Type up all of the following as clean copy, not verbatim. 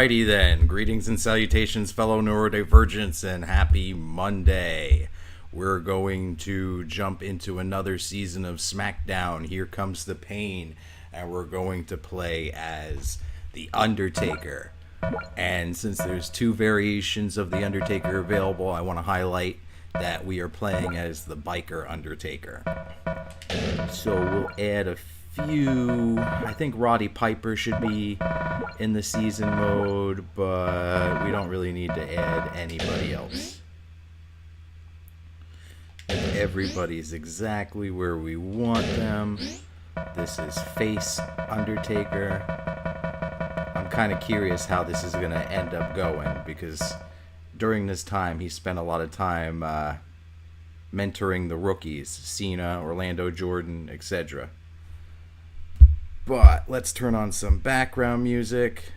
Alrighty then, greetings and salutations fellow neurodivergents, and happy Monday. We're going to jump into another season of SmackDown, Here Comes the Pain, and we're going to play as the Undertaker. And since there's two variations of the Undertaker available, I want to highlight that we are playing as the Biker Undertaker. So we'll add a few. I think Roddy Piper should be in the season mode, but we don't really need to add anybody else. Everybody's exactly where we want them. This is Face Undertaker. I'm kind of curious how this is going to end up going, because during this time he spent a lot of time mentoring the rookies, Cena, Orlando Jordan, etc. But let's turn on some background music.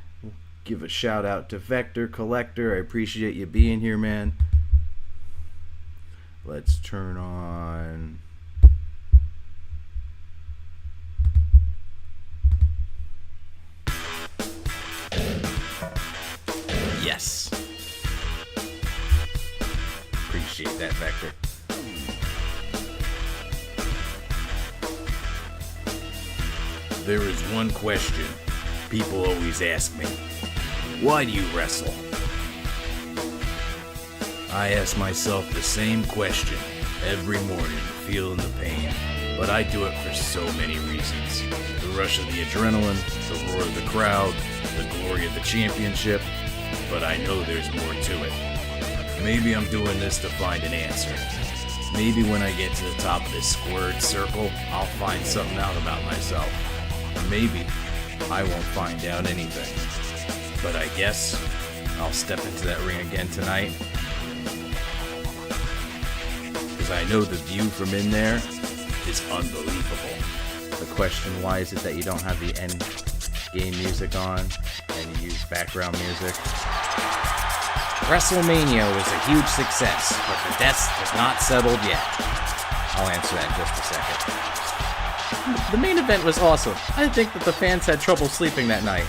Give a shout out to Vector Collector. I appreciate you being here, man. Let's turn on... Yes. Appreciate that, Vector. There is one question people always ask me. Why do you wrestle? I ask myself the same question every morning, feeling the pain. But I do it for so many reasons. The rush of the adrenaline, the roar of the crowd, the glory of the championship. But I know there's more to it. Maybe I'm doing this to find an answer. Maybe when I get to the top of this squared circle, I'll find something out about myself. Or maybe I won't find out anything. But I guess I'll step into that ring again tonight. Because I know the view from in there is unbelievable. The question, why is it that you don't have the end game music on and you use background music? WrestleMania was a huge success, but the dust is not settled yet. I'll answer that in just a second. The main event was awesome. I think that the fans had trouble sleeping that night.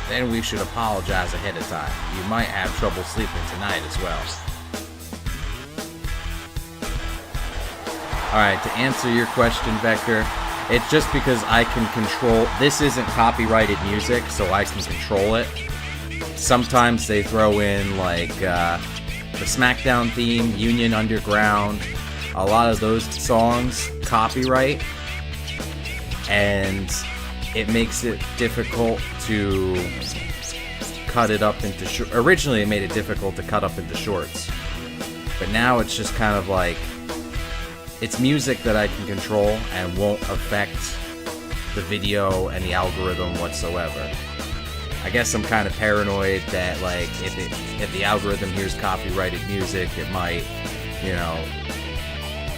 Then we should apologize ahead of time. You might have trouble sleeping tonight as well. Alright, to answer your question, Vector, it's just because I can control... This isn't copyrighted music, so I can control it. Sometimes they throw in, like, the SmackDown theme, Union Underground. A lot of those songs copyright, and it makes it difficult to cut it up into shorts. Originally, it made it difficult to cut up into shorts, but now it's just kind of like, it's music that I can control and won't affect the video and the algorithm whatsoever. I guess I'm kind of paranoid that, like, if the algorithm hears copyrighted music, it might, you know,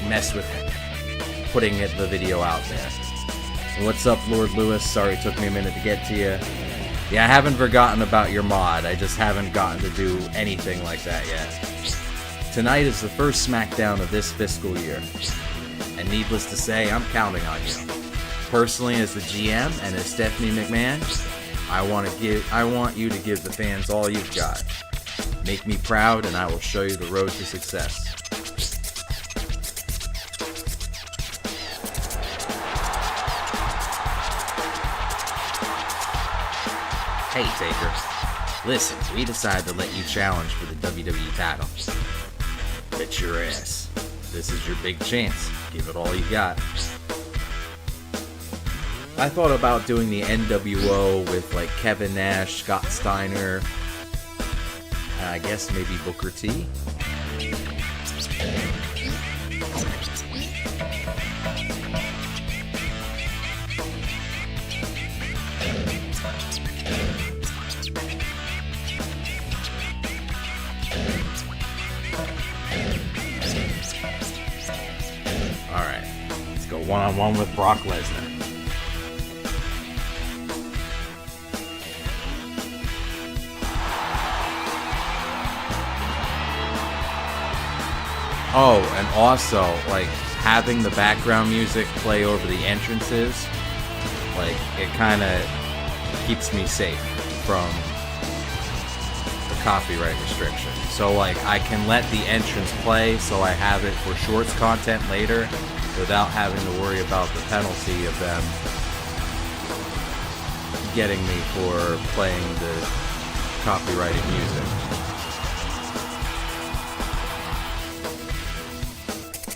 mess with putting the video out there. What's up, Lord Lewis? Sorry it took me a minute to get to you. Yeah, I haven't forgotten about your mod. I just haven't gotten to do anything like that yet. Tonight is the first SmackDown of this fiscal year, and needless to say, I'm counting on you. Personally, as the GM and as Stephanie McMahon, I want you to give the fans all you've got. Make me proud, and I will show you the road to success. Hey, Taker. Listen, we decided to let you challenge for the WWE title. Bet your ass. This is your big chance. Give it all you got. I thought about doing the NWO with, like, Kevin Nash, Scott Steiner, and I guess maybe Booker T. Alright, let's go one-on-one with Brock Lesnar. Oh, and also, like, having the background music play over the entrances, like, it kind of keeps me safe from the copyright restriction. So like I can let the entrance play so I have it for shorts content later without having to worry about the penalty of them getting me for playing the copyrighted music.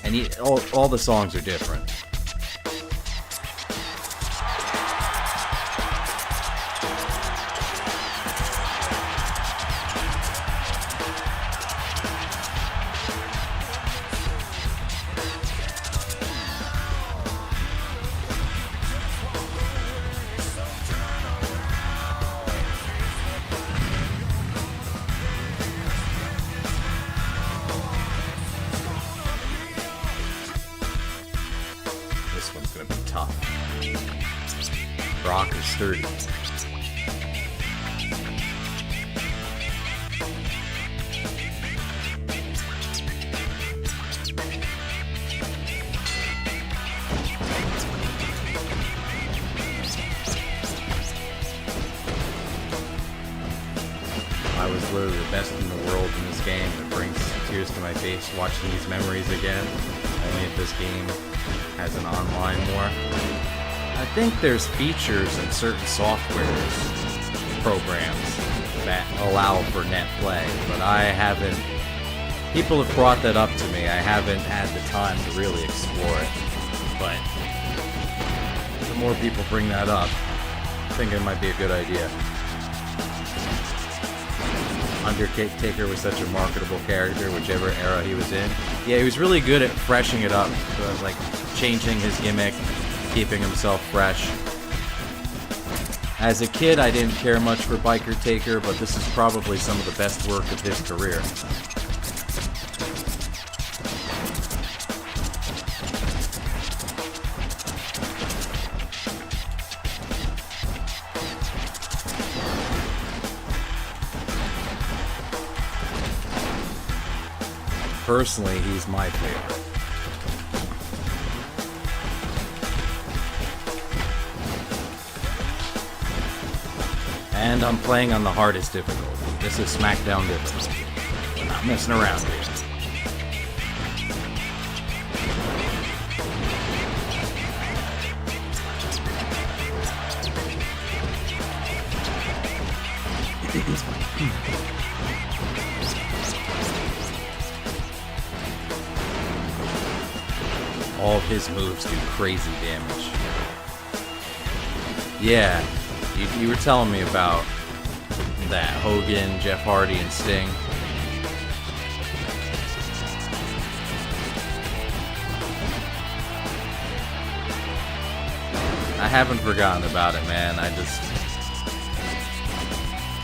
And all the songs are different. This one's gonna be tough. Brock is sturdy. I was literally the best in the world in this game. It brings tears to my face watching these memories again. Only if this game has an online more. I think there's features in certain softwares, programs, that allow for net play, but I haven't. People have brought that up to me. I haven't had the time to really explore it. But the more people bring that up, I think it might be a good idea. Undertaker was such a marketable character, whichever era he was in. Yeah, he was really good at freshening it up, like changing his gimmick, keeping himself fresh. As a kid, I didn't care much for Biker Taker, but this is probably some of the best work of his career. Personally, he's my favorite. And I'm playing on the hardest difficulty. This is SmackDown difficulty. We're not messing around here. All of his moves do crazy damage. Yeah, you were telling me about that. Hogan, Jeff Hardy, and Sting. I haven't forgotten about it, man.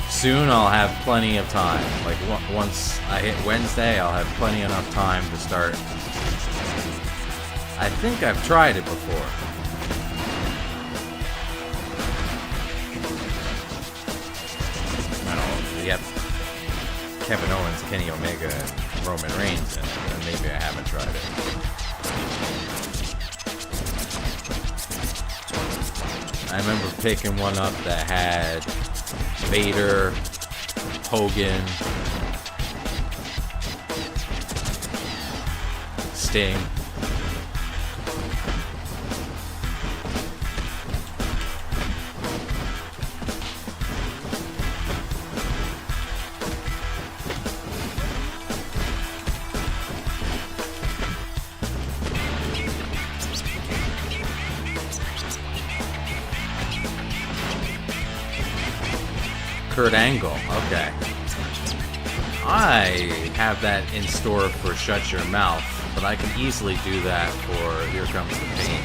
Soon I'll have plenty of time. Like, once I hit Wednesday, I'll have plenty enough time to start. I think I've tried it before. I don't know. You have Kevin Owens, Kenny Omega, and Roman Reigns, and maybe I haven't tried it. I remember picking one up that had Vader, Hogan, Sting. Kurt Angle, okay. I have that in store for Shut Your Mouth, but I can easily do that for Here Comes the Pain.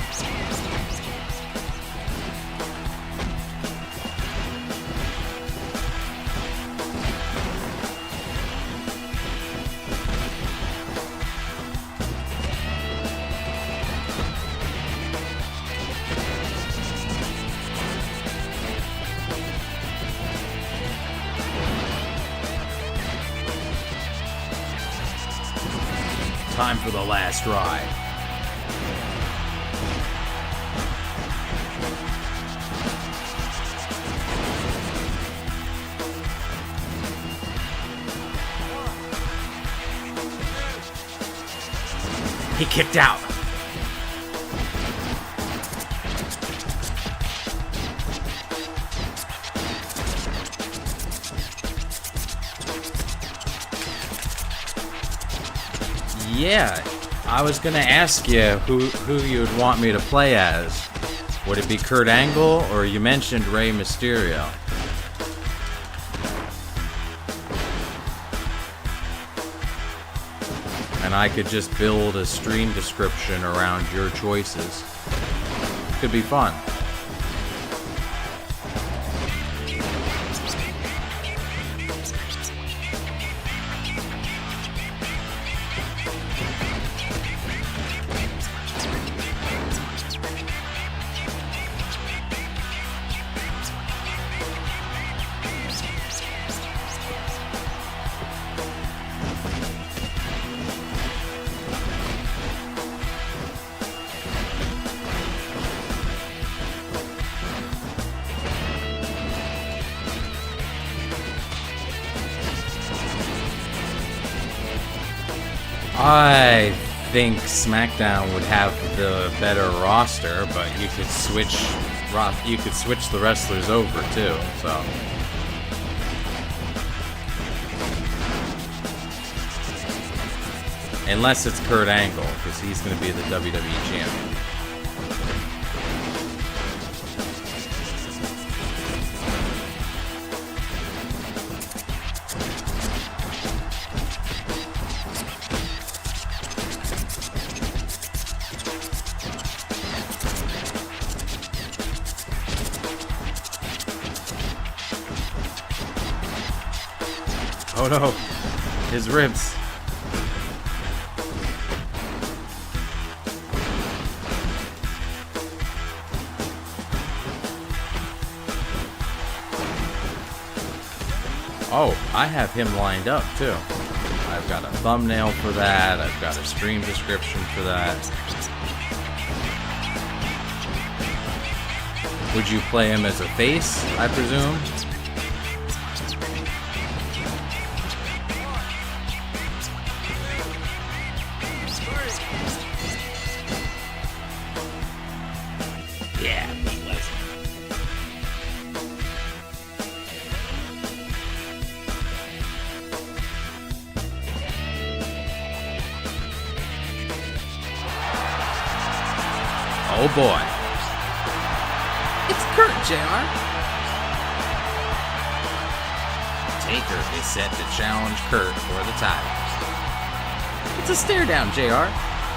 Time for the last ride. He kicked out. Yeah, I was gonna ask you who you'd want me to play as. Would it be Kurt Angle, or you mentioned Rey Mysterio? And I could just build a stream description around your choices. Could be fun. I think SmackDown would have the better roster, but you could switch the wrestlers over too. So unless it's Kurt Angle, because he's going to be the WWE champion. Oh no, his ribs. Oh, I have him lined up too. I've got a thumbnail for that. I've got a stream description for that. Would you play him as a face, I presume? Oh boy. It's Kurt, JR. Taker is set to challenge Kurt for the title. It's a stare down, JR.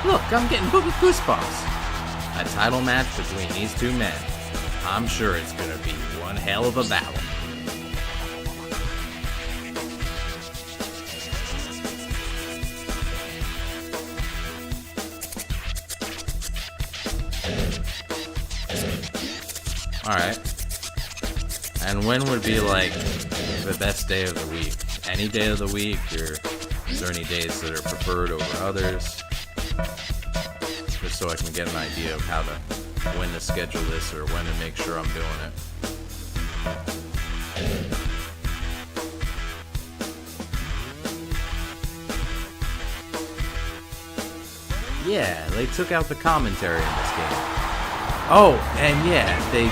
Look, I'm getting goosebumps. A title match between these two men. I'm sure it's gonna be one hell of a battle. Alright. And when would be like the best day of the week? Any day of the week, or is there any days that are preferred over others? Just so I can get an idea of how to, when to schedule this or when to make sure I'm doing it. Yeah, they took out the commentary in this game. Oh, and yeah, they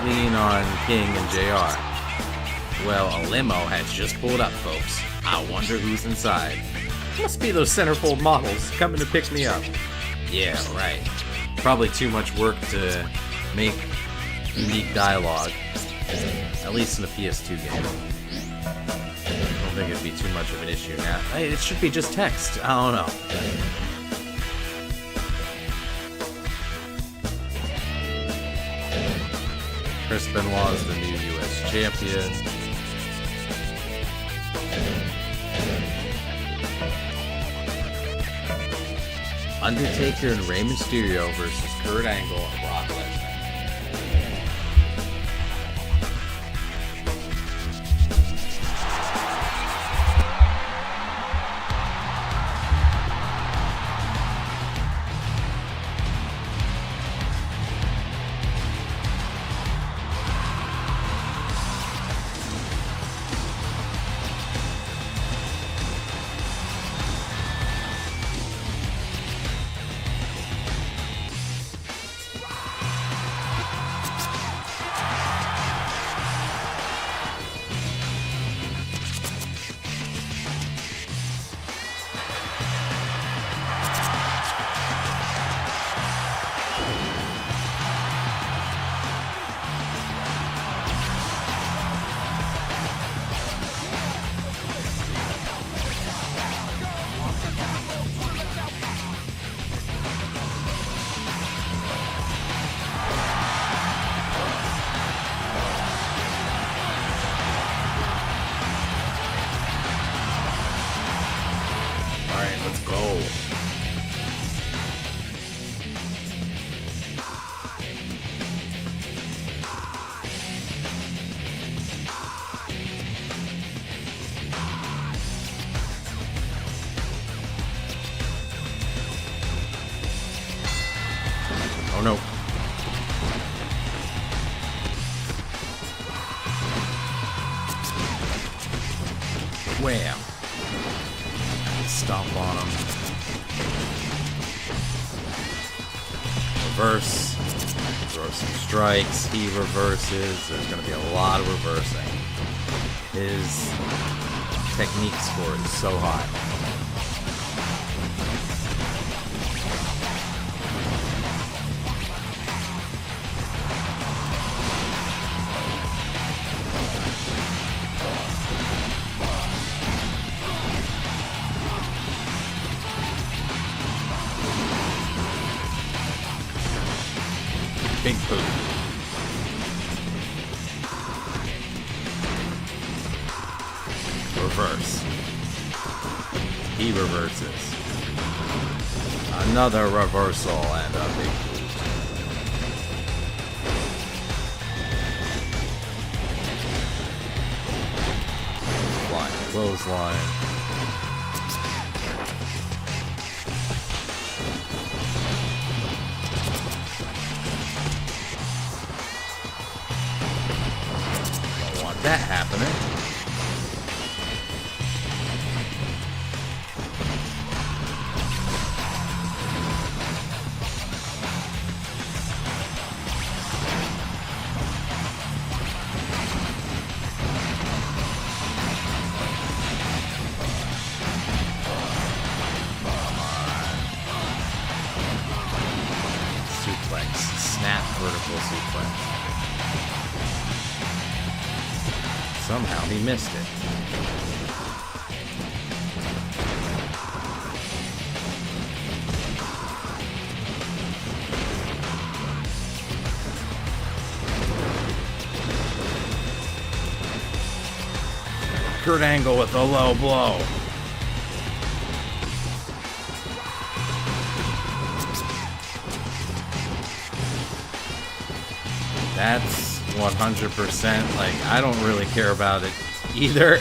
lean on King and JR. Well, a limo has just pulled up, folks. I wonder who's inside. Must be those centerfold models coming to pick me up. Yeah, right. Probably too much work to make unique dialogue. At least in a PS2 game. I don't think it'd be too much of an issue now. Hey, it should be just text. I don't know. Chris Benoit is the new US champion. Undertaker and Rey Mysterio versus Kurt Angle and Brock Lesnar. Stomp on him. Reverse. Throw some strikes. He reverses. There's going to be a lot of reversing. His technique score is so high. Big boot. Reverse. He reverses. Another reversal and a big boot. Flying clothesline. That happening. Suplex. Snap vertical suplex. Somehow he missed it. Kurt Angle with a low blow. That's 100%. Like, I don't really care about it either.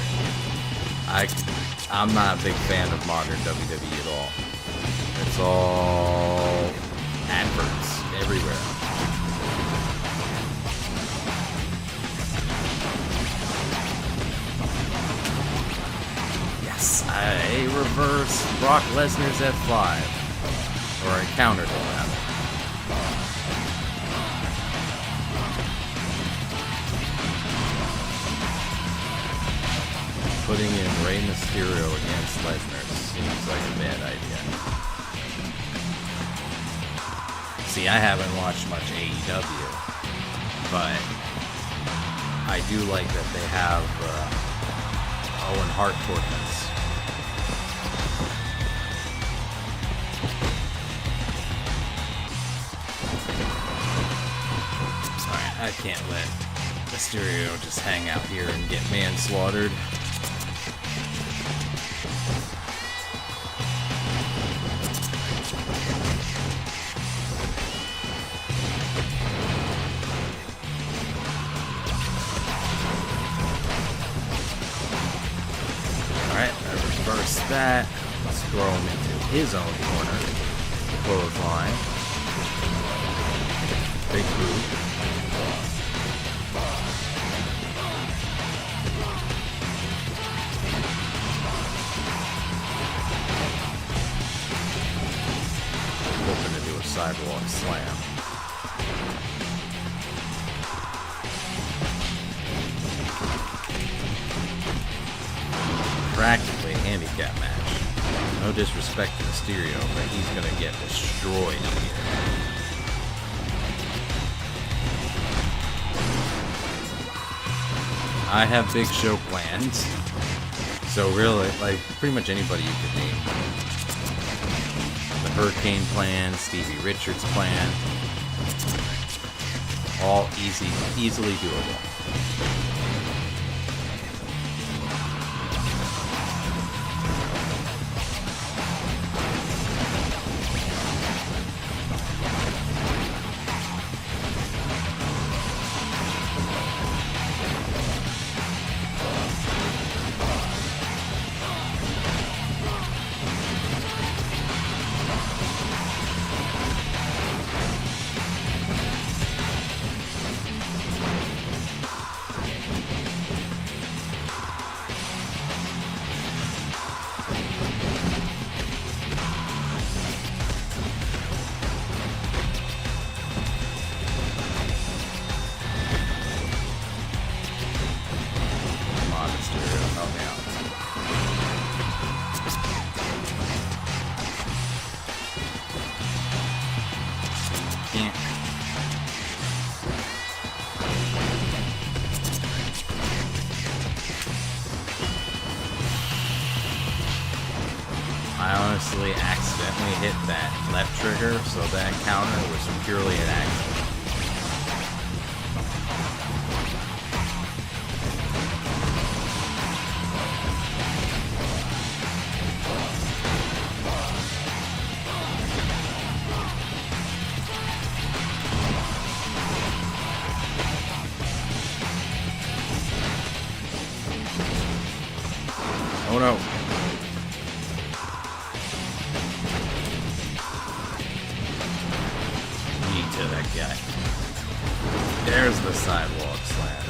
I'm not a big fan of modern WWE at all. It's all adverts everywhere. Yes, a reverse Brock Lesnar's F5. Or a counter to that. Putting in Rey Mysterio against Lesnar seems like a bad idea. See, I haven't watched much AEW, but I do like that they have Owen Hart tournaments. Alright, I can't let Mysterio just hang out here and get manslaughtered. That. Let's throw him into his own corner. Clothesline. Big boot. Hoping to do a sidewalk slam. Practically a handicap match. No disrespect to Mysterio, but he's gonna get destroyed here. I have big show plans, so really, like, pretty much anybody you could name. The Hurricane plan, Stevie Richards plan, all easily doable. I honestly accidentally hit that left trigger, so that counter was purely an accident. Oh no. Yeet to that guy. There's the sidewalk slam.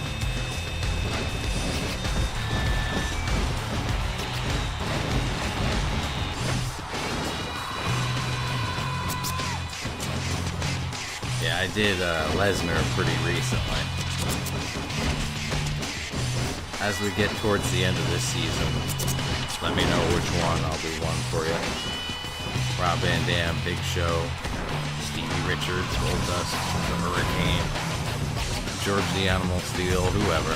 Yeah, I did Lesnar pretty recently. As we get towards the end of this season, let me know which one. I'll do one for you. Rob Van Dam, Big Show, Stevie Richards, Goldust, The Hurricane, George the Animal Steel, whoever.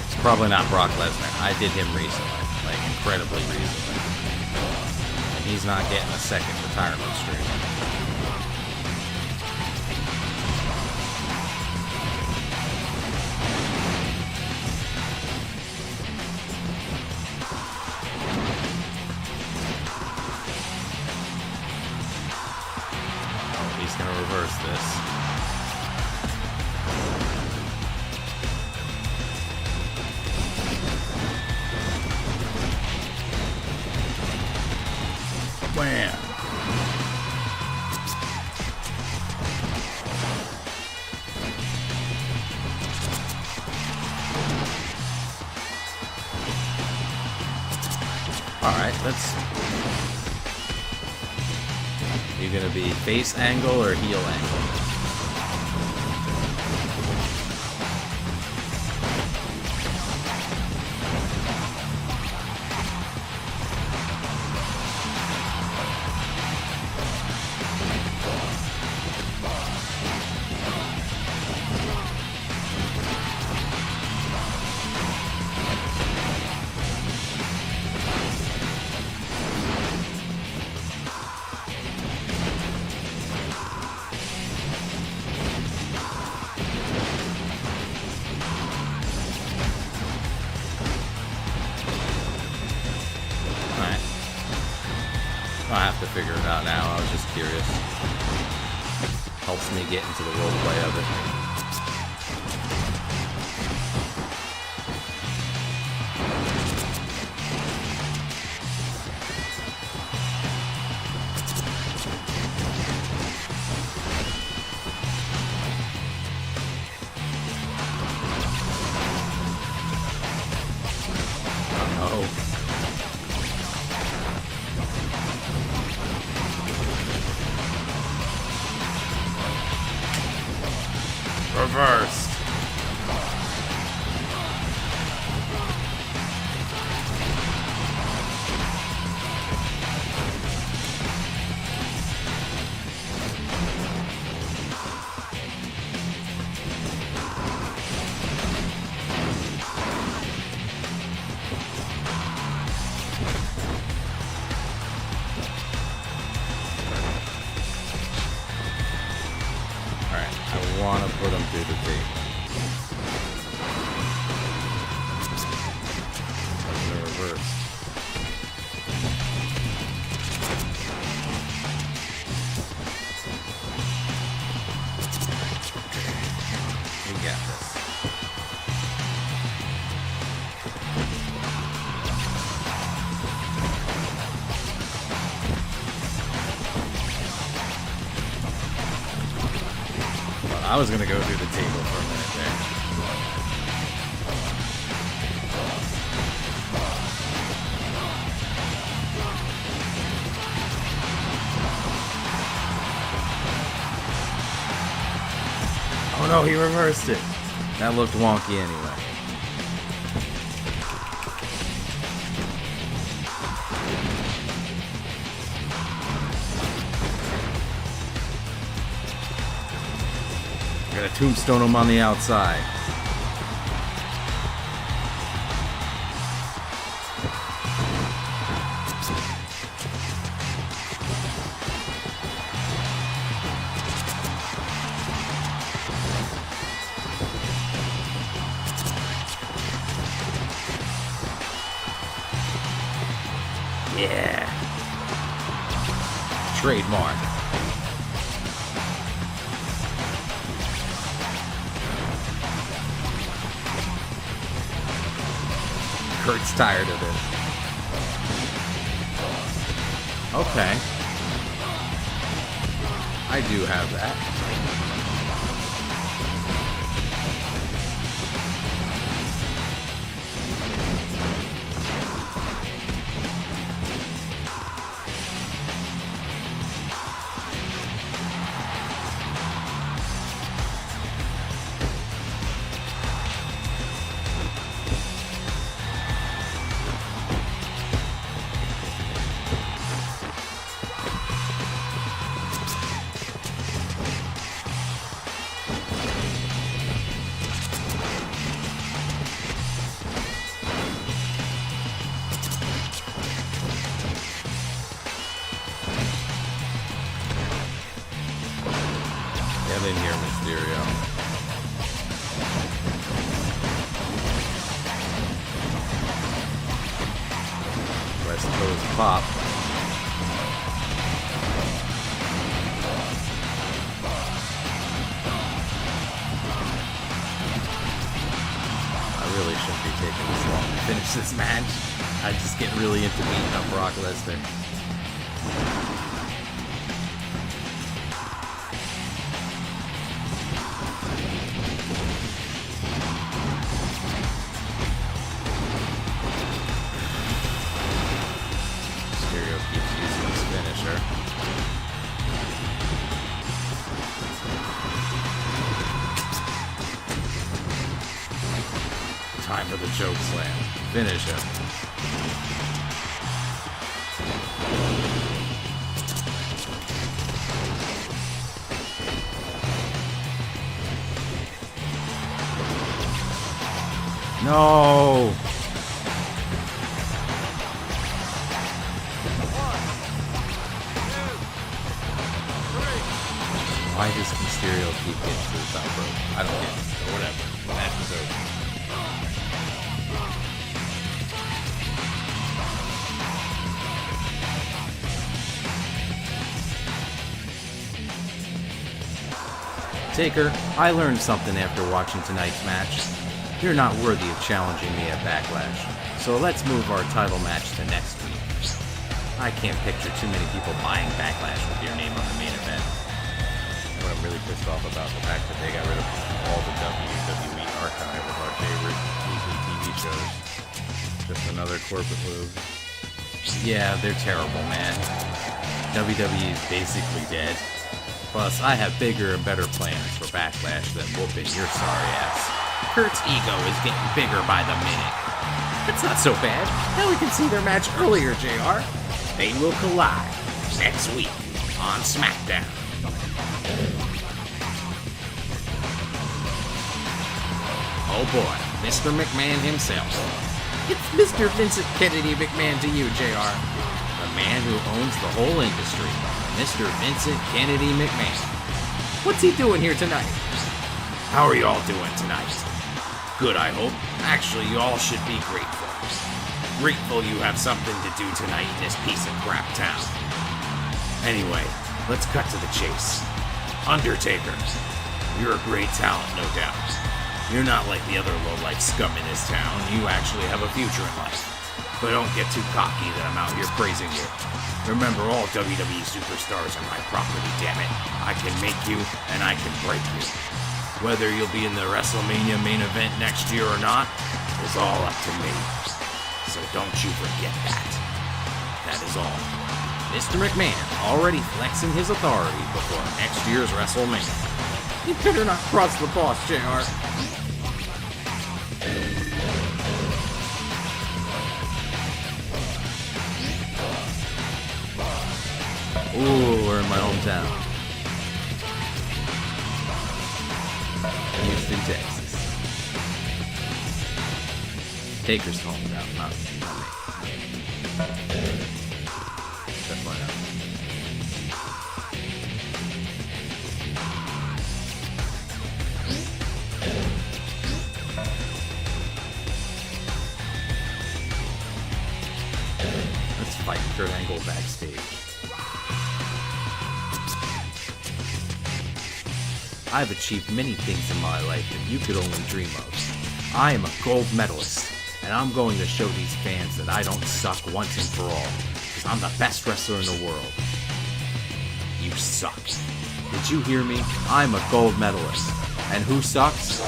It's probably not Brock Lesnar. I did him recently, like incredibly recently. And he's not getting a second retirement stream. Reverse this. Wham! Alright, let's... You gonna be face angle or heel angle? I have to figure it out now. I was just curious. Helps me get into the roleplay of it. Reversed. I want to put them through the tape. I'm going to reverse. We got this. I was gonna go through the table for a minute there. Oh no, he reversed it. That looked wonky anyway. Gonna tombstone him on the outside. Yeah. Trademark. Kurt's tired of it. Okay. I do have that. Get in here, Mysterio. West Coast pop. I really shouldn't be taking this long to finish this match. I just get really into beating up Brock Lesnar. Time for the choke slam. Finish him. No. Why does Mysterio keep getting to the top rope? I don't get it. Or whatever. Match is over. Taker, I learned something after watching tonight's match. You're not worthy of challenging me at Backlash, so let's move our title match to next week. I can't picture too many people buying Backlash with your name on the main event. What I'm really pissed off about the fact that they got rid of all the WWE archive of our favorite weekly TV shows. Just another corporate move. Yeah, they're terrible, man. WWE is basically dead. Plus, I have bigger and better plans for Backlash than whooping your sorry ass. Kurt's ego is getting bigger by the minute. It's not so bad. Now we can see their match earlier, JR. They will collide next week on SmackDown. Oh boy, Mr. McMahon himself. It's Mr. Vincent Kennedy McMahon to you, JR. The man who owns the whole industry. Mr. Vincent Kennedy McMahon. What's he doing here tonight? How are you all doing tonight? Good, I hope. Actually, you all should be grateful. Grateful you have something to do tonight in this piece of crap town. Anyway, let's cut to the chase. Undertaker, you're a great talent, no doubt. You're not like the other low-life scum in this town. You actually have a future in life. But don't get too cocky that I'm out here praising you. Remember, all WWE superstars are my property, damn it. I can make you, and I can break you. Whether you'll be in the WrestleMania main event next year or not is all up to me. So don't you forget that. That is all. Mr. McMahon already flexing his authority before next year's WrestleMania. You better not cross the boss, JR. Ooh, we're in my hometown. Houston, Texas. Taker's hometown, not me. That's why not. Let's fight Kurt Angle backstage. I've achieved many things in my life that you could only dream of. I am a gold medalist, and I'm going to show these fans that I don't suck once and for all, because I'm the best wrestler in the world. You suck. Did you hear me? I'm a gold medalist. And who sucks?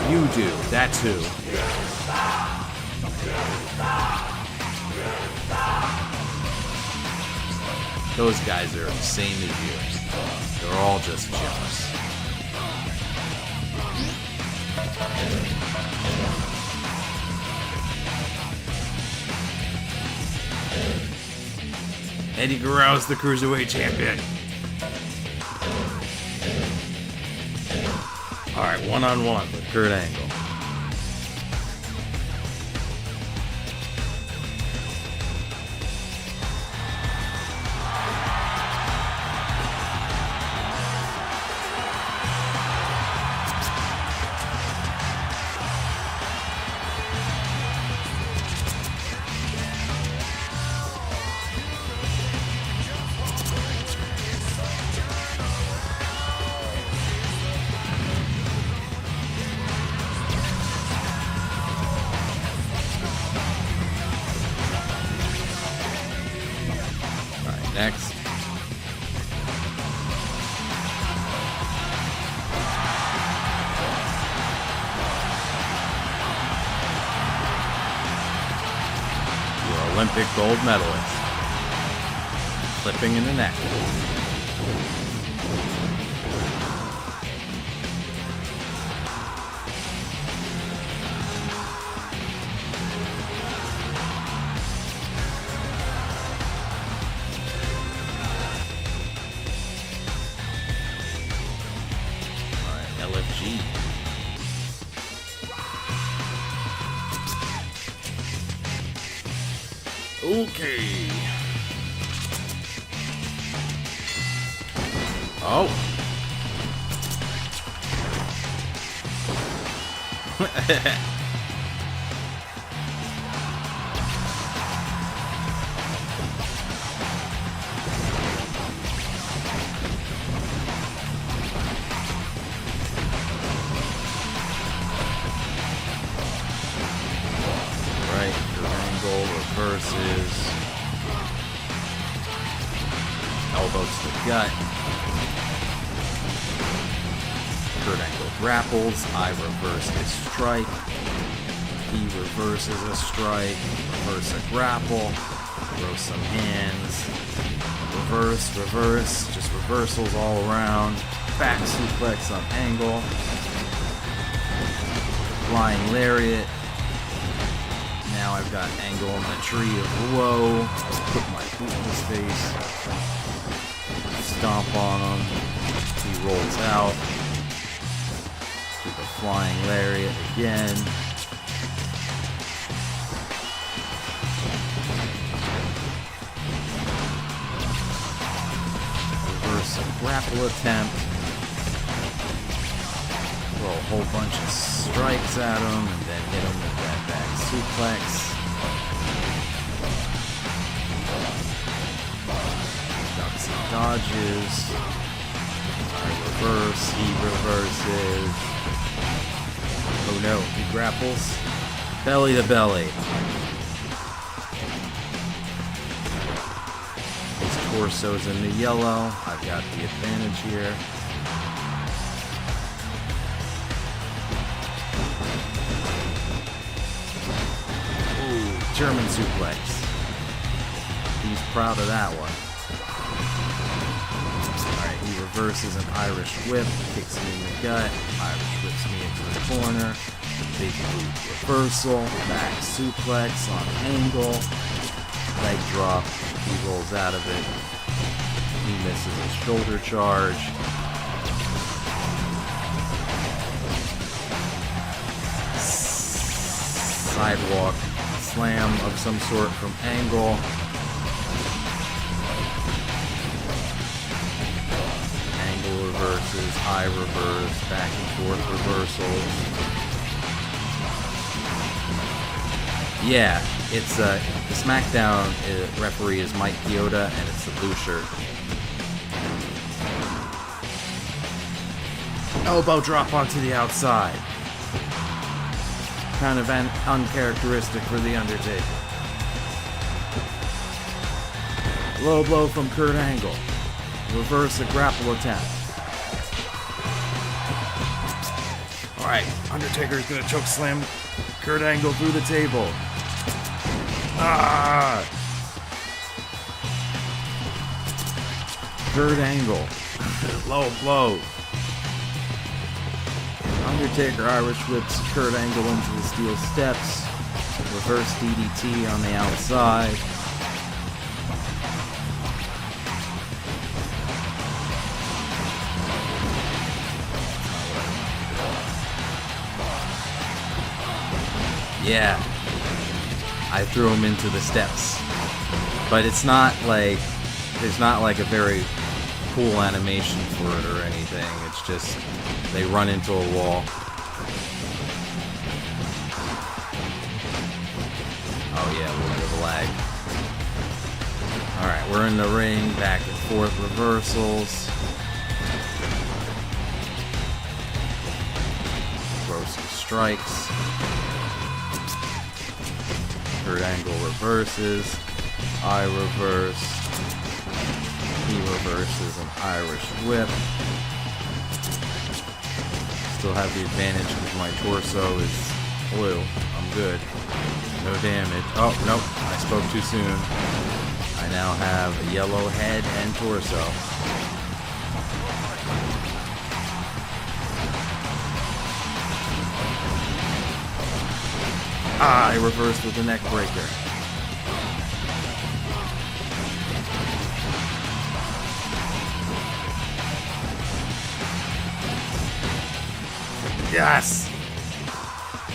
You do. That's who. Those guys are the same as you. They're all just jealous. Eddie Guerrero's the Cruiserweight Champion. Alright, one-on-one with Kurt Angle. Next. Your Olympic gold medalist. Clipping in the neck. LFG. Okay. Oh. Versus elbows to the gut. Kurt Angle grapples. I reverse his strike. He reverses a strike. Reverse a grapple. Throw some hands. Reverse, reverse. Just reversals all around. Back suplex on Angle. Flying lariat. Now I've got Angle in the tree of woe. Put my boot in his face. Stomp on him. He rolls out. Do the flying lariat again. Reverse a grapple attempt. Throw a whole bunch of strikes at him and then hit him with that back suplex. Ducks and dodges. I reverse, he reverses. Oh no, he grapples. Belly to belly. His torso's in the yellow. I've got the advantage here. German suplex. He's proud of that one. Alright, he reverses an Irish whip, kicks me in the gut, Irish whips me into the corner, big boot reversal, back suplex on Angle, leg drop, he rolls out of it, he misses a shoulder charge. Sidewalk slam of some sort from Angle. Angle reverses, I reverse, back and forth reversals. Yeah, it's the SmackDown referee is Mike Chioda, and it's the blue shirt. Elbow drop onto the outside. Kind of uncharacteristic for the Undertaker. Low blow from Kurt Angle. Reverse a grapple attempt. Alright, Undertaker's gonna choke slam Kurt Angle through the table. Ah! Kurt Angle. Low blow. Undertaker Irish whips Kurt Angle into the steel steps. Reverse DDT on the outside. Yeah, I threw him into the steps, but it's not like there's not like a very cool animation for it or anything. It's just they run into a wall. Oh yeah, a little bit of a lag. All right, we're in the ring, back and forth reversals. Throw some strikes. Kurt Angle reverses. I reverse. He reverses an Irish whip. Still have the advantage because my torso is blue. I'm good. No damage. Oh, nope. I spoke too soon. I now have a yellow head and torso. Ah, I reversed with a neck breaker. Yes!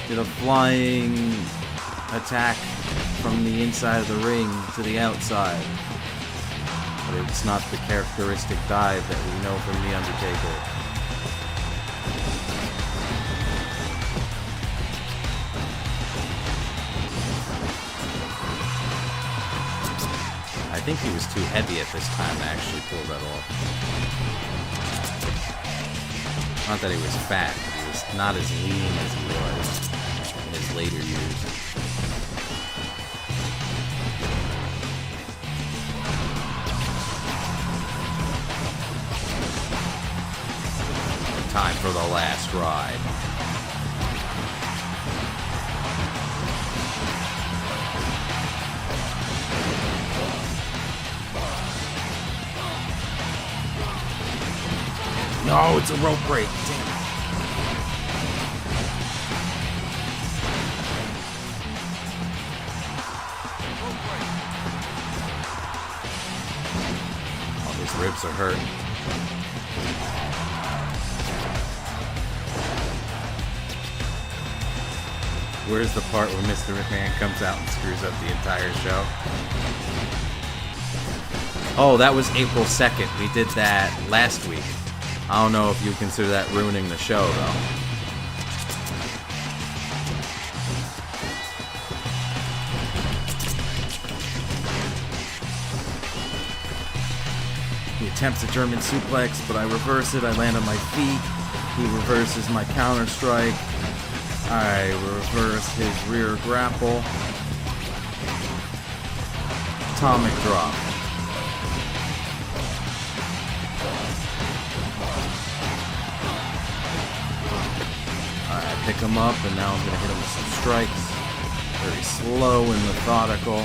Did a flying attack from the inside of the ring to the outside. But it's not the characteristic dive that we know from The Undertaker. I think he was too heavy at this time to actually pull that off. Not that he was fat, but he was not as lean as he was in his later years. Time for the last ride. No, it's a rope break. Damn it. Oh, his ribs are hurt. Where's the part where Mr. McMahon comes out and screws up the entire show? Oh, that was April 2nd. We did that last week. I don't know if you consider that ruining the show, though. He attempts a German suplex, but I reverse it. I land on my feet. He reverses my counter strike. I reverse his rear grapple. Atomic drop. Pick him up, and now I'm going to hit him with some strikes. Very slow and methodical.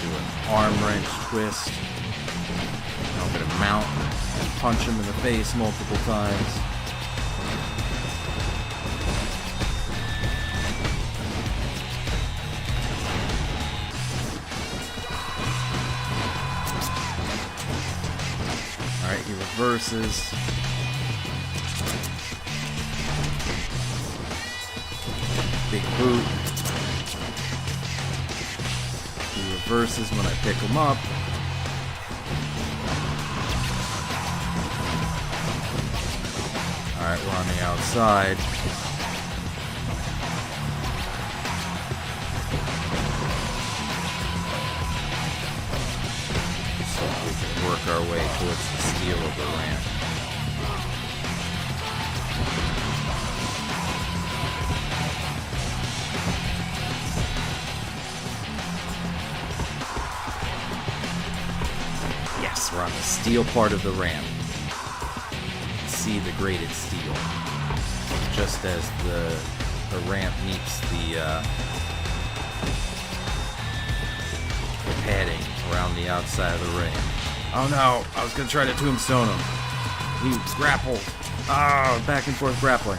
Do an arm wrench twist. Now I'm going to mount and punch him in the face multiple times. He reverses. Big boot. He reverses when I pick him up. Alright, we're on the outside. So we can work our way towards the steel of the ramp. Yes, we're on the steel part of the ramp. See the graded steel. Just as the ramp meets the padding around the outside of the ring. Oh no, I was gonna try to tombstone him. He grappled. Oh, back and forth grappling.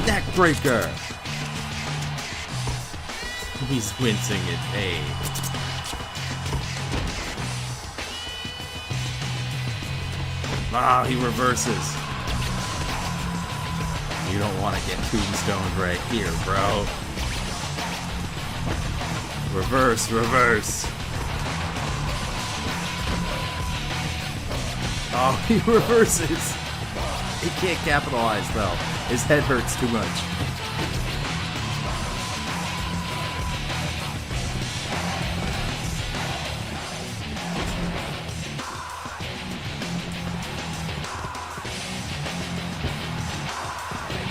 Neck breaker. He's wincing in pain. Ah, he reverses. You don't want to get tombstoned right here, bro. Reverse, reverse. Oh, he reverses. He can't capitalize, though. His head hurts too much.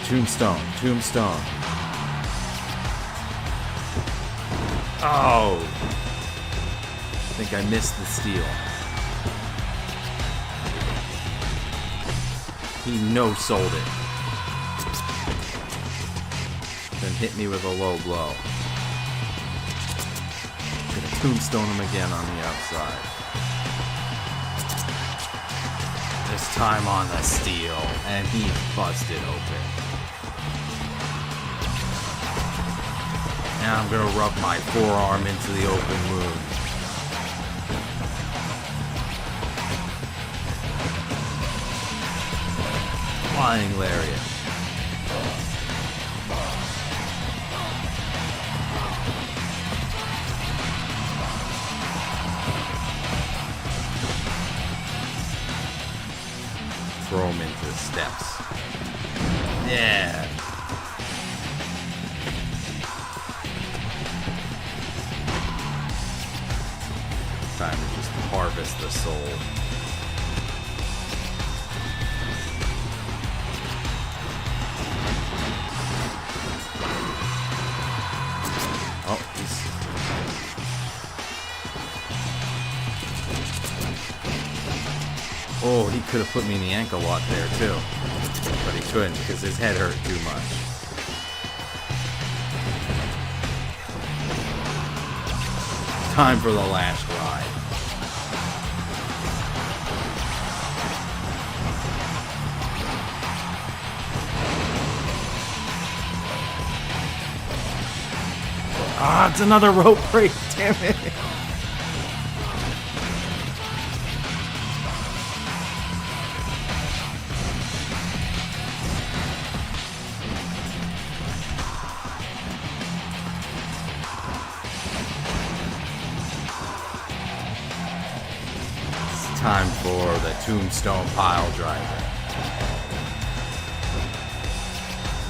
Tombstone, tombstone. Oh! I think I missed the steal. He no-sold it. Then hit me with a low blow. Gonna tombstone him again on the outside. This time on the steel, and he busted open. Now I'm gonna rub my forearm into the open wound. Flying lariat. Throw him into the steps. Yeah. Time to just harvest the soul. Oh, oh, he could have put me in the ankle lock there too. But he couldn't because his head hurt too much. Time for the last ride. Ah, it's another rope break, damn it. It's time for the tombstone pile driver.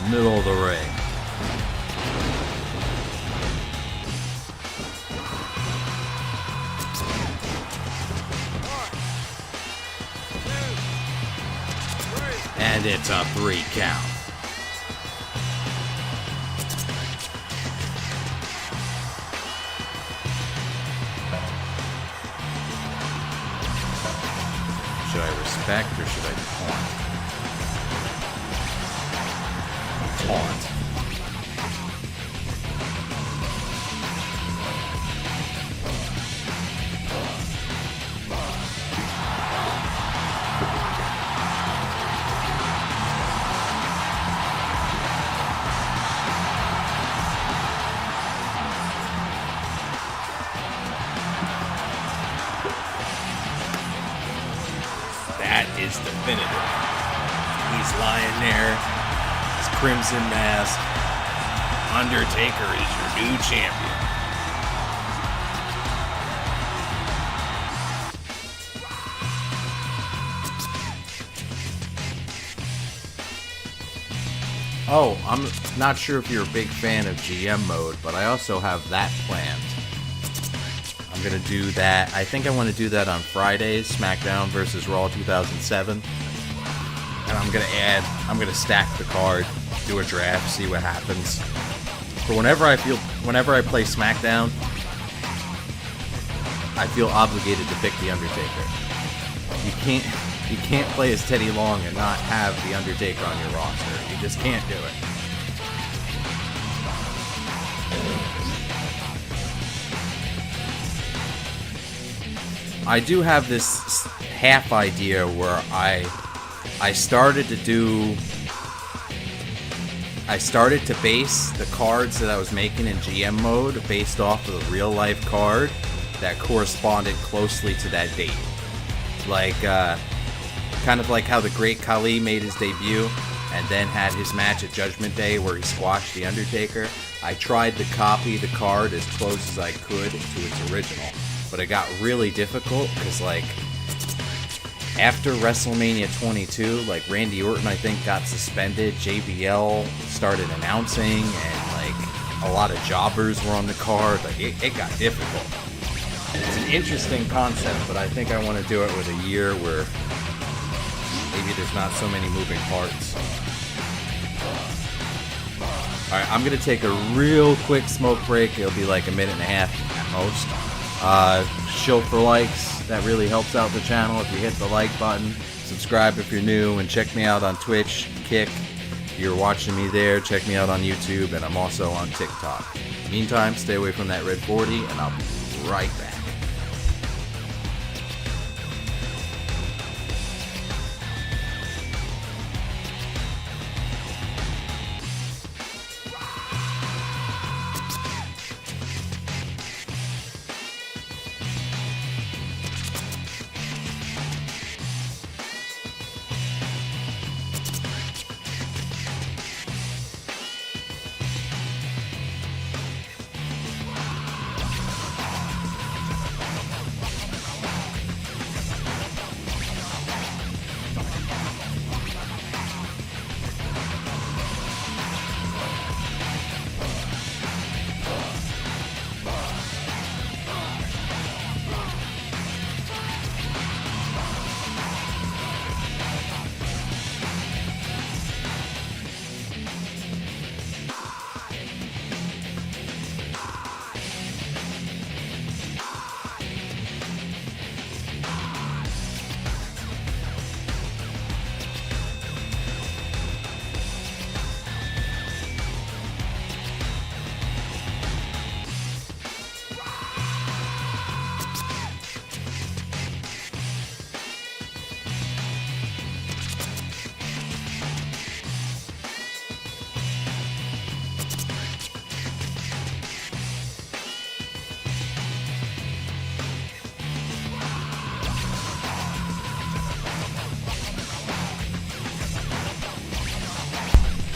Middle of the ring. And it's a 3 count. Should I respect or should I taunt? Taunt. That is definitive. He's lying there. His crimson mask. Undertaker is your new champion. Oh, I'm not sure if you're a big fan of GM mode, but I also have that planned. I'm gonna do that. I think I want to do that on Fridays, SmackDown versus Raw 2007. And I'm gonna stack the card, do a draft, see what happens. But whenever I play SmackDown, I feel obligated to pick the Undertaker. You can't play as Teddy Long and not have the Undertaker on your roster. You just can't do it. I do have this half idea where I started to base the cards that I was making in GM mode based off of a real life card that corresponded closely to that date. Like, kind of like how the Great Khali made his debut and then had his match at Judgment Day where he squashed the Undertaker. I tried to copy the card as close as I could to its original, but it got really difficult because, like, after WrestleMania 22, like, Randy Orton, I think, got suspended. JBL started announcing, and, like, a lot of jobbers were on the card. Like, it got difficult. It's an interesting concept, but I think I want to do it with a year where maybe there's not so many moving parts. Alright, I'm going to take a real quick smoke break. It'll be like a minute and a half at most. Show for likes. That really helps out the channel if you hit the like button. Subscribe if you're new, and check me out on Twitch, Kick. If you're watching me there, check me out on YouTube, and I'm also on TikTok. Meantime, stay away from that red 40, and I'll be right back.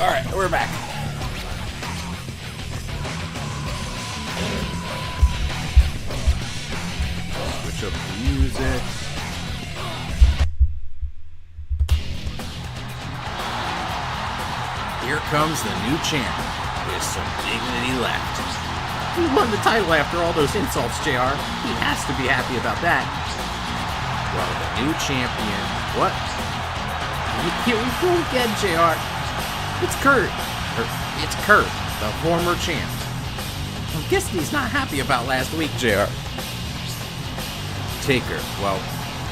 Alright, we're back. Switch up the music. Here comes the new champ with some dignity left. He won the title after all those insults, JR. He has to be happy about that. Well, the new champion... What? Here we go again, JR. It's Kurt. It's Kurt, the former champ. I'm guessing he's not happy about last week, JR. Taker, well,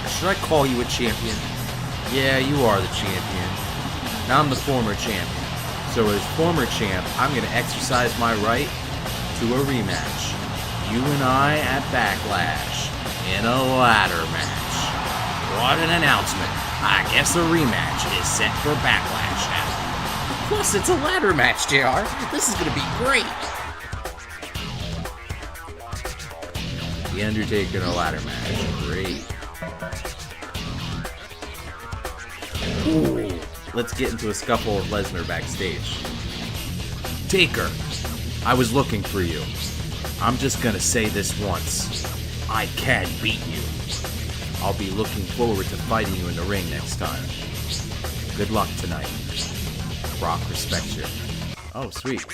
should I call you a champion? Yeah, you are the champion. Now I'm the former champion. So as former champ, I'm going to exercise my right to a rematch. You and I at Backlash in a ladder match. What an announcement. I guess a rematch is set for Backlash now. Plus, it's a ladder match, JR. This is going to be great. The Undertaker in a ladder match. Great. Ooh. Let's get into a scuffle with Lesnar backstage. Taker, I was looking for you. I'm just going to say this once. I can beat you. I'll be looking forward to fighting you in the ring next time. Good luck tonight. Brock respects you. Oh, sweet.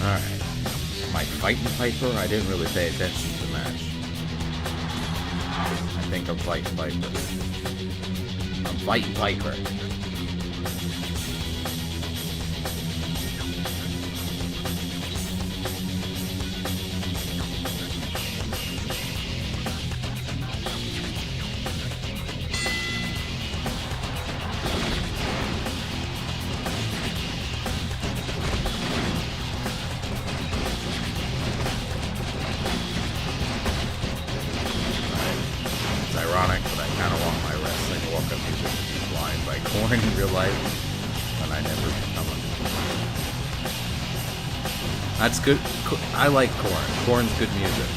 Alright. Am I fighting Piper? I didn't really pay attention to the match. I think I'm fighting Piper. I'm fighting Piper. Ironic, but I kind of want my wrestling walk-up music to be blind by Korn in real life, but I never become one. That's good. I like Korn. Korn's good music.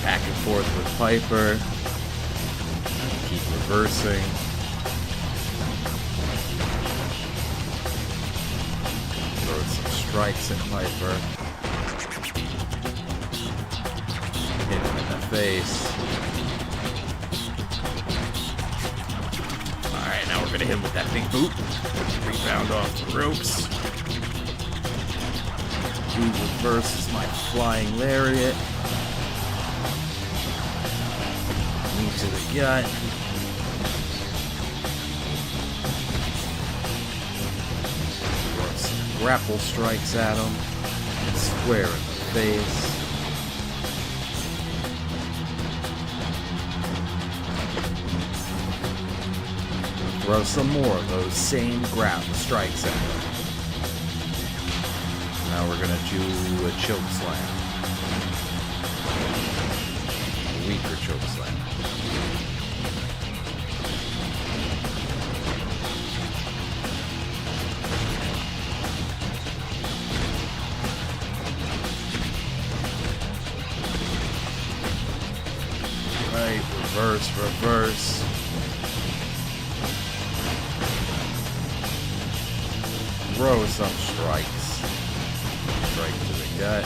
Back and forth with Piper. Keep reversing. Throw some strikes at Piper. Hit him in the face. Alright, now we're gonna hit him with that big boot. Rebound off the ropes. He reverses my flying lariat. To the gut. Throw some grapple strikes at him. Square in the face. Throw some more of those same grapple strikes at him. Now we're gonna do a choke slam. A weaker choke slam. Reverse. Throw some strikes. Strike to the gut.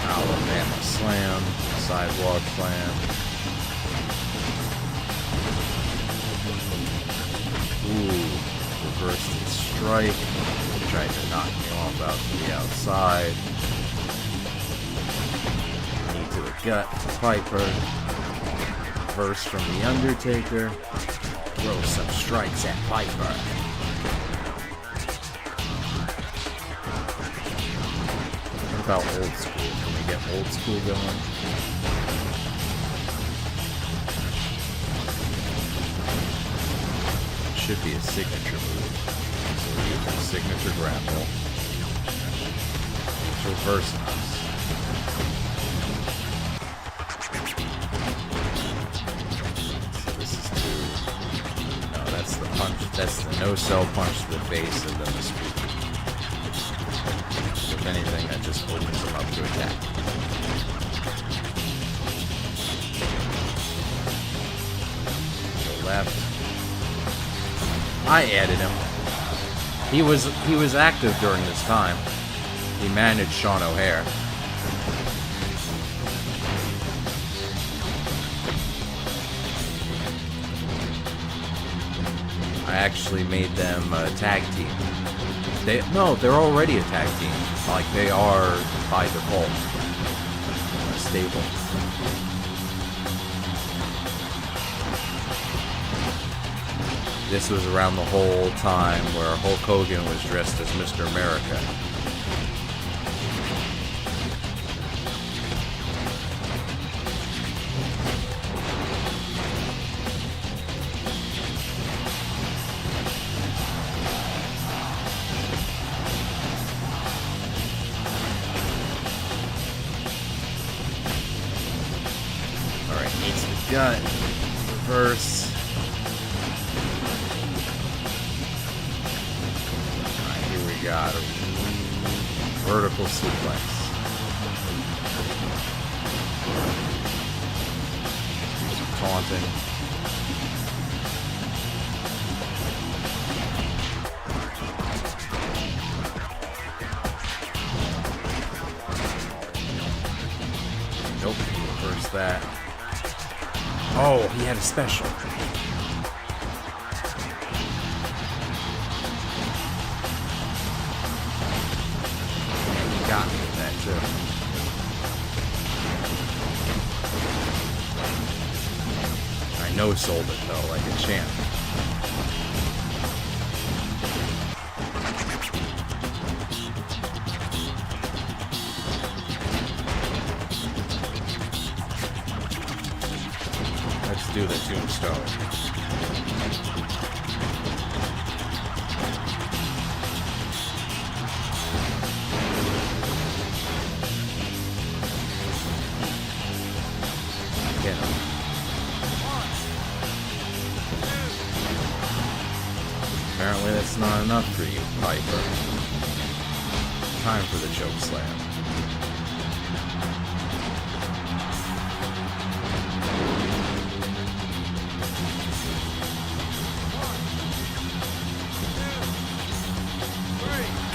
Alabama slam. Sidewalk slam. Ooh. Reversed the strike. Tried to knock me off out to the outside. To the gut to Piper. Reverse from the Undertaker. Throw some strikes at Piper. What about old school? Can we get old school going? It should be a signature move. So we're using signature grapple. It's reversing us. That's the no-sell punch to the face and then the scoop. If anything, that just opens him up to attack. Go left. I added him. He was active during this time. He managed Sean O'Hare. I actually made them a tag team. They're already a tag team. Like, they are by default a stable. This was around the whole time where Hulk Hogan was dressed as Mr. America. Got reverse. Alright, here we got a vertical suplex. Do some taunting. Nope, reverse that. Oh, he had a special. And he got me with that too. I no-sold it though, like a champ. Do the tombstone. Get him. Apparently that's not enough for you, Piper. Time for the choke slam.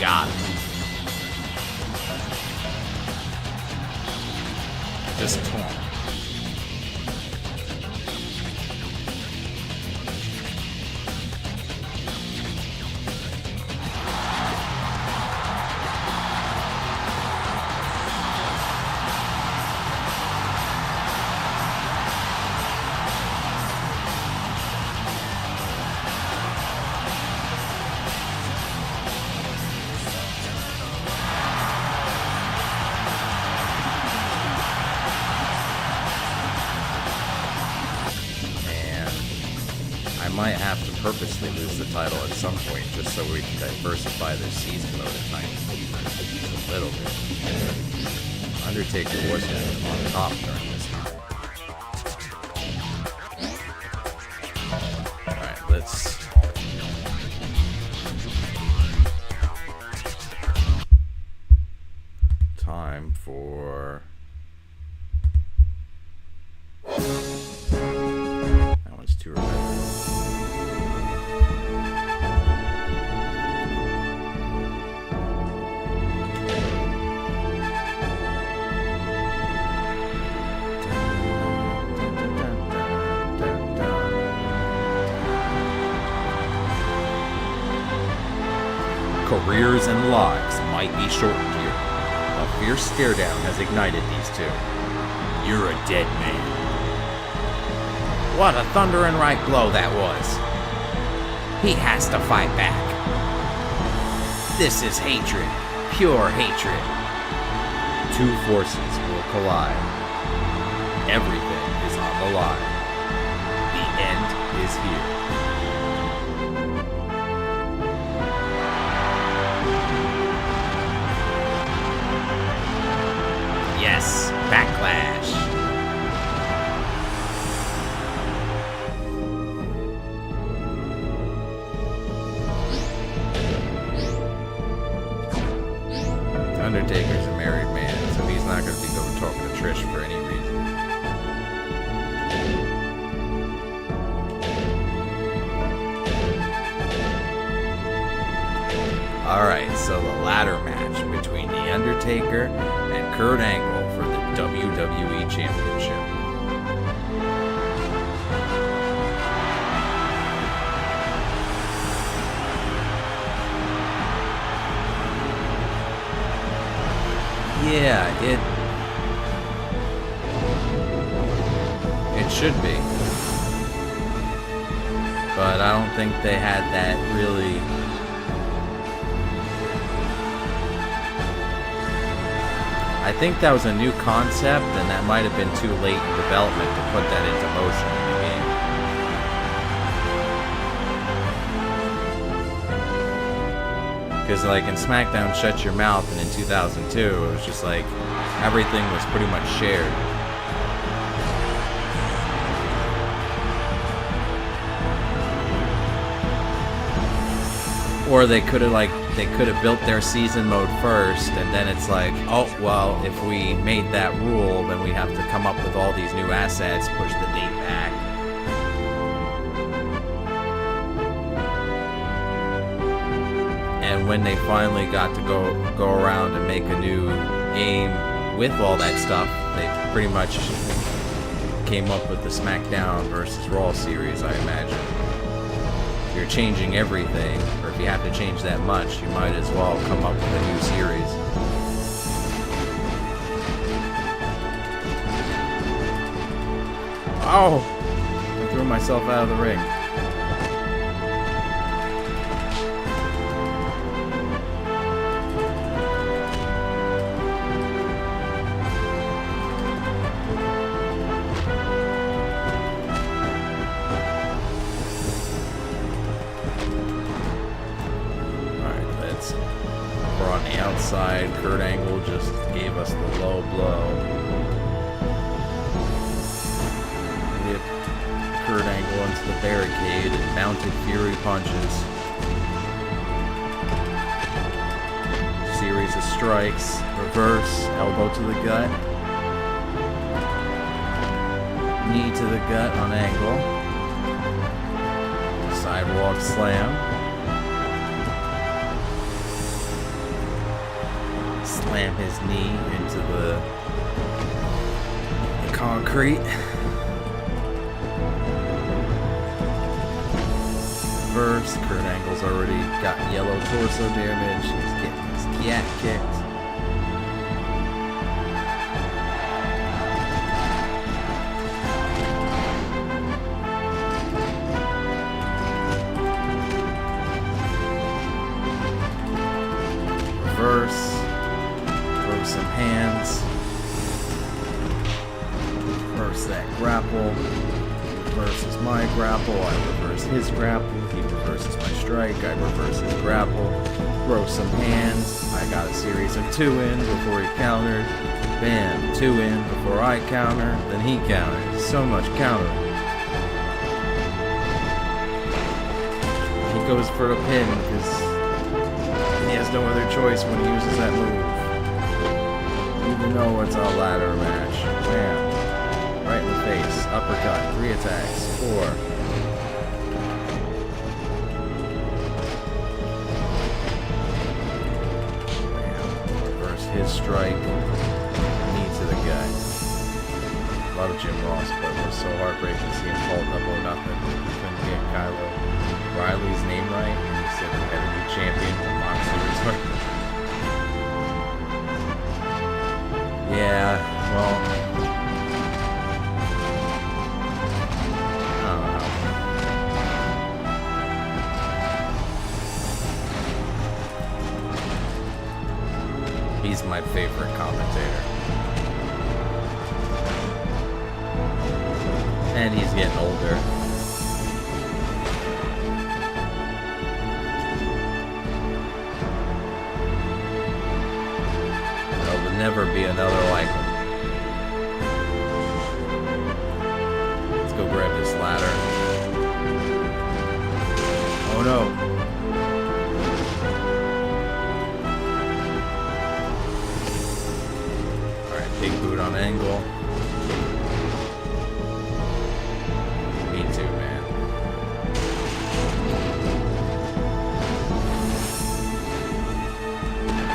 Got it. Just taunt. Might have to purposely lose the title at some point just so we can diversify their season mode at times. A little bit. Undertaker wasn't on top during this time. Alright, let's... Time for... That one's too repetitive. Careers and lives might be shortened here. A fierce stare down has ignited these two. You're a dead man. What a thundering right blow that was. He has to fight back. This is hatred. Pure hatred. Two forces will collide. Everything is on the line. The end is here. Yes, backlash. Undertaker's a married man, so he's not going to be going talking to Trish for any reason. Alright, so the ladder match between The Undertaker and Kurt Angle for the WWE Championship. Yeah, it should be. But I don't think they had that really. I think that was a new concept, and that might have been too late in development to put that into motion in the game. Because like in SmackDown Shut Your Mouth and in 2002, it was just like everything was pretty much shared. Or they could have built their season mode first, and then it's like, oh well, if we made that rule, then we'd have to come up with all these new assets, push the date back. And when they finally got to go around and make a new game with all that stuff, they pretty much came up with the SmackDown versus Raw series, I imagine. If you're changing everything, or if you have to change that much, you might as well come up with a new series. Oh! I threw myself out of the ring. Kurt Angle just gave us the low blow. Whipped Kurt Angle into the barricade and mounted Fury punches. Series of strikes, reverse, elbow to the gut, knee to the gut on Angle, sidewalk slam. Slam his knee into the concrete. First, Kurt Angle's already got yellow torso damage. He's getting his yak kicked. Reverse. Some hands. Reverse that grapple. Reverses my grapple. I reverse his grapple. He reverses my strike. I reverse his grapple. Throw some hands. I got a series of 2 in before he countered. Bam, 2 in before I counter. Then he countered. So much countering. He goes for the pin because he has no other choice when he uses that move. Even though it's a ladder match. Bam. Right in the face. Uppercut. 3 attacks. 4. Bam. Reverse his strike. Knee to the gut. Love Jim Ross, but it was so heartbreaking to see him fall double or nothing. He couldn't get Kyle O'Reilly's name right, and he said he had to be champion of the Mox Series. Yeah, well, I don't know. He's my favorite commentator. And he's getting older. Never be another like him. Let's go grab this ladder. Oh no. Alright, big boot on Angle. Me too, man.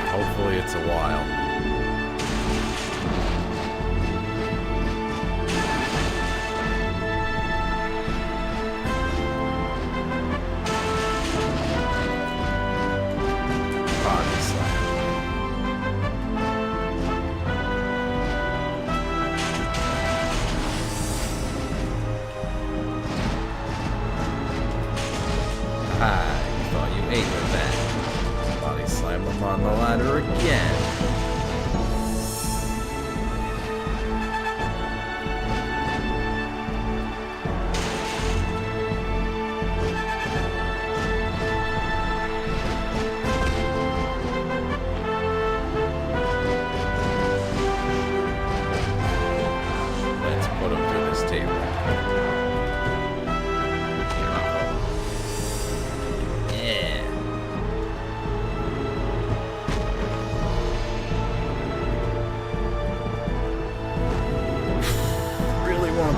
Hopefully it's a while.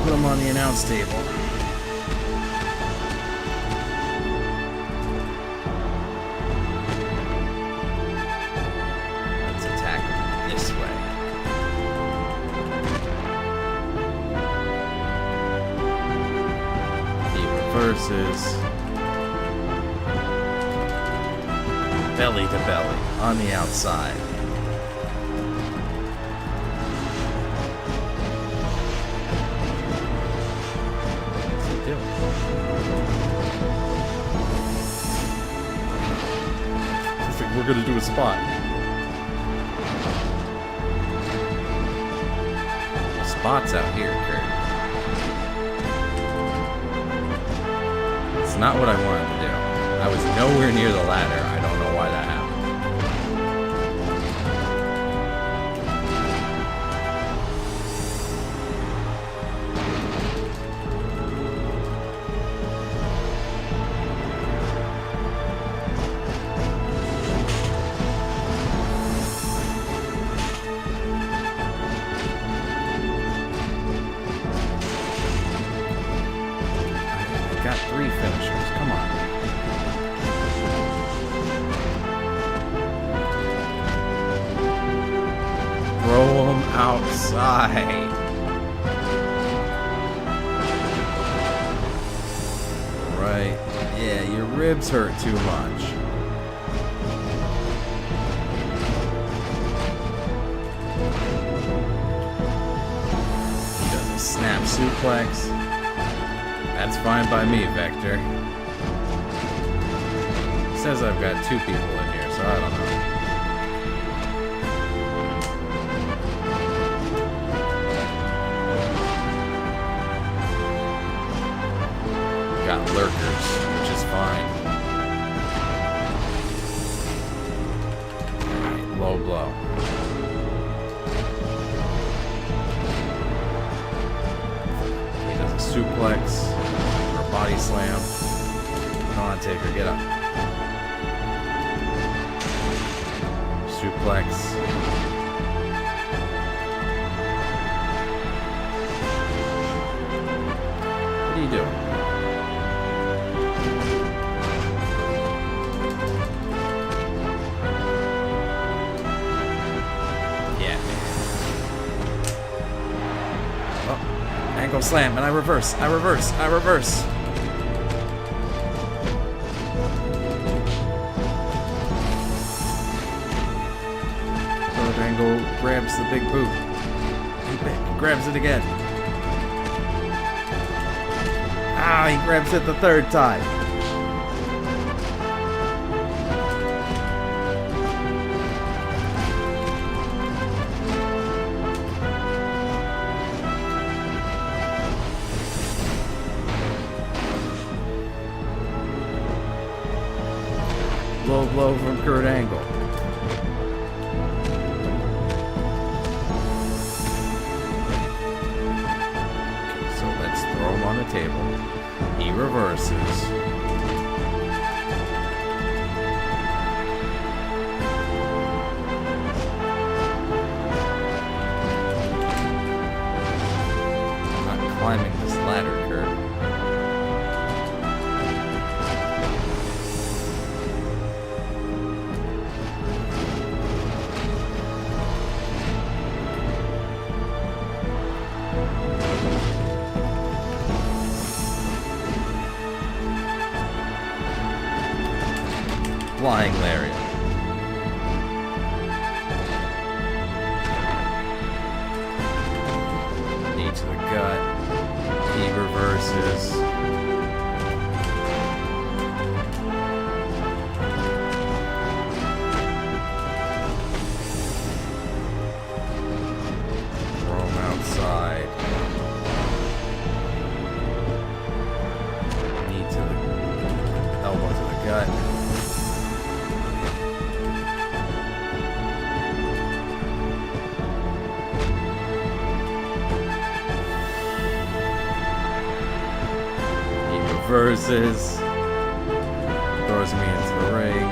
put him on the announce table. Let's attack him this way. He reverses. Belly to belly on the outside. We're gonna do a spot. The spot's out here, Kurt. It's not what I wanted to do. I was nowhere near the ladder. I don't know why that happened. Got 3 finishers. Come on. Throw them outside. Right. Yeah, your ribs hurt too much. He does a snap suplex. That's fine by me, Vector. It says I've got 2 people in here, so I don't know. Got lurkers, which is fine. Alright, low blow. He does a suplex. Body slam. Come on, Taker, get up. Suplex. What are you doing? Yeah. Oh, ankle slam, and I reverse. I reverse. I reverse. Angle grabs the big boot. He grabs it again. Ah, he grabs it the 3rd time. Low blow from Kurt Angle. On the table. He reverses. I'm not climbing this ladder, Kurt. Flying lariat. Knee to the gut. He reverses. Throw him outside. Knee to the elbow to the gut. Versus throws me into the ring.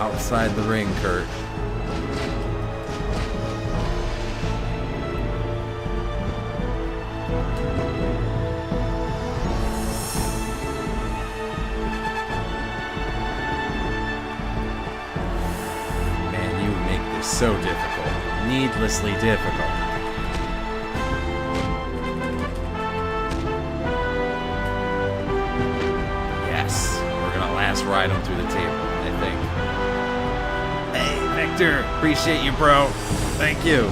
outside the ring, Kurt. Man, you make this so difficult. Needlessly difficult. Yes, we're gonna last ride him through the table, I think. Hey, Victor, appreciate you, bro. Thank you.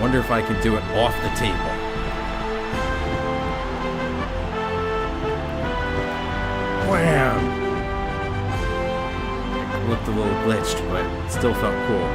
Wonder if I can do it off the table. Wham! It looked a little glitched, but it still felt cool.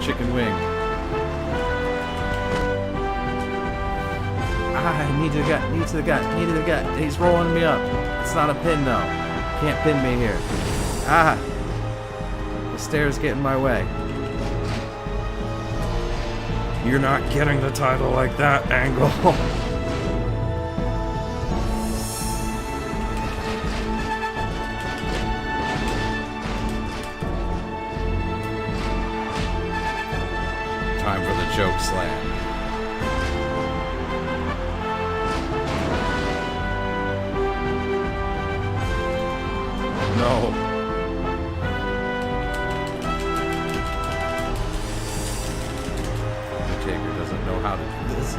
Chicken wing. Knee to the gut, knee to the gut, knee to the gut. He's rolling me up. It's not a pin though. Can't pin me here. The stairs get in my way. You're not getting the title like that, Angle. Time for the choke slam. No. Undertaker doesn't know how to do this.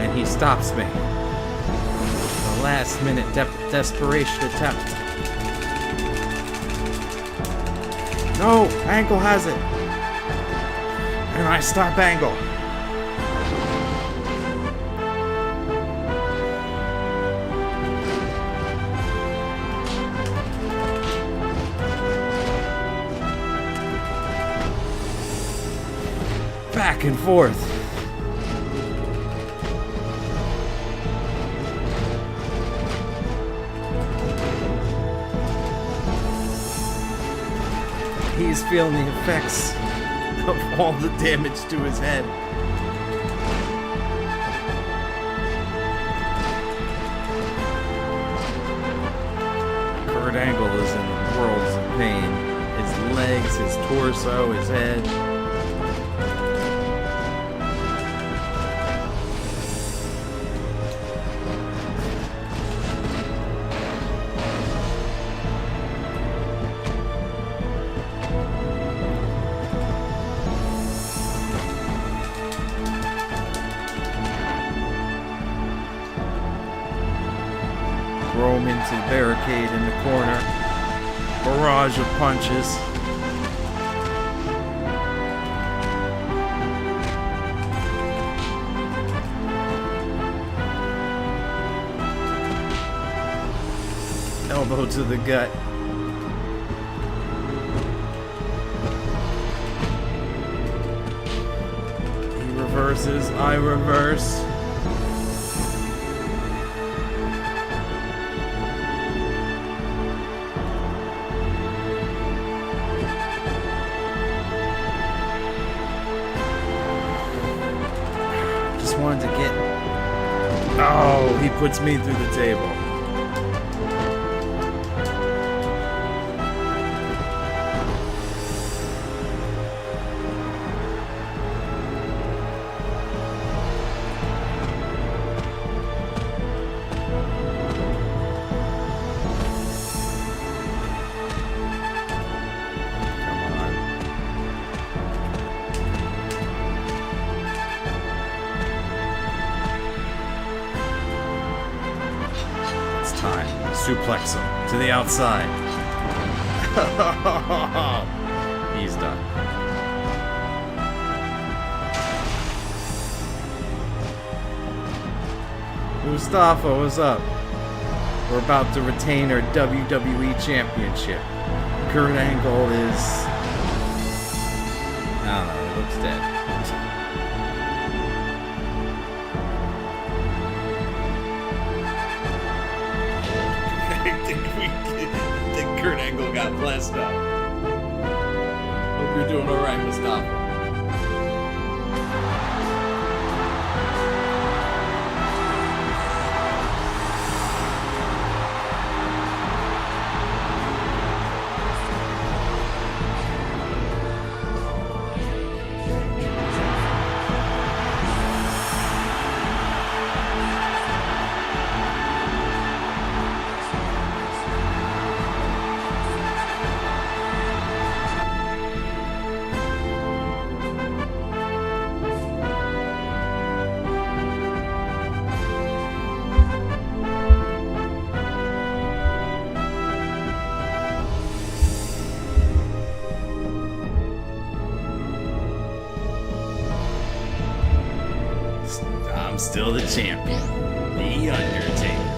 And he stops me. The last minute desperation attempt. No, Angle has it. And I stop Angle. Back and forth. He's feeling the effects of all the damage to his head. Kurt Angle is in worlds of pain. His legs, his torso, his head. Throw him into the barricade in the corner. Barrage of punches. Elbow to the gut. He reverses, I reverse. Wanted to get. Oh, he puts me through the table. time. Suplex him to the outside. He's done. Mustafa, what's up? We're about to retain our WWE Championship. Kurt Angle is... I don't know, he looks dead. I think Kurt Angle got blessed up. Hope you're doing alright, Mustafa. I'm still the champion, the Undertaker.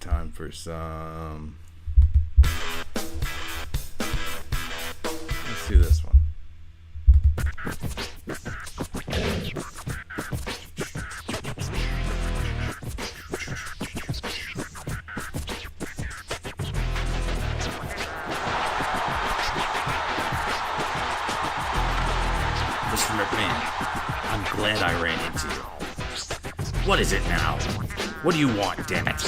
Time for some... Let's do this one. Mr. McMahon, I'm glad I ran into you. What is it now? What do you want, damn it?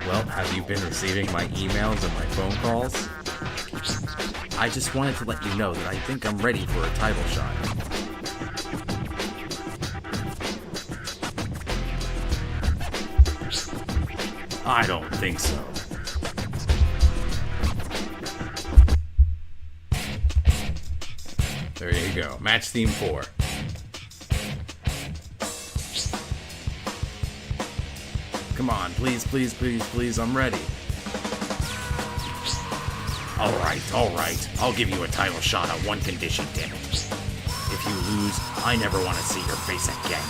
Well, have you been receiving my emails and my phone calls? I just wanted to let you know that I think I'm ready for a title shot. I don't think so. There you go. Match theme 4. Come on, please, please, please, please, I'm ready. Alright. I'll give you a title shot on one condition, damn it. If you lose, I never want to see your face again.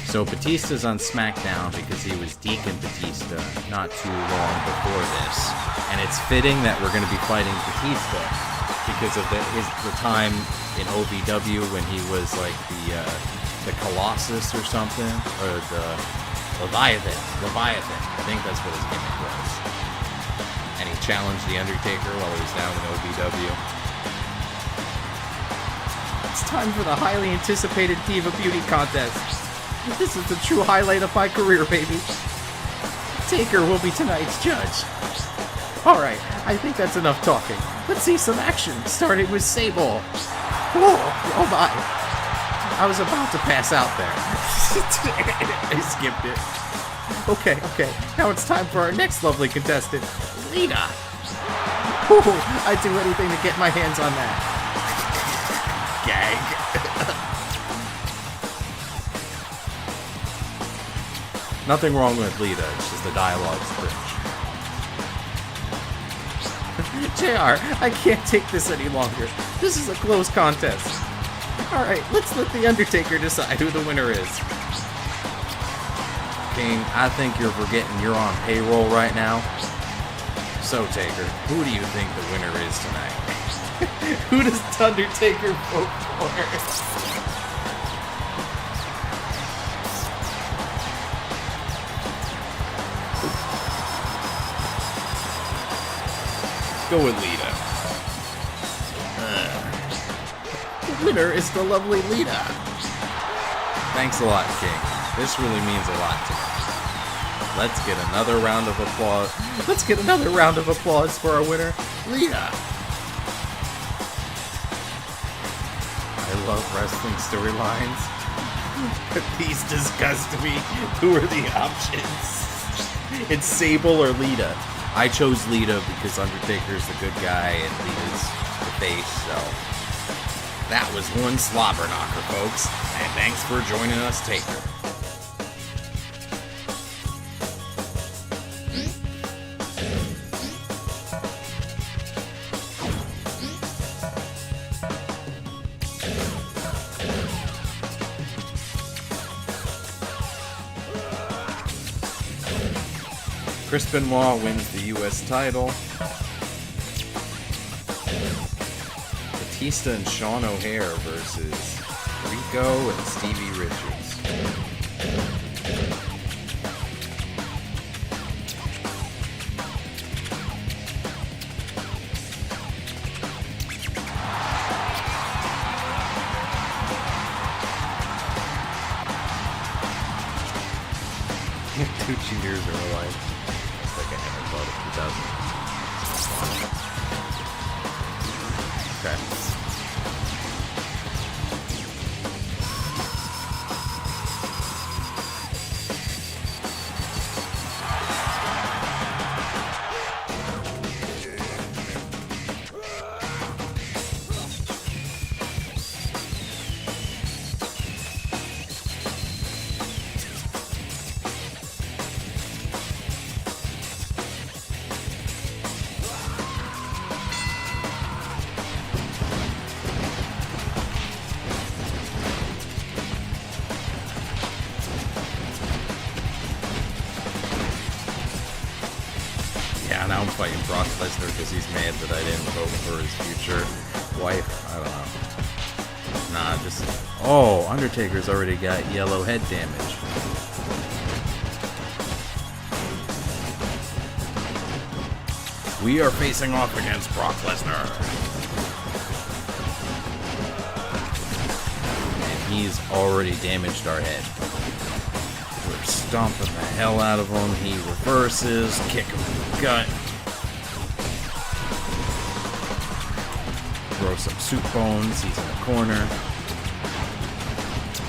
So Batista's on SmackDown because he was Deacon Batista not too long before this. And it's fitting that we're going to be fighting Batista because of the time in OVW when he was like the Colossus or something, or the Leviathan. I think that's what his gimmick was. And he challenged The Undertaker while he was down in OVW. It's time for the highly anticipated Diva Beauty Contest. This is the true highlight of my career, baby. Taker will be tonight's judge. Alright, I think that's enough talking. Let's see some action, starting with Sable. Oh my. I was about to pass out there. I skipped it. Okay. Now it's time for our next lovely contestant, Lita. I'd do anything to get my hands on that. Gag. Nothing wrong with Lita, it's just the dialogue's cringe. JR, I can't take this any longer. This is a close contest. Alright, let's let The Undertaker decide who the winner is. King, I think you're forgetting you're on payroll right now. So, Taker, who do you think the winner is tonight? Who does The Undertaker vote for? Go with Lita. The winner is the lovely Lita. Thanks a lot, King. This really means a lot to me. Let's get another round of applause. Let's get another round of applause for our winner, Lita. I love wrestling storylines. These disgust me. Who are the options? It's Sable or Lita. I chose Lita because Undertaker's the good guy and Lita's the face, so that was one slobber knocker, folks. And thanks for joining us, Taker. Chris Benoit wins the U.S. title. Batista and Sean O'Hare versus Rico and Stevie Richards. Two cheaters in real life. Like I haven't thought of 2000. Okay. Yeah, now I'm fighting Brock Lesnar because he's mad that I didn't vote for his future wife. I don't know. Nah, just... Oh, Undertaker's already got yellow head damage. We are facing off against Brock Lesnar. And he's already damaged our head. We're stomping the hell out of him. He reverses, kick him in the gut. Throw some soup bones. He's in the corner.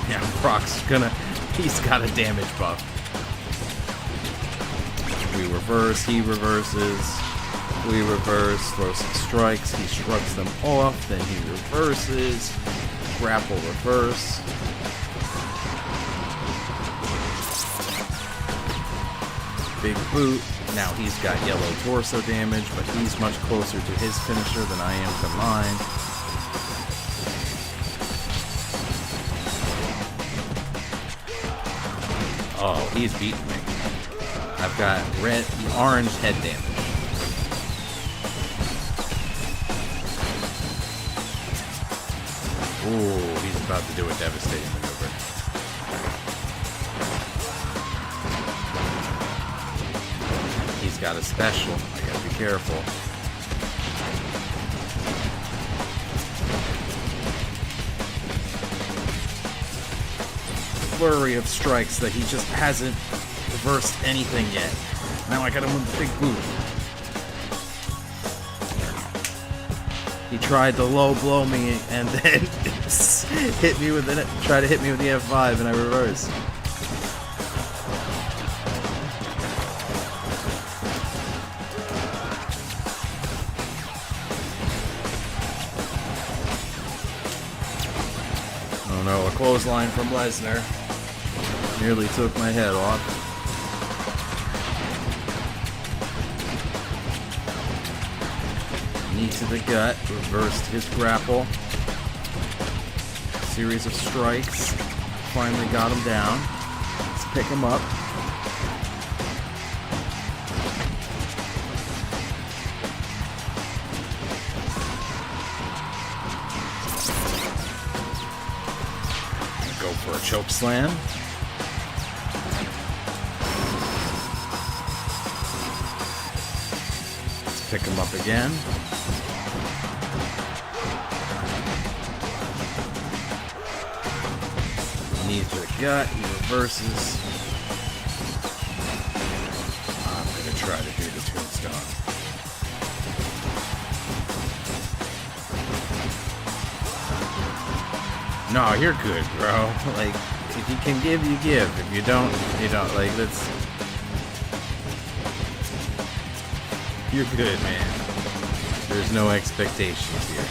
Yeah, Brock's gonna... He's got a damage buff. We reverse. He reverses. We reverse. Throw some strikes. He shrugs them off. Then he reverses. Grapple reverse. Big boot. Now he's got yellow torso damage, but he's much closer to his finisher than I am to mine. Oh, he's beating me. I've got orange head damage. Ooh, he's about to do a devastating maneuver. He's got a special. I gotta be careful. Flurry of strikes that he just hasn't reversed anything yet. Now I got him with a big boot. He tried to low blow me and then hit me with the try to hit me with the F5 and I reversed. Oh no, a clothesline from Lesnar. Nearly took my head off. Knee to the gut, reversed his grapple. Series of strikes. Finally got him down. Let's pick him up. Go for a choke slam. Let's pick him up again. Knee to the gut, he reverses. try to do the tombstone. No, you're good, bro. Like, if you can give, you give. If you don't, you don't. Like, that's... You're good, man. There's no expectations here.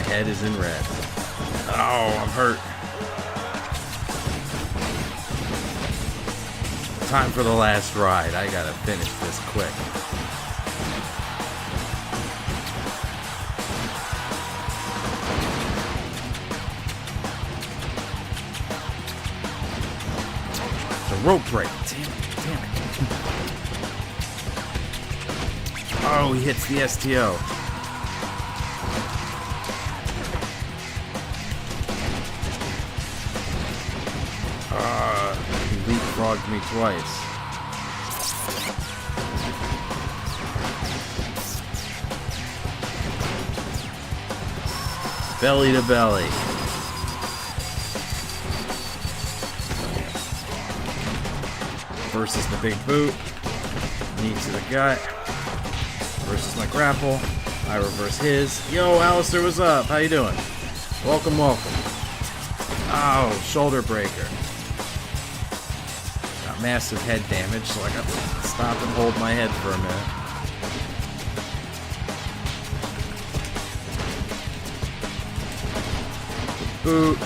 Head is in red. Oh, I'm hurt. Time for the last ride. I gotta finish this quick. The rope break. Damn it. Oh, he hits the STO. He leapfrogged me twice. Belly to belly. Versus the big boot. Knee to the gut. Versus my grapple. I reverse his. Yo, Alistair, what's up? How you doing? Welcome, welcome. Oh, shoulder breaker. Got massive head damage, so I got to stop and hold my head for a minute. Boot.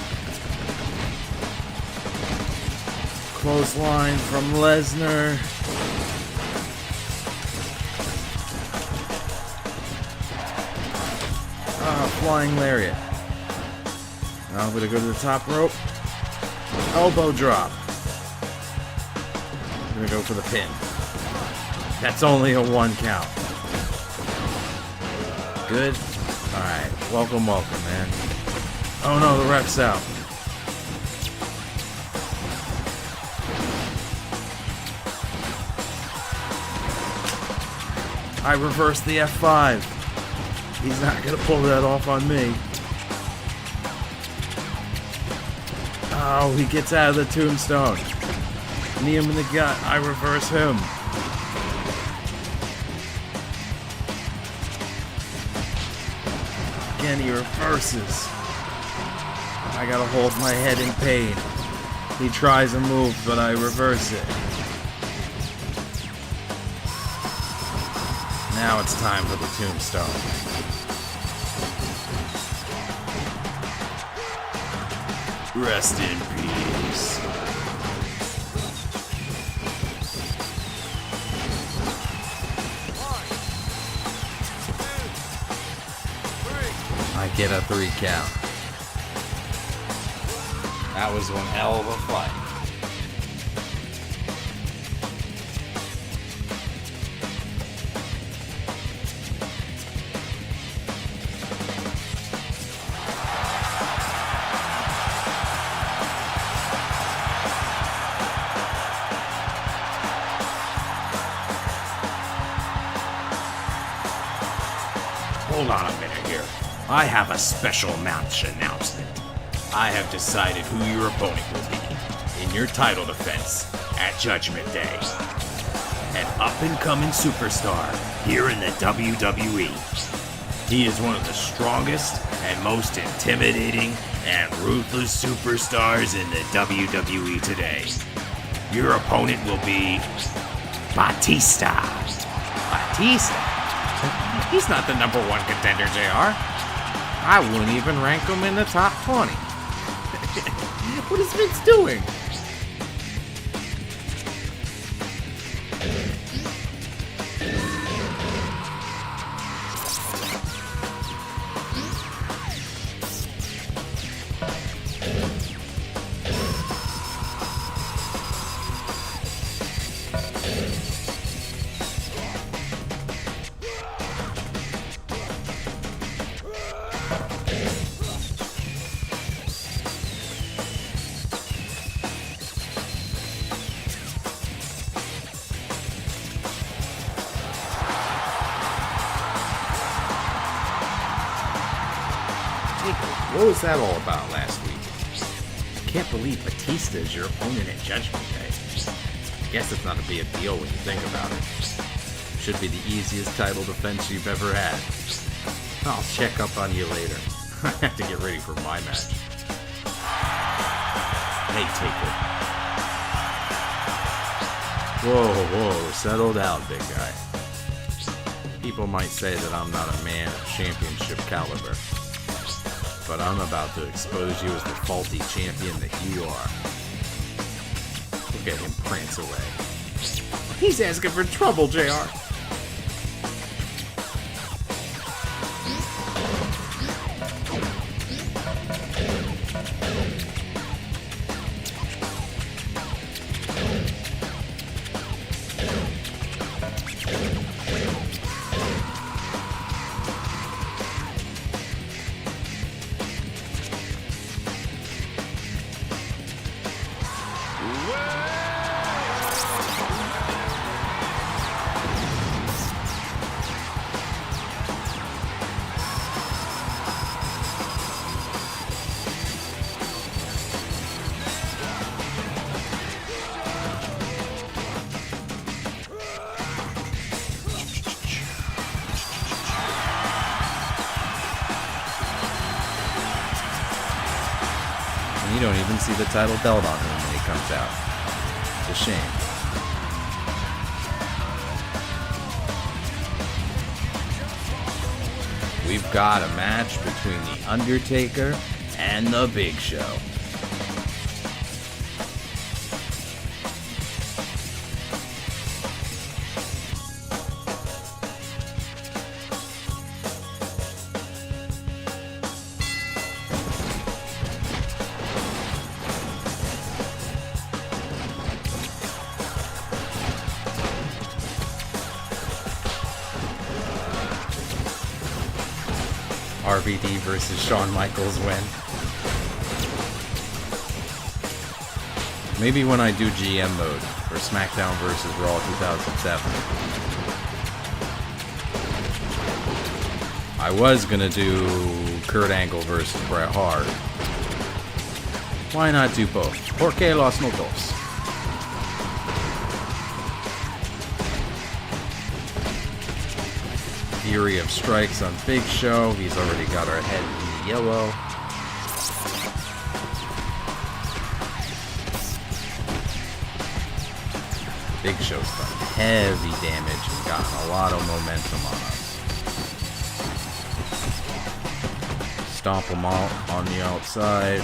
Clothesline from Lesnar. Flying lariat. Now I'm going to go to the top rope. Elbow drop. I'm going to go for the pin. That's only a 1 count. Good? Alright. Welcome, welcome, man. Oh no, the ref's out. I reversed the F5. He's not going to pull that off on me. Oh, he gets out of the tombstone. Knee him in the gut. I reverse him. Again, he reverses. I gotta hold my head in pain. He tries a move, but I reverse it. Now it's time for the tombstone. Rest in peace. I get a 3 count. That was one hell of a fight. Hold on a minute here. I have a special match announcement. I have decided who your opponent will be in your title defense at Judgment Day. An up-and-coming superstar here in the WWE. He is one of the strongest and most intimidating and ruthless superstars in the WWE today. Your opponent will be Batista. Batista? He's not the number 1 contender, JR. I wouldn't even rank him in the top 20. What is Vince doing? What was that all about last week? Can't believe Batista is your opponent at Judgment Day. Guess it's not a big deal when you think about it. Should be the easiest title defense you've ever had. I'll check up on you later. I have to get ready for my match. Hey, Taker. Whoa, settle down, big guy. People might say that I'm not a man of championship caliber, but I'm about to expose you as the faulty champion that you are. Look at him prance away. He's asking for trouble, JR. You don't even see the title belt on him when he comes out. It's a shame. We've got a match between the Undertaker and the Big Show. RVD versus Shawn Michaels win. Maybe when I do GM mode for SmackDown versus Raw 2007. I was gonna do Kurt Angle versus Bret Hart. Why not do both? ¿Por qué los no dos? Fury of strikes on Big Show. He's already got our head in the yellow. Big Show's done heavy damage and gotten a lot of momentum on us. Stomp him out on the outside.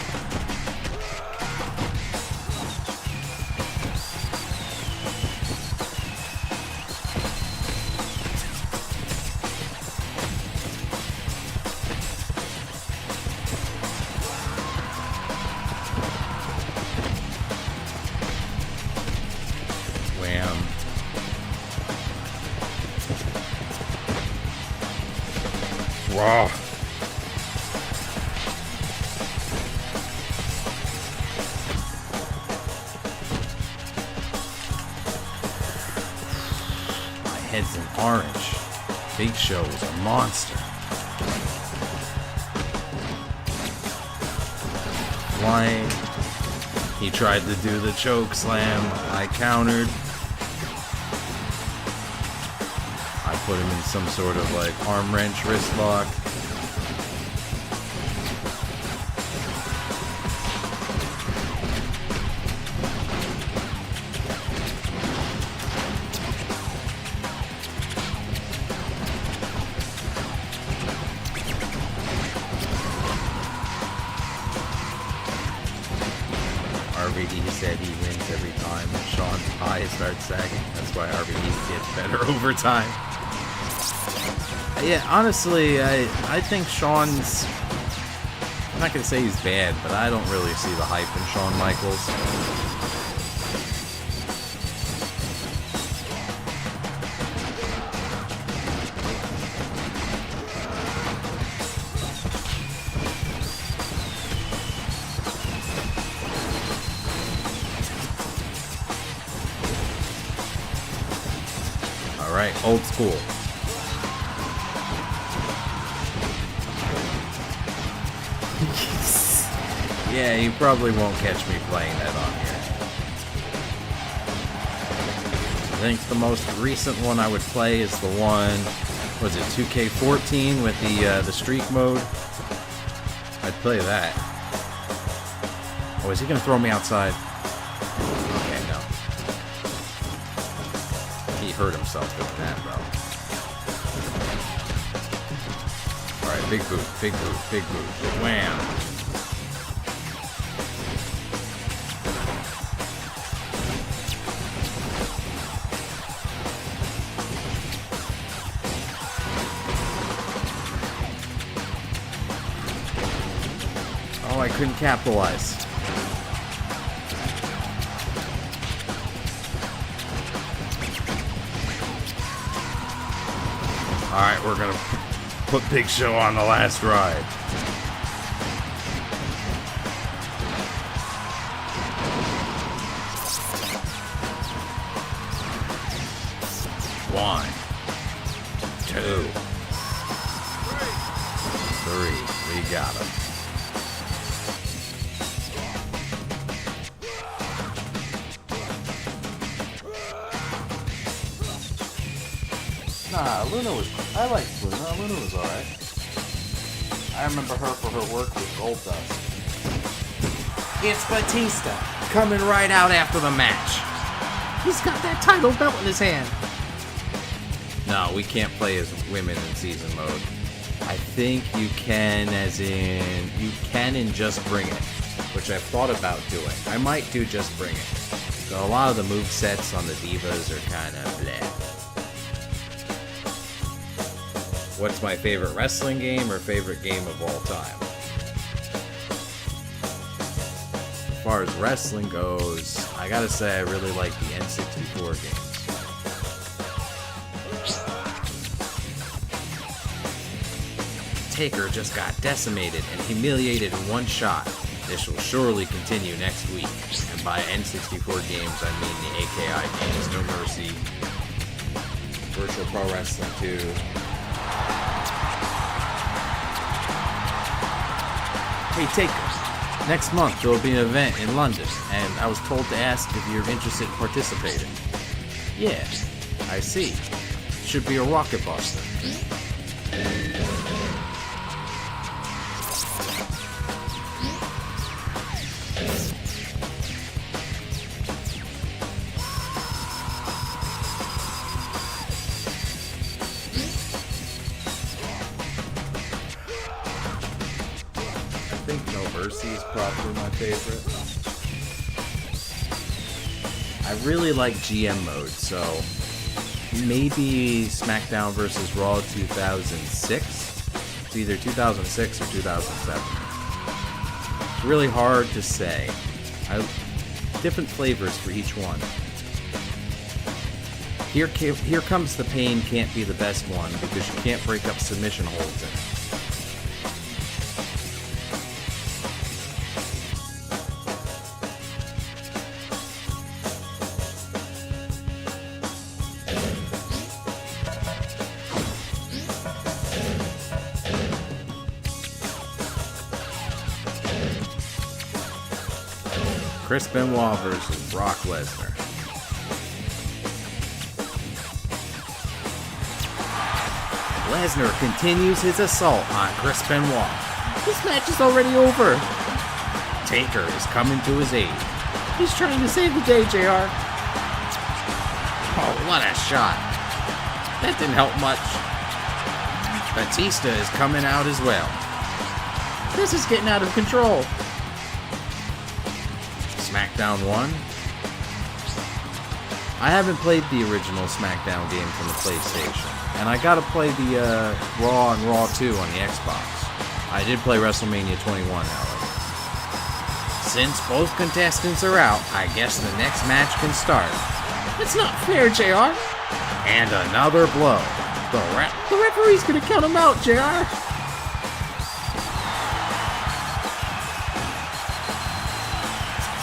Wow. My head's an orange. Big Show is a monster. Flying. He tried to do the choke slam. I countered. Put him in some sort of like arm wrench wrist lock. RVD said he wins every time Sean's eye starts sagging. That's why RVD gets better over time. Yeah, honestly, I think Shawn's... I'm not going to say he's bad, but I don't really see the hype in Shawn Michaels. Alright, old school. Yeah, you probably won't catch me playing that on here. I think the most recent one I would play is the one, was it 2K14 with the streak mode? I'd play that. Oh, is he gonna throw me outside? Okay, no. He hurt himself doing that, though. Alright, big boot, big boot, big boot. Wham! Oh, I couldn't capitalize. Alright, we're gonna put Big Show on the last ride. One, two, three. We got him. Nah, Luna was... I liked Luna. Luna was alright. I remember her for her work with Goldust. It's Batista, coming right out after the match. He's got that title belt in his hand. No, we can't play as women in season mode. I think you can as in... You can in Just Bring It, which I've thought about doing. I might do Just Bring It. So a lot of the movesets on the Divas are kind of bleh. What's my favorite wrestling game or favorite game of all time? As far as wrestling goes, I gotta say I really like the N64 games. Taker just got decimated and humiliated in one shot. This will surely continue next week. And by N64 games, I mean the AKI games, No Mercy, Virtual Pro Wrestling 2, Hey Taker, next month there will be an event in London, and I was told to ask if you're interested in participating. Yeah, I see. Should be a rocket buster. I think No Mercy is probably my favorite. I really like GM mode, so maybe SmackDown vs. Raw 2006? It's either 2006 or 2007. It's really hard to say. Different flavors for each one. Here Comes the Pain can't be the best one because you can't break up submission holds in it. Chris Benoit versus Brock Lesnar. Lesnar continues his assault on Chris Benoit. This match is already over. Taker is coming to his aid. He's trying to save the day, JR. Oh, what a shot. That didn't help much. Batista is coming out as well. This is getting out of control. SmackDown 1. I haven't played the original SmackDown game from the PlayStation, and I gotta play the Raw and Raw 2 on the Xbox. I did play WrestleMania 21, however. Since both contestants are out, I guess the next match can start. It's not fair, JR. And another blow. The referee's gonna count him out, JR.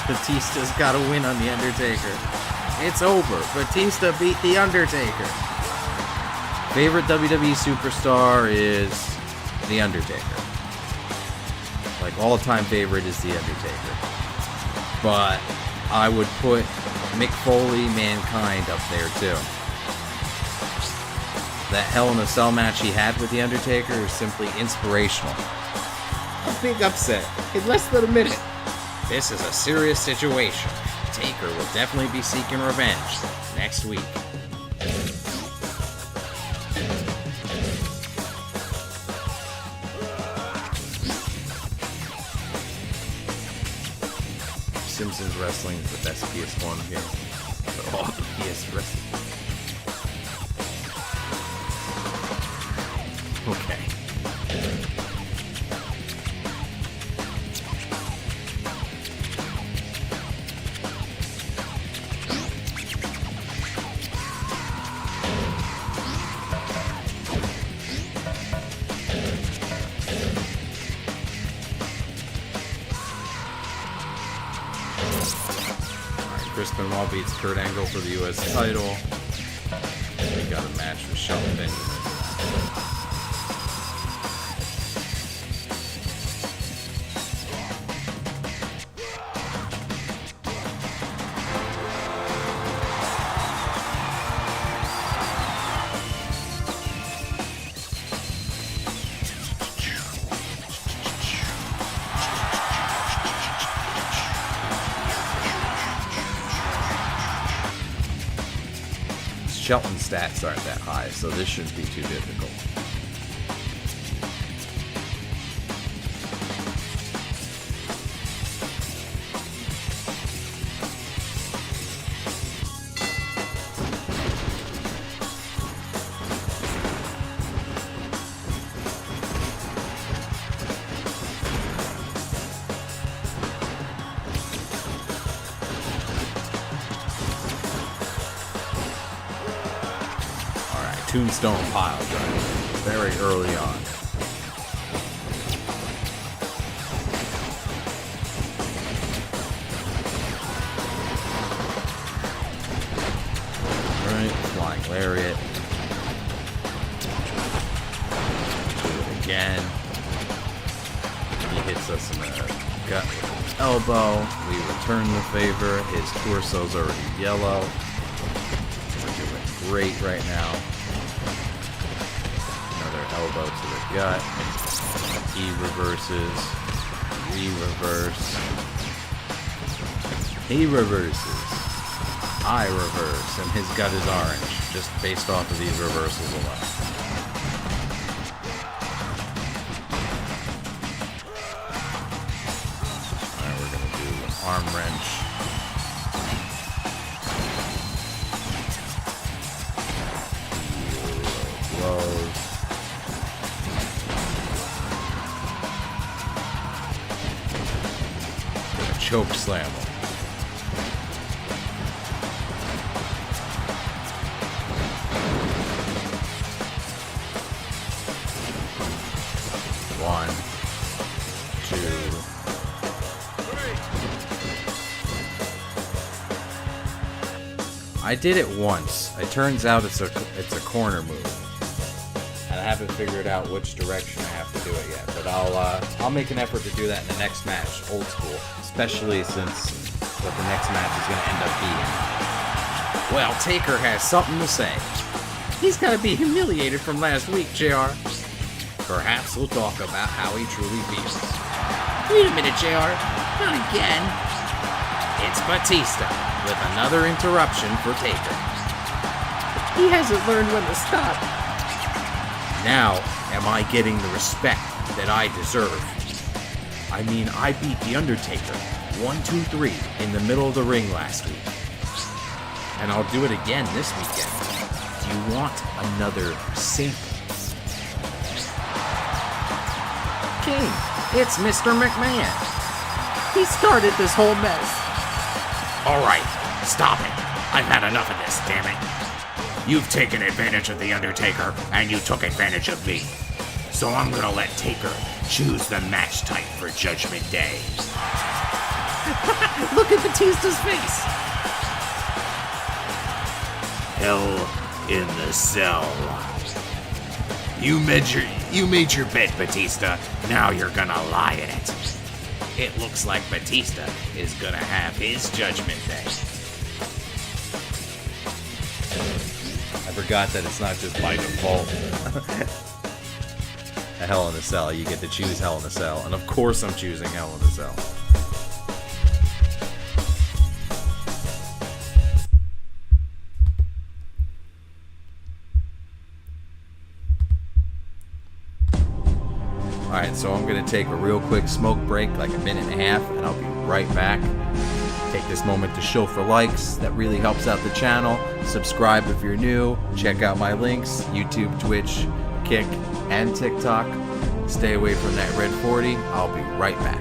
Batista's got to win on The Undertaker. It's over. Batista beat The Undertaker. Favorite WWE superstar is The Undertaker. Like Like, all-time favorite is The Undertaker. But I would put Mick Foley, Mankind up there, too. That Hell in a Cell match he had with The Undertaker is simply inspirational. A big upset in less than a minute. This is a serious situation. Taker will definitely be seeking revenge next week. Simpsons Wrestling is the best PS1 game. But all the PS Wrestling. Okay. Chris Benoit beats Kurt Angle for the U.S. title. We got a match with Shelton Benjamin. Shelton's stats aren't that high, so this shouldn't be too difficult. Tombstone pile driver very early on. Alright, flying lariat. Do it again. He hits us in the gut with an elbow. We return the favor. His torso's already yellow. We're doing great right now. Elbow to the gut. He reverses. We reverse. He reverses. I reverse. And his gut is orange, just based off of these reversals alone. Alright, we're going to do an arm wrench. Blows. Choke slam him. One, two, I did it once. It turns out it's a corner move, and I haven't figured out which direction I have to do it yet. But I'll make an effort to do that in the next match, old school. Especially since what the next match is going to end up being. Well, Taker has something to say. He's got to be humiliated from last week, JR. Perhaps we'll talk about how he truly feels. Wait a minute, JR. Not again. It's Batista with another interruption for Taker. He hasn't learned when to stop. Now, am I getting the respect that I deserve? I mean, I beat The Undertaker 1, 2, 3 in the middle of the ring last week. And I'll do it again this weekend. Do you want another sample? King, it's Mr. McMahon. He started this whole mess. Alright, stop it. I've had enough of this, damn it. You've taken advantage of The Undertaker, and you took advantage of me. So I'm gonna let Taker choose the match type for Judgment Day. Look at Batista's face. Hell in the Cell. You made your bet, Batista. Now you're gonna lie in it. It looks like Batista is gonna have his Judgment Day. I forgot that it's not just by default. A Hell in a Cell. You get to choose Hell in a Cell. And of course I'm choosing Hell in a Cell. Alright, so I'm going to take a real quick smoke break, like a minute and a half, and I'll be right back. Take this moment to show for likes. That really helps out the channel. Subscribe if you're new. Check out my links, YouTube, Twitch, Kick, and TikTok. Stay away from that red 40. I'll be right back.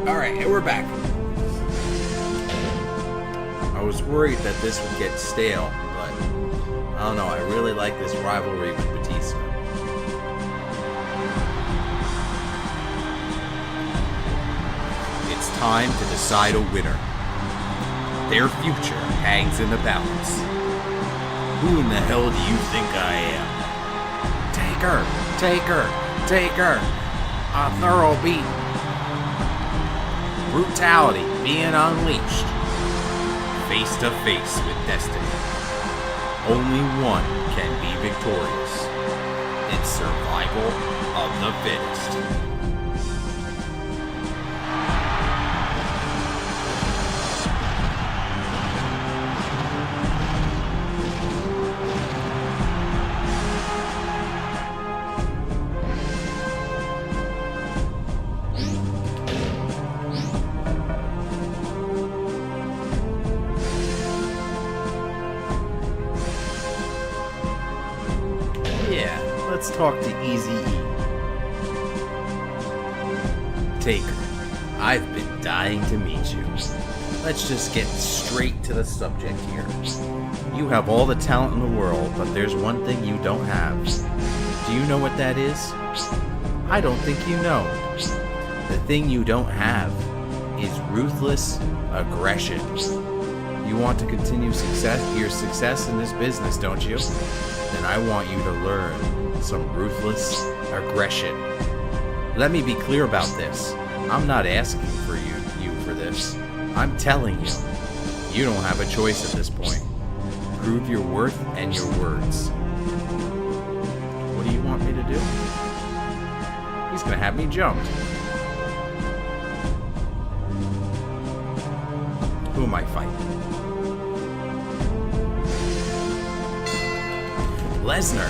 Alright, and we're back. I was worried that this would get stale, but I don't know, I really like this rivalry with Batista. It's time to decide a winner. Their future hangs in the balance. Who in the hell do you think I am? Taker! Taker! Taker! A thorough beat. Brutality being unleashed. Face to face with destiny. Only one can be victorious. It's survival of the fittest. Let's talk to Eazy-E. Taker, I've been dying to meet you. Let's just get straight to the subject here. You have all the talent in the world, but there's one thing you don't have. Do you know what that is? I don't think you know. The thing you don't have is ruthless aggression. You want to continue your success in this business, don't you? Then I want you to learn some ruthless aggression. Let me be clear about this. I'm not asking for you for this. I'm telling you, you don't have a choice at this point. Prove your worth and your words. What do you want me to do? He's gonna have me jumped. Who am I fighting? Lesnar.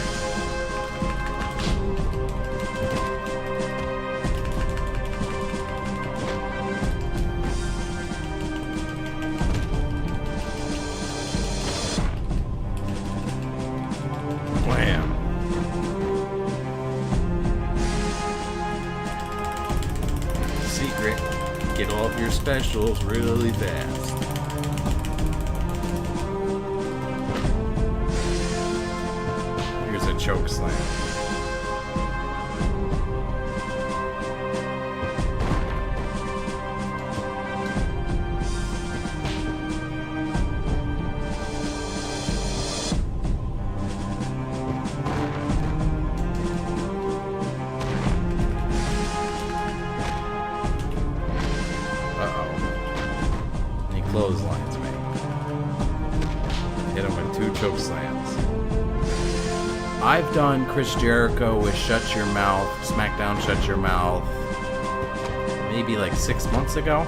specials really fast. Here's a choke slam. Clotheslines me. Hit him with 2 choke slams. I've done Chris Jericho with Shut Your Mouth, SmackDown Shut Your Mouth, maybe like 6 months ago.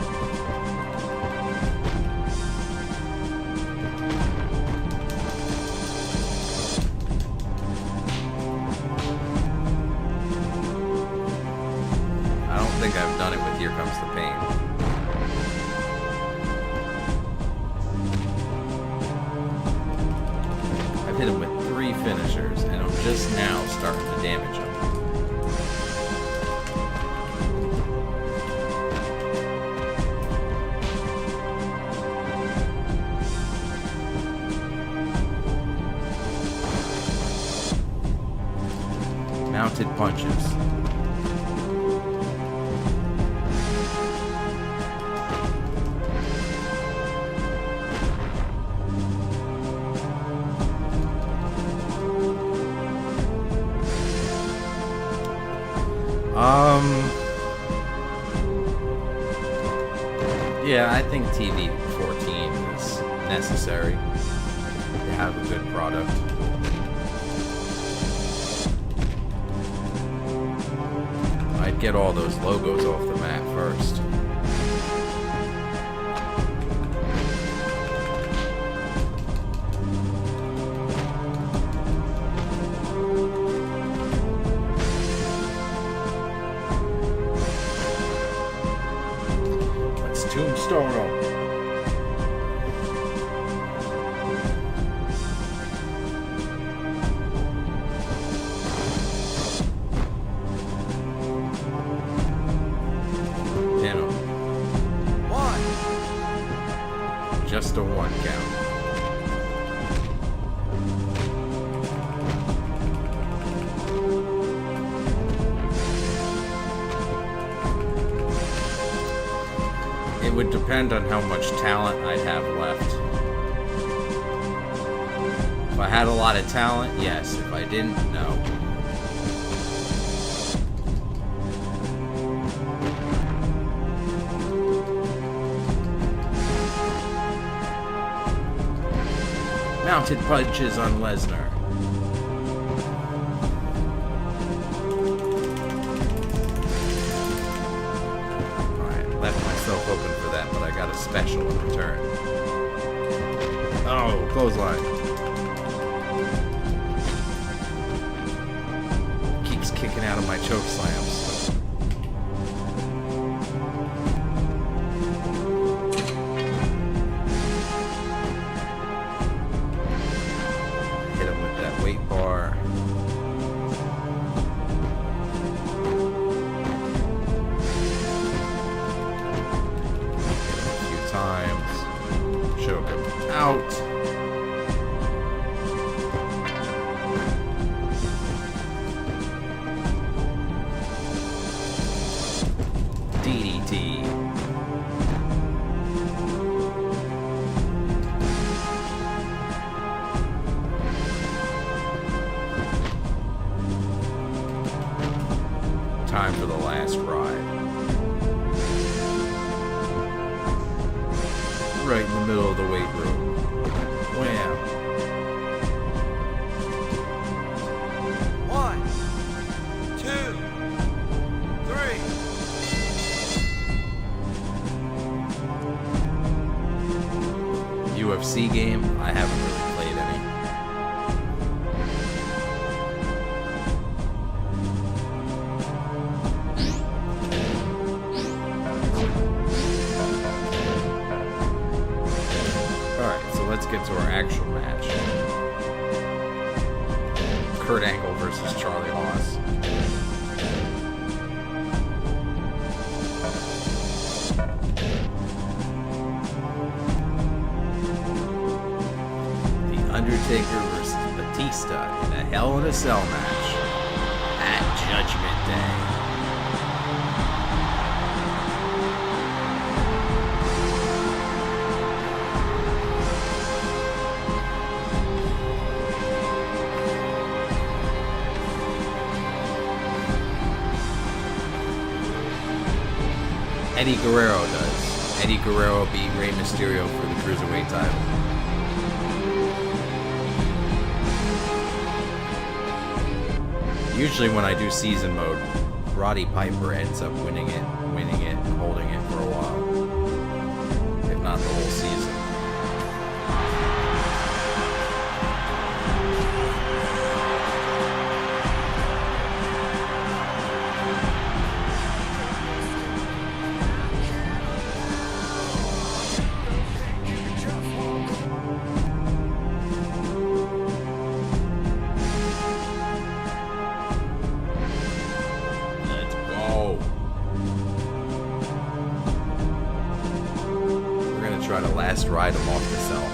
I don't think I've done it with Here Comes the Pain. Hit him with 3 finishers, and I'm just now starting to damage him. Mounted punches. Yeah, I think TV 14 is necessary to have a good product. I'd get all those logos off the mat first. Tombstone him. Pin him. 1. Just a 1 count. It would depend on how much talent I'd have left. If I had a lot of talent, yes. If I didn't, no. Mounted punches on Lesnar. Open for that, but I got a special in return. Oh, clothesline. Keeps kicking out of my choke slams. Hit him with that weight bar. Choke him out. DDT. Time for the last ride. Right in the middle of the weight room. Wham. 1, 2, 3. UFC game? I haven't really played any. Let's get to our actual match. Kurt Angle versus Charlie Haas. versus Batista in a Hell in a Cell match at Judgment Day. Eddie Guerrero does. Eddie Guerrero beat Rey Mysterio for the Cruiserweight title. Usually when I do season mode, Roddy Piper ends up winning it, and holding it for a while. If not the whole season. Try to last ride him off the cell.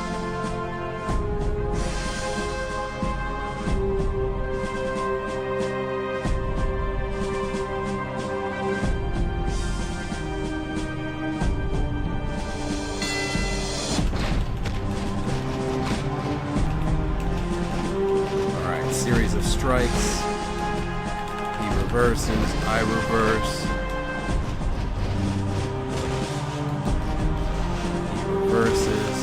Alright, series of strikes. He reverses, I reverse. Versus.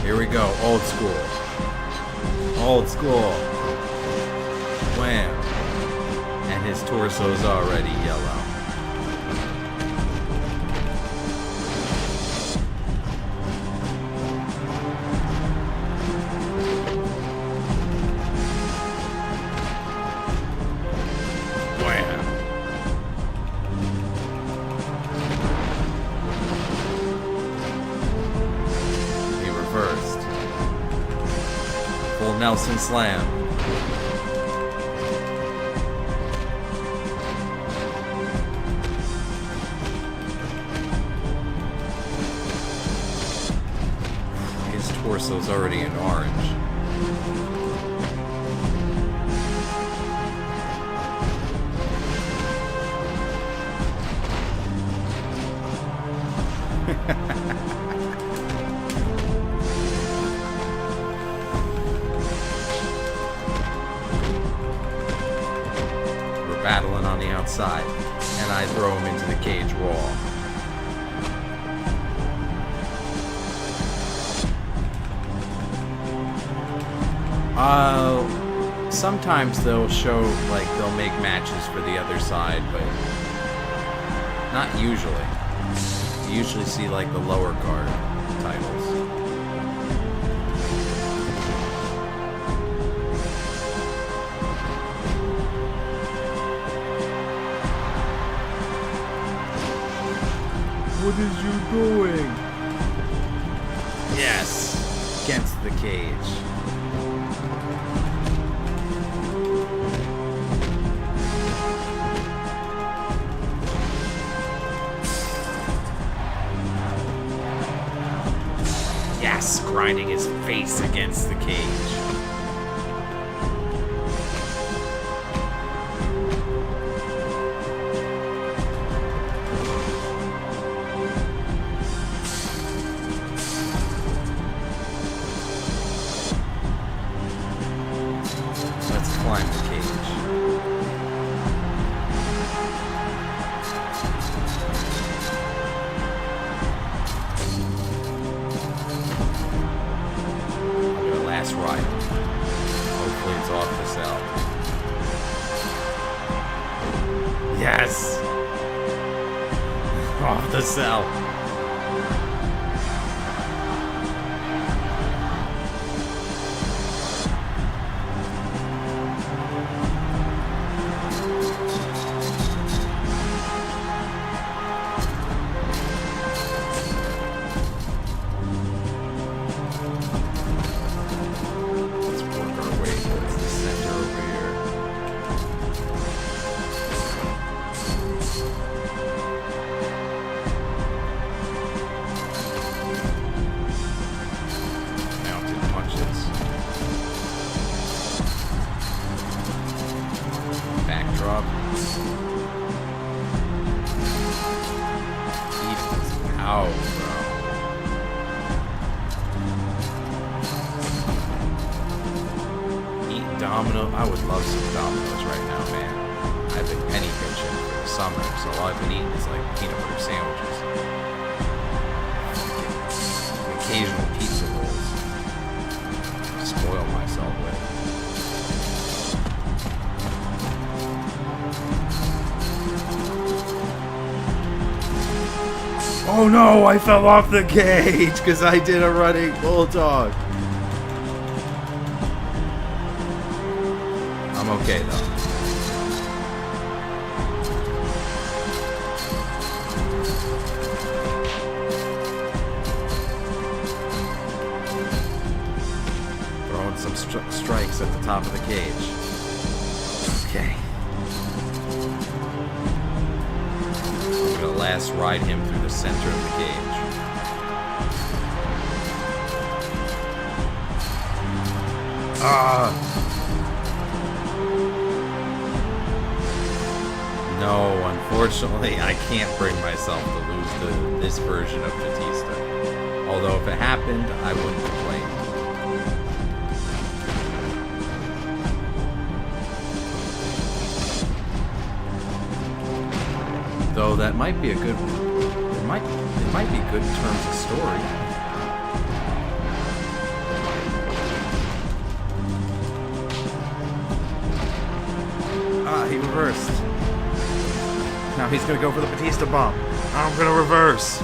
Here we go. Old school. Old school. Wham. And his torso's already yellow. Nelson Slam. His torso's already in orange. Battling on the outside, and I throw him into the cage wall. Sometimes they'll show, like, they'll make matches for the other side, but not usually. You usually see, like, the lower card titles. What is you doing? Yes, against the cage. Yes, grinding his face against the cage. Climb the cage. I'm gonna last ride. Hopefully it's off the cell. Yes! Off the cell. domino. I would love some Domino's right now, man. I've been penny pinching for the summer, so all I've been eating is like peanut butter sandwiches. Occasional pizza rolls. Spoil myself with. Oh no, I fell off the cage because I did a running bulldog. I'm okay though. Throwing some strikes at the top of the cage. Okay. I'm gonna last ride him through the center of the cage. Ah! No, unfortunately, I can't bring myself to lose this version of Batista. Although if it happened, I wouldn't complain. Though that might be a good, it might be good in terms of story. Ah, he reversed. Now he's gonna go for the Batista bomb. I'm gonna reverse.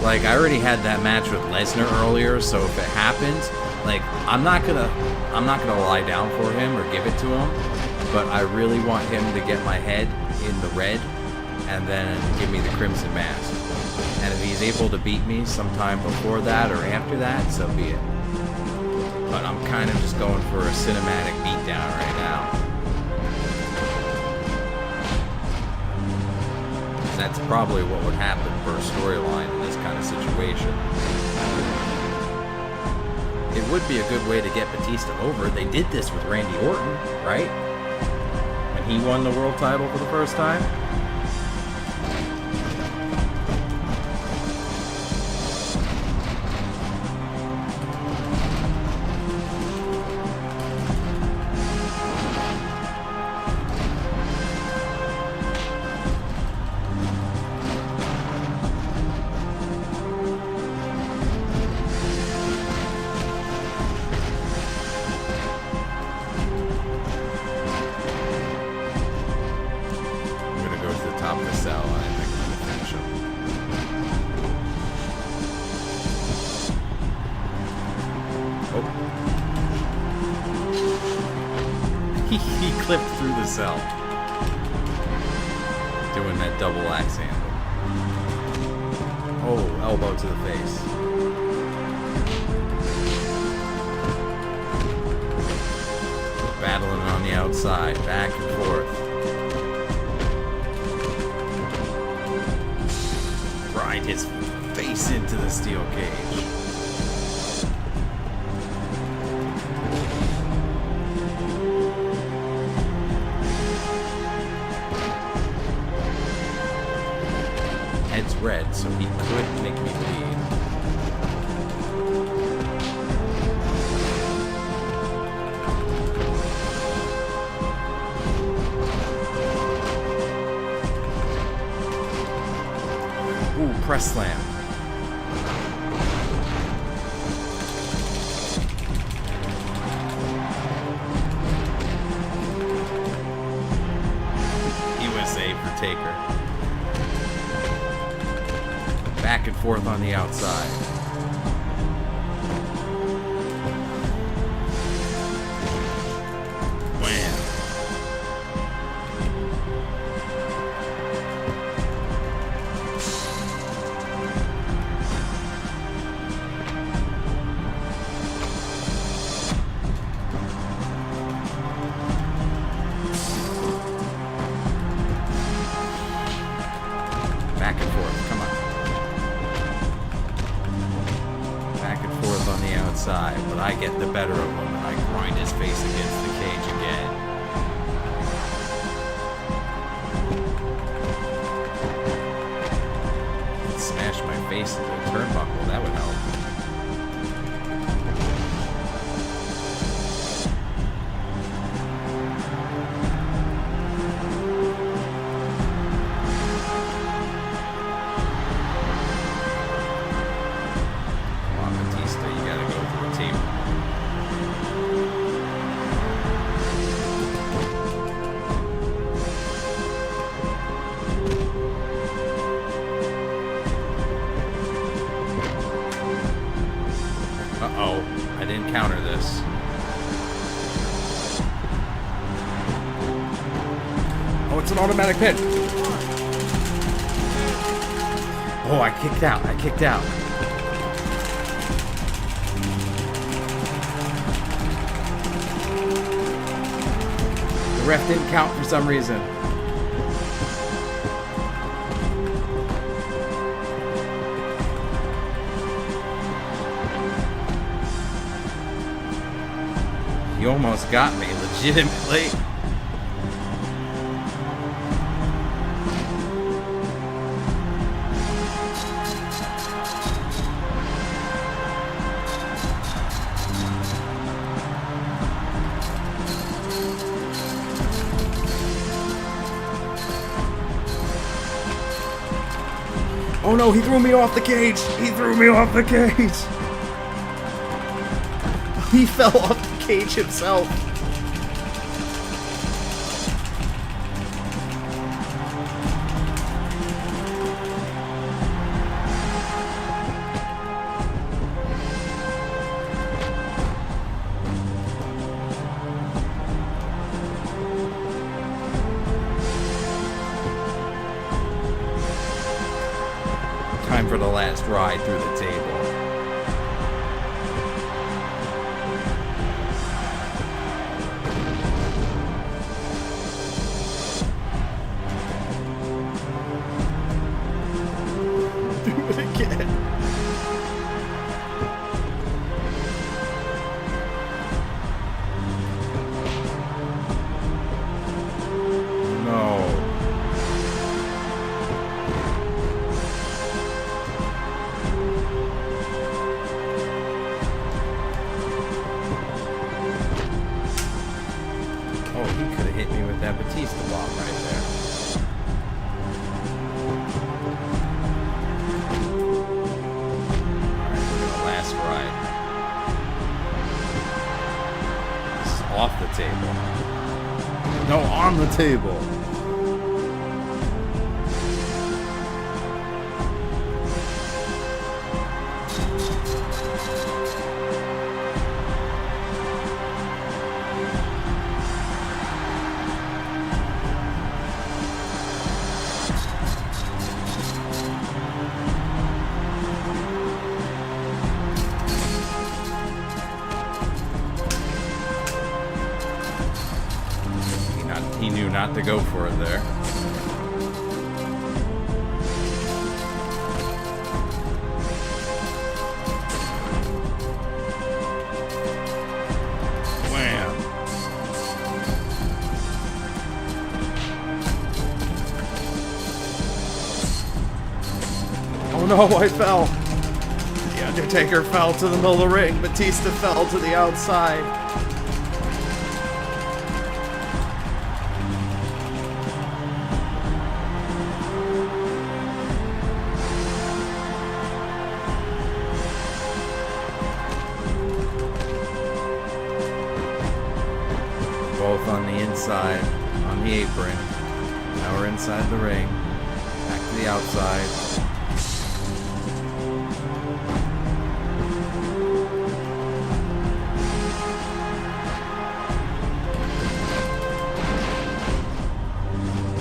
Like, I already had that match with Lesnar earlier, so if it happens, like, I'm not gonna lie down for him or give it to him, but I really want him to get my head in the red and then give me the Crimson Mask. And if he's able to beat me sometime before that or after that, so be it. But I'm kind of just going for a cinematic beatdown right now. That's probably what would happen per storyline in this kind of situation. It would be a good way to get Batista over. They did this with Randy Orton, right? When he won the world title for the first time. He clipped through the cell. Doing that double axe handle. Oh, elbow to the face. Battling on the outside, back and forth. Grind his face into the steel cage. Head's red, so he could make me bleed. Ooh, press slam. USA for Taker. Back and forth on the outside. Wham. outside, but I get the better of him and I grind his face against the cage again. Smash my face into a turnbuckle, that would help. Uh-oh, I didn't counter this. Oh, it's an automatic pin. Oh, I kicked out. The ref didn't count for some reason. He almost got me, legitimately. Oh no, he threw me off the cage! He fell off the cage himself. Time for the last ride through the table. Do it again. No. Oh, he could have hit me with that Batista bomb right there. Last ride. This is off the table. No, on the table. He knew not to go for it there. Wham! Oh no, I fell. The Undertaker fell to the middle of the ring. Batista fell to the outside. Both on the inside, on the apron. Now we're inside the ring. Back to the outside.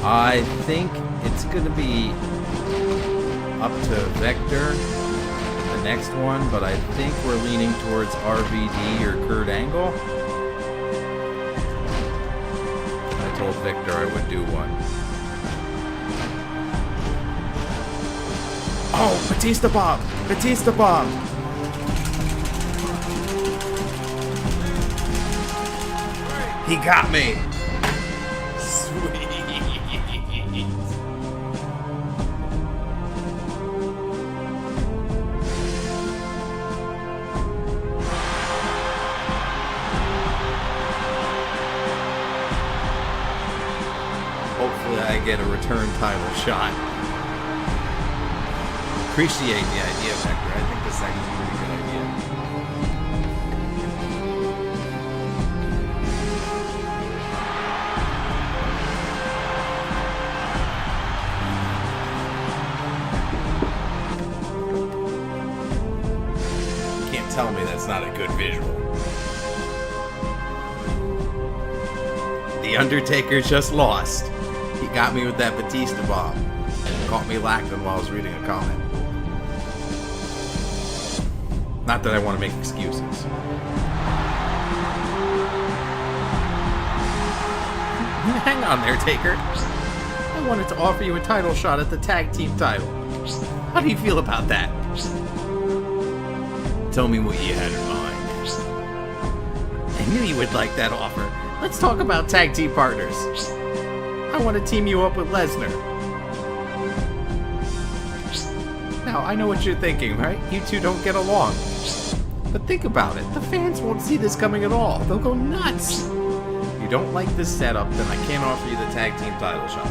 I think it's going to be up to Vector, the next one, but I think we're leaning towards RVD or Kurt Angle. I told Victor I would do one. Oh, Batista bomb! Batista bomb! He got me. Sweet. Hopefully I get a return title shot. Appreciate the idea, Vector. I think this is actually a pretty good idea. You can't tell me that's not a good visual. The Undertaker just lost. He got me with that Batista bomb. Caught me lacking while I was reading a comment. Not that I want to make excuses. Hang on there, Taker. I wanted to offer you a title shot at the tag team title. How do you feel about that? Tell me what you had in mind. I knew you would like that offer. Let's talk about tag team partners. I want to team you up with Lesnar. Now, I know what you're thinking, right? You two don't get along. But think about it. The fans won't see this coming at all. They'll go nuts. You don't like this setup, then I can't offer you the tag team title shot.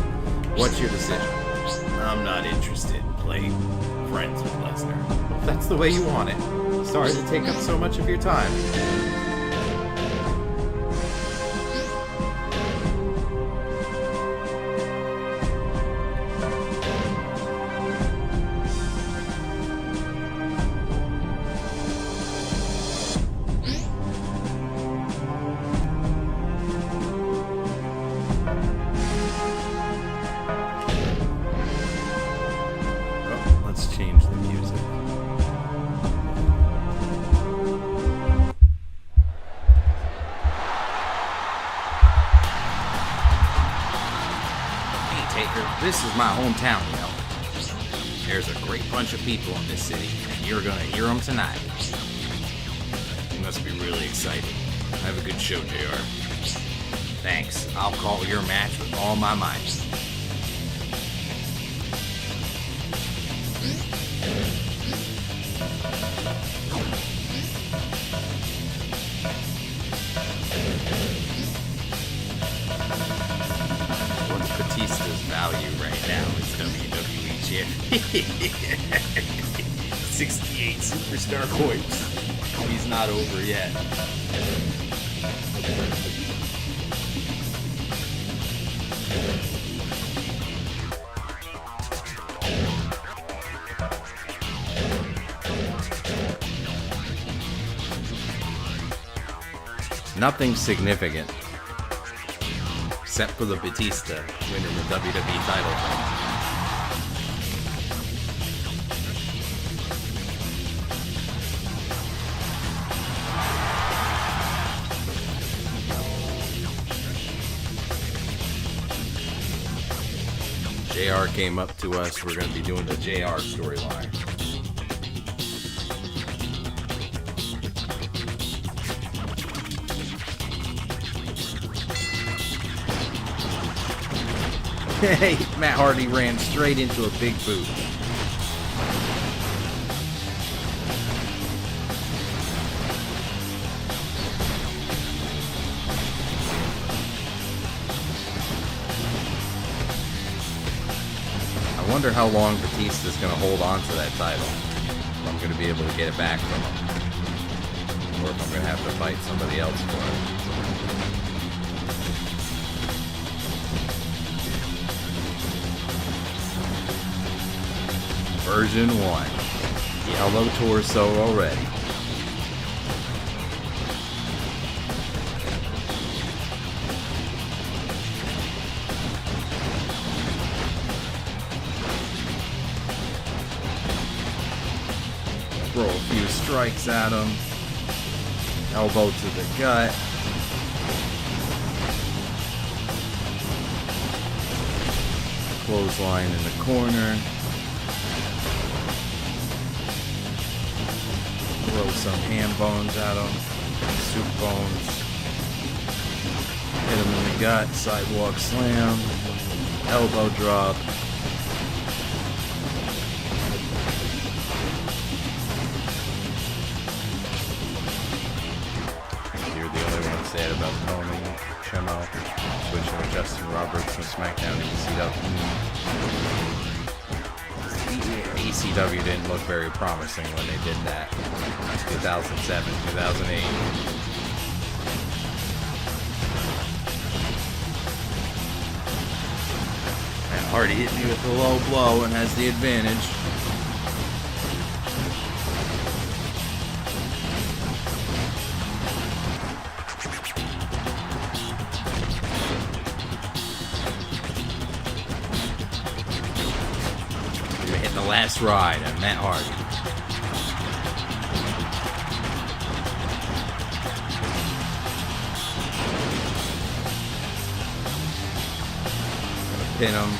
What's your decision? I'm not interested in playing friends with Lesnar. If that's the way you want it. Sorry to take up so much of your time. Change the music. Hey Taker, this is my hometown, you know. There's a great bunch of people in this city, and you're gonna hear them tonight. You must be really excited. Have a good show, JR. Thanks. I'll call your match with all my might. What's Batista's value right now as WWE champion? 68 superstar coins. He's not over yet. Nothing significant, except for the Batista winning the WWE title. JR came up to us. We're going to be doing the JR storyline. Hey, Matt Hardy ran straight into a big boot. I wonder how long Batista's going to hold on to that title. If I'm going to be able to get it back from him. Or if I'm going to have to fight somebody else for it. Version 1. Yellow torso already. Throw a few strikes at him. Elbow to the gut. Clothesline in the corner. Throw some ham bones at him. Soup bones. you got? Sidewalk slam, elbow drop. You're the only one sad about Tony Chemo switching with Justin Roberts from SmackDown to ECW. ECW didn't look very promising when they did that. 2007, 2008. And Hardy hit me with the low blow and has the advantage. We're hitting the last ride on Matt Hardy. Pin him.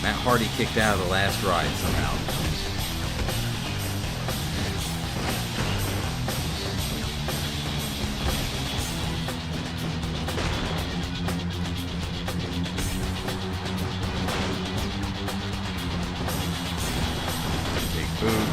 Matt Hardy kicked out of the last ride somehow. Big boot.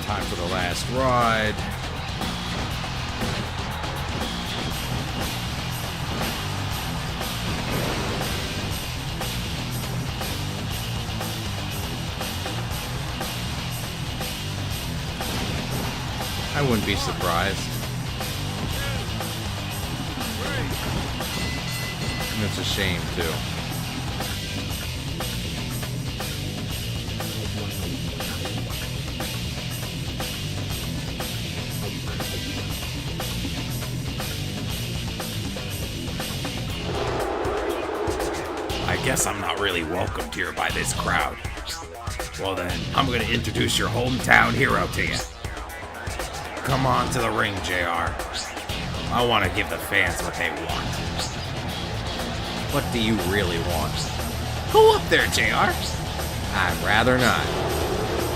Time for the last ride. I wouldn't be surprised. And it's a shame, too. I guess I'm not really welcomed here by this crowd. Well then, I'm gonna introduce your hometown hero to you. Come on to the ring, JR. I want to give the fans what they want. What do you really want? Go up there, JR. I'd rather not.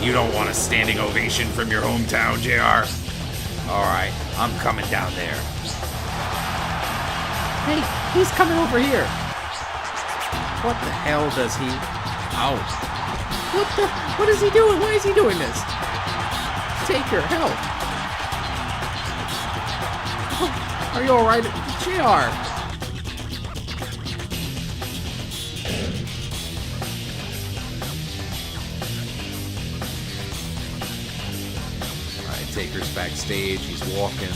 You don't want a standing ovation from your hometown, JR? Alright, I'm coming down there. Hey, he's coming over here. What the hell does he... Ow. What is he doing? Why is he doing this? Taker, help. Are you alright? JR. Alright, Taker's backstage. He's walking.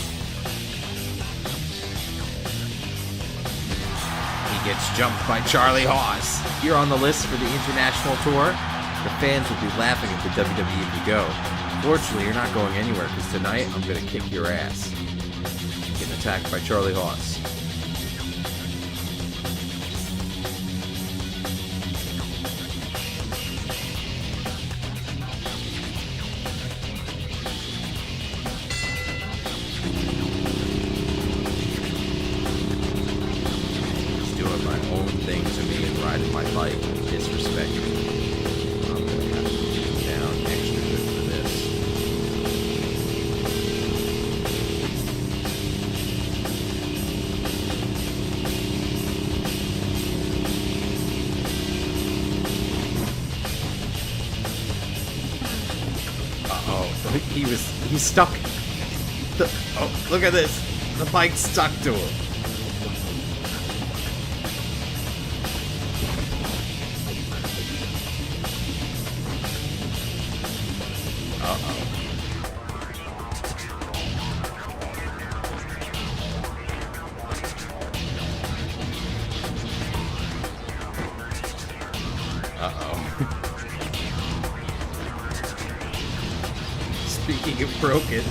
He gets jumped by Charlie Haas. You're on the list for the international tour. The fans will be laughing at the WWE if you go. Fortunately, you're not going anywhere because tonight I'm going to kick your ass. Getting attacked by Charlie Haas. He's doing my own thing to me and riding my bike and disrespecting me. I'm going to have to get down extra good for this. He's stuck. Oh, look at this. The bike's stuck to him. Uh-oh. Uh-oh. Speaking of broken.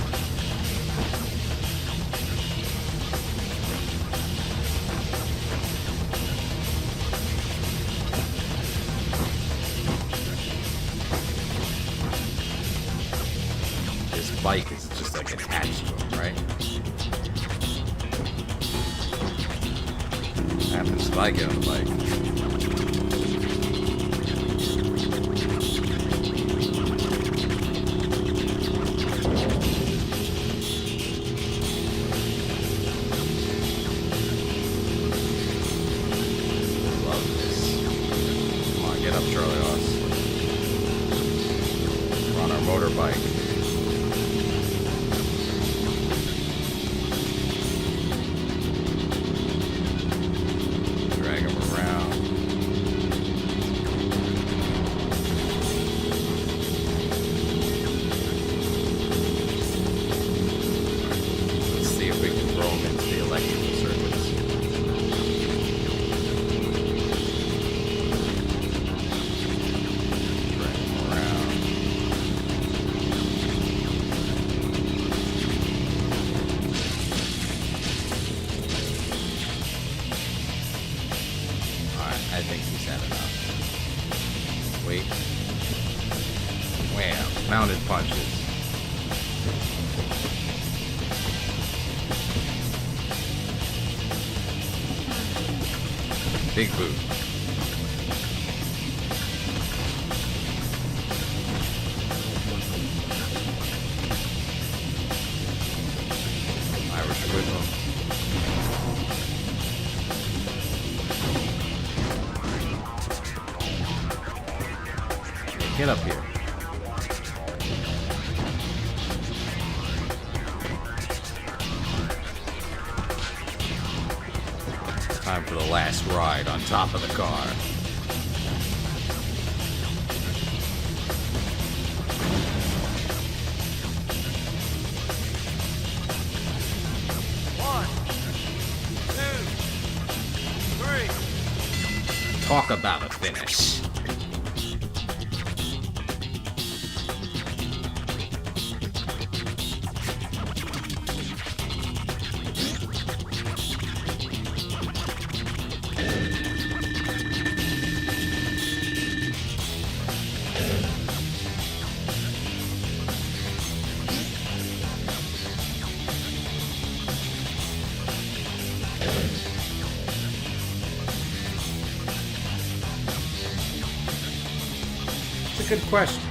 This bike is just like attached to him, right? happens if I get on the bike. Love this. Come on, get up, Charlie Hoss. We're on our motorbike. Drag him around. Let's see if we can throw him into the electrical circuits. Drag him around. Alright, I think he's had enough. Wait. Wham. Mounted punches. Big boot. Irish whip him. Get up here. Time for the last ride on top of the car. One, two, three. Talk about a finish. It's a good question.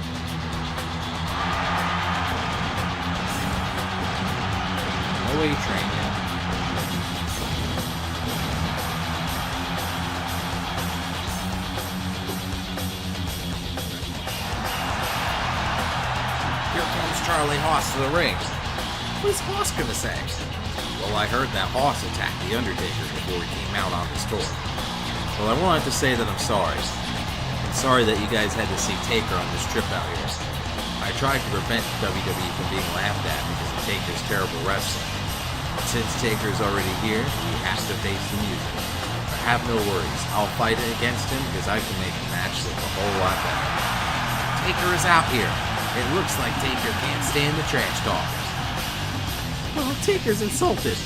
No way train yet. Here comes Charlie Hoss to the ring. What is Hoss gonna say? Well, I heard that Hoss attacked the Undertaker before he came out on his tour. Well, I wanted to say that I'm sorry. I'm sorry that you guys had to see Taker on this trip out here. I tried to prevent WWE from being laughed at because of Taker's terrible wrestling. But since Taker's already here, he has to face the music. But have no worries, I'll fight it against him because I can make the match look a whole lot better. Taker is out here. It looks like Taker can't stand the trash talk. Well, Taker's insulted.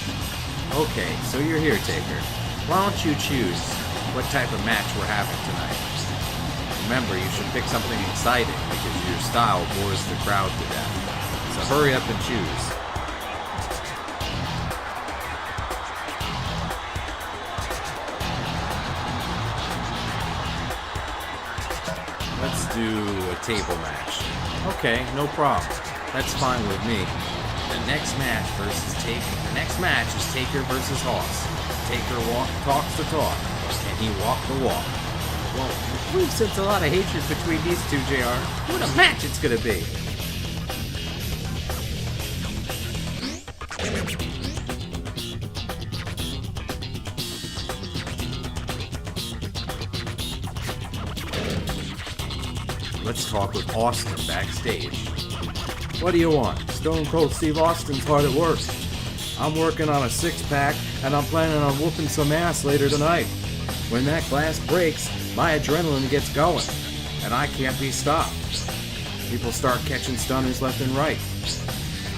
Okay, so you're here, Taker. Why don't you choose what type of match we're having tonight? Remember, you should pick something exciting because your style bores the crowd to death. So hurry up and choose. Let's do a table match. Okay, no problem. That's fine with me. The next match is Taker versus Hoss. Taker talks the talk, and he walked the walk. Well, we've sensed a lot of hatred between these two, JR. What a match it's gonna be! Let's talk with Austin backstage. What do you want? Stone Cold Steve Austin's hard at work. I'm working on a six-pack, and I'm planning on whooping some ass later tonight. When that glass breaks, my adrenaline gets going, and I can't be stopped. People start catching stunners left and right.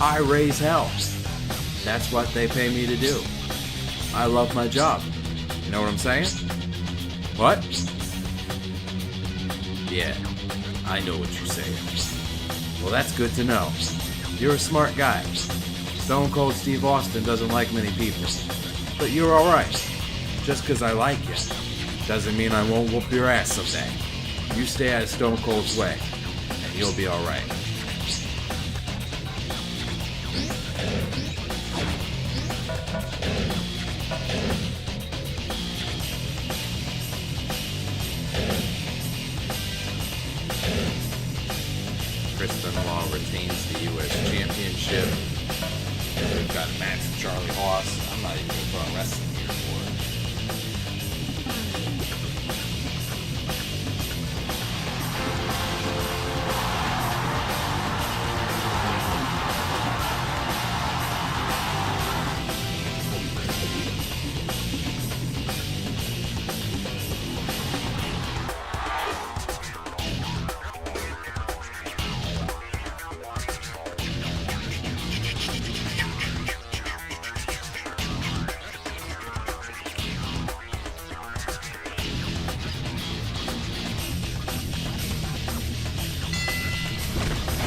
I raise hell. That's what they pay me to do. I love my job. You know what I'm saying? What? Yeah, I know what you're saying. Well, that's good to know. You're a smart guy. Stone Cold Steve Austin doesn't like many people. But you're alright. Just because I like you doesn't mean I won't whoop your ass someday. You stay out of Stone Cold's way, and you'll be alright. Chris Benoit retains the U.S. Championship. We've got a match with Charlie Haas. I'm not even going to put on wrestling gear for it.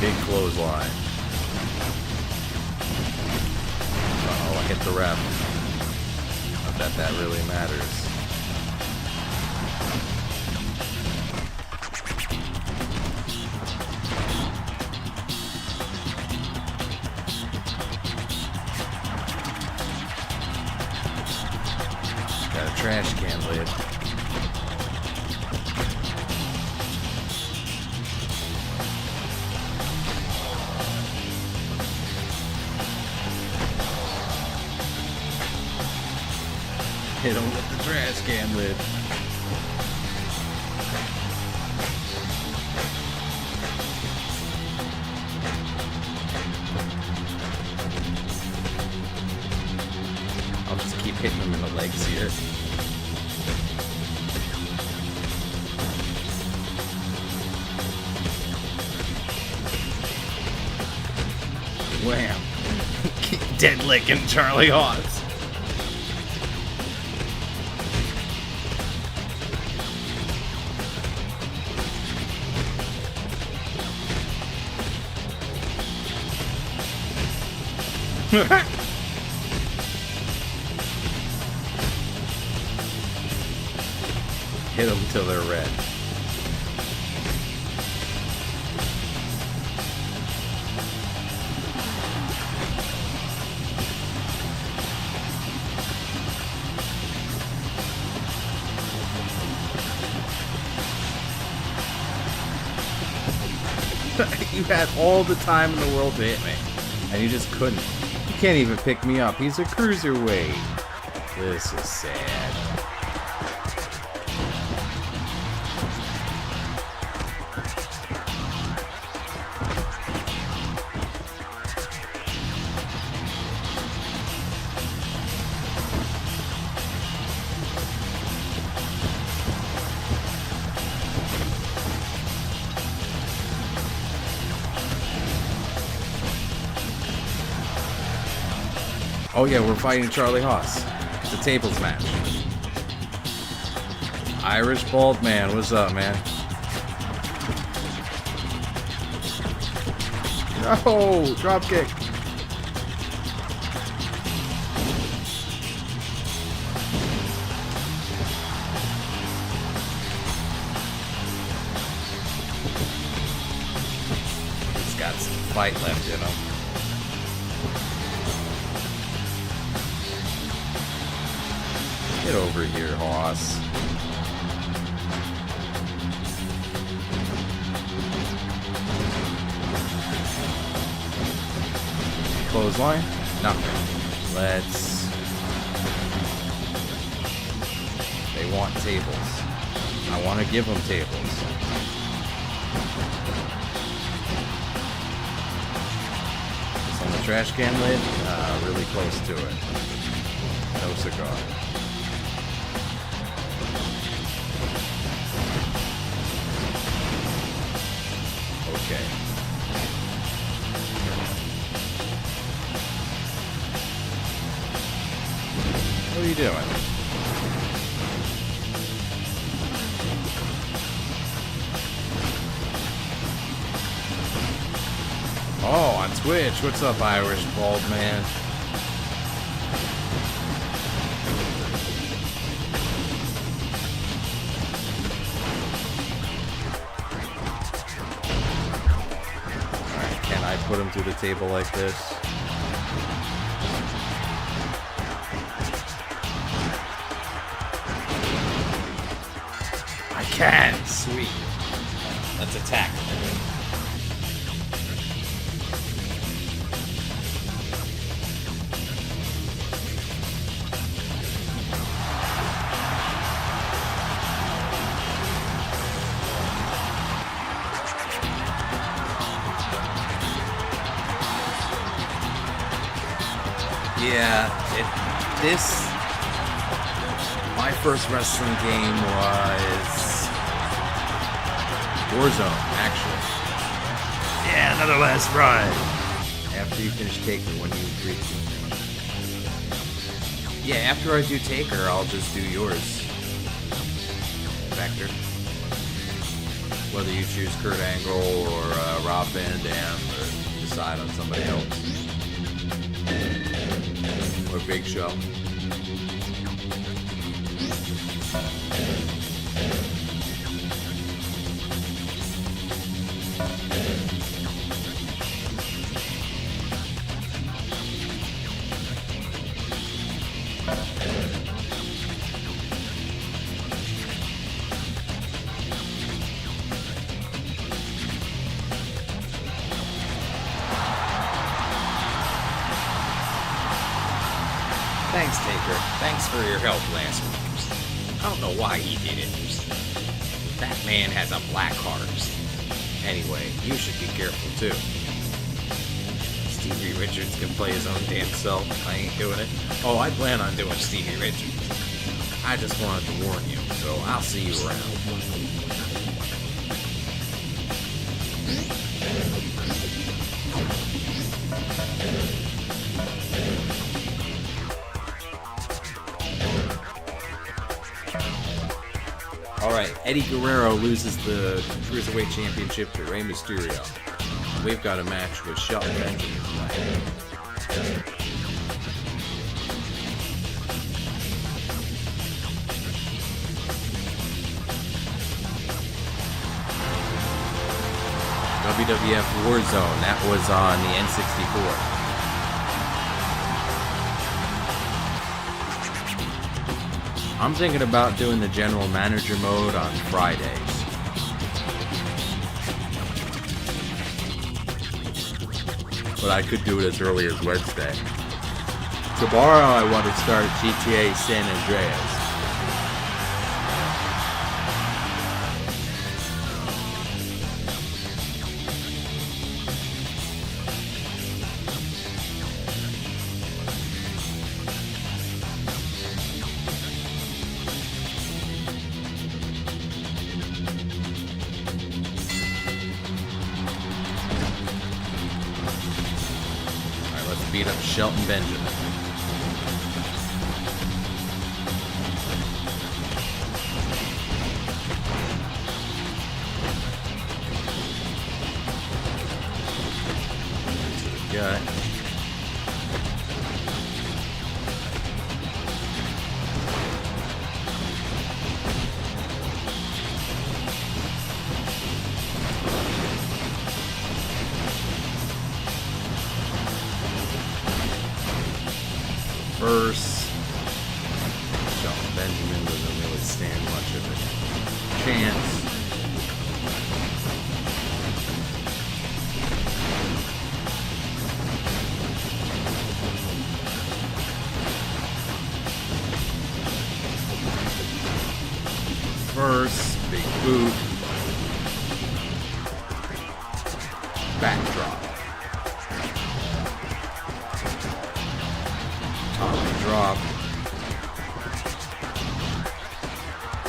Big clothesline. Uh-oh, I hit the ref. I bet that really matters. Got a trash can lid. Hit him with the trash can lid. I'll just keep hitting him in the legs here. Wham! Dead licking Charlie Haas. Hit them till they're red. You had all the time in the world to hit me, and you just couldn't. You can't even pick me up. He's a cruiserweight. This is sad. Oh yeah, we're fighting Charlie Haas. It's a tables match. Irish bald man, what's up, man? No, drop kick. He's got some fight left in him. Get over here, Haas. Clothesline? Nothing. Let's... They want tables. I want to give them tables. It's on the trash can lid. Really close to it. No cigar. Okay. What are you doing? Oh, on Twitch. What's up, Irish bald man? to the table like this. I can! Sweet. Let's attack. Yeah, my first wrestling game was Warzone, actually. Yeah, another last ride. After you finish Taker, when you agree to. Yeah, after I do Taker, I'll just do yours. Vector. Whether you choose Kurt Angle or Rob Van Dam, or decide on somebody else. Or Big Show. Thanks, Taker. Thanks for your help last week. I don't know why he did it. That man has a black heart. Anyway, you should be careful too. Stevie Richards can play his own damn self. I ain't doing it. Oh, I plan on doing Stevie Richards. I just wanted to warn you, so I'll see you around. Alright, Eddie Guerrero loses the Cruiserweight Championship to Rey Mysterio. We've got a match with Shelton Benjamin tonight. WWF Warzone, that was on the N64. I'm thinking about doing the general manager mode on Fridays. But I could do it as early as Wednesday. Tomorrow I want to start GTA San Andreas. Beat up Shelton Benjamin. To the gut. First, Shelton Benjamin doesn't really stand much of a chance. First, big boot, backdrop. Drop,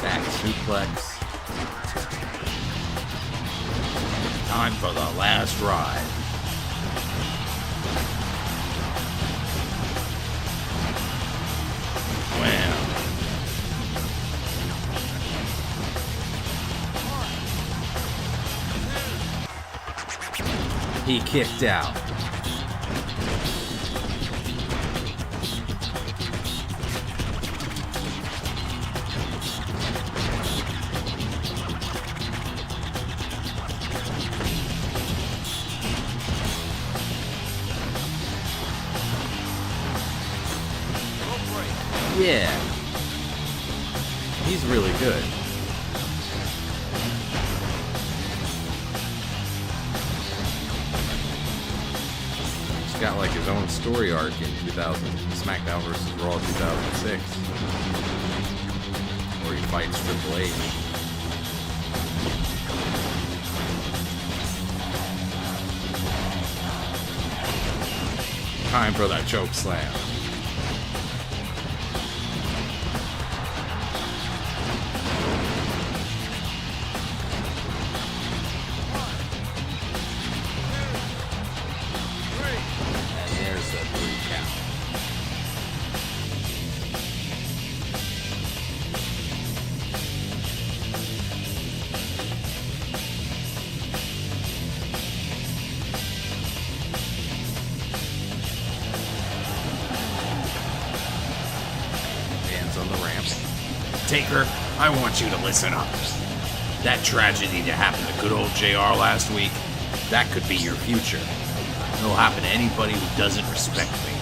back suplex. Time for the last ride. Well, He kicked out. Yeah. He's really good. He's got like his own story arc in 2000 SmackDown vs. Raw 2006, where he fights Triple H. Time for that choke slam. On the ramp. Taker, I want you to listen up. That tragedy that happened to good old JR last week, that could be your future. It'll happen to anybody who doesn't respect me.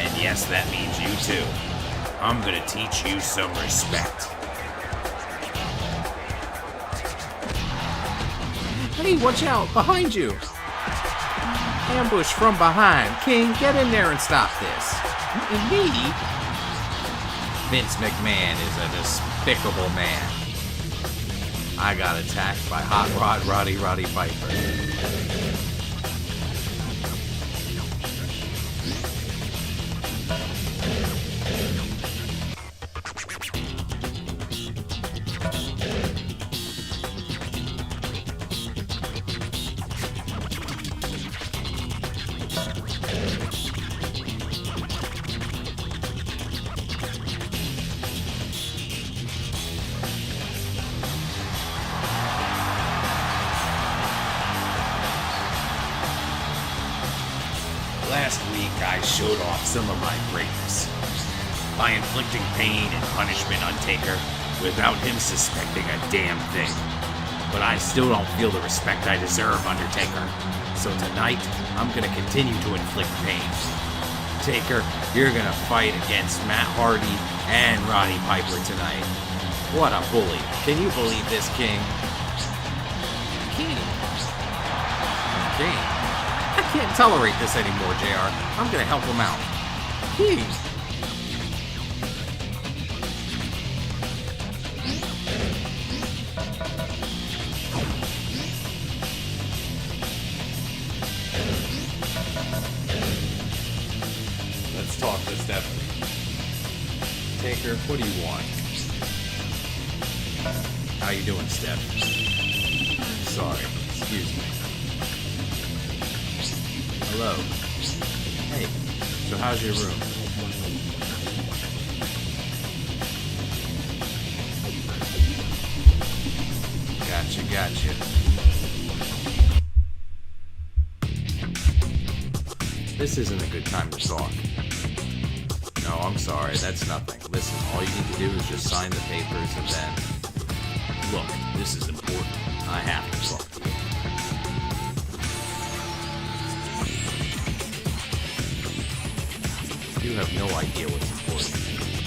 And yes, that means you too. I'm gonna teach you some respect. Hey, watch out! Behind you! Ambush from behind. King, get in there and stop this. Me? Vince McMahon is a despicable man. I got attacked by Hot Rod Roddy Piper. Last week, I showed off some of my greatness by inflicting pain and punishment on Taker without him suspecting a damn thing. But I still don't feel the respect I deserve, Undertaker. So tonight, I'm gonna continue to inflict pain. Taker, you're gonna fight against Matt Hardy and Roddy Piper tonight. What a bully. Can you believe this, King? King? I can't tolerate this anymore, JR. I'm gonna help him out. King! Let's talk to Stephanie. Taker, what do you want? How you doing, Steph? Sorry, excuse me. Hello. Hey, so how's your room? Gotcha. This isn't a good time to talk. No, I'm sorry, that's nothing. Listen, all you need to do is just sign the papers and then... Look, this is important. I have to talk to you. You have no idea what's important.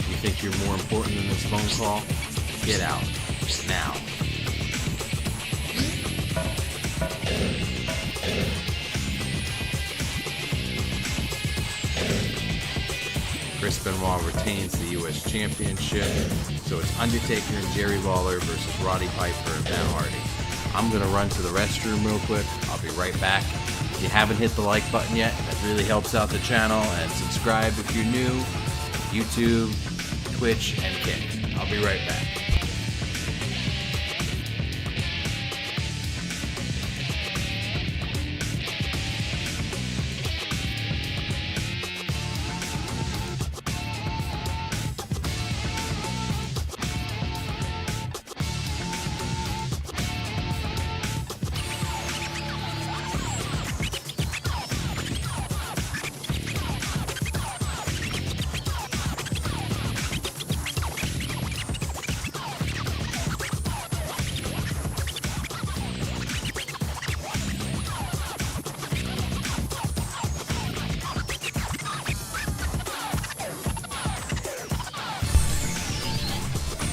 You think you're more important than this phone call? Get out. Now. Chris Benoit retains the U.S. Championship, so it's Undertaker and Jerry Lawler versus Roddy Piper and Matt Hardy. I'm going to run to the restroom real quick. I'll be right back. If you haven't hit the like button yet, that really helps out the channel, and subscribe if you're new. YouTube, Twitch, and Kick. I'll be right back.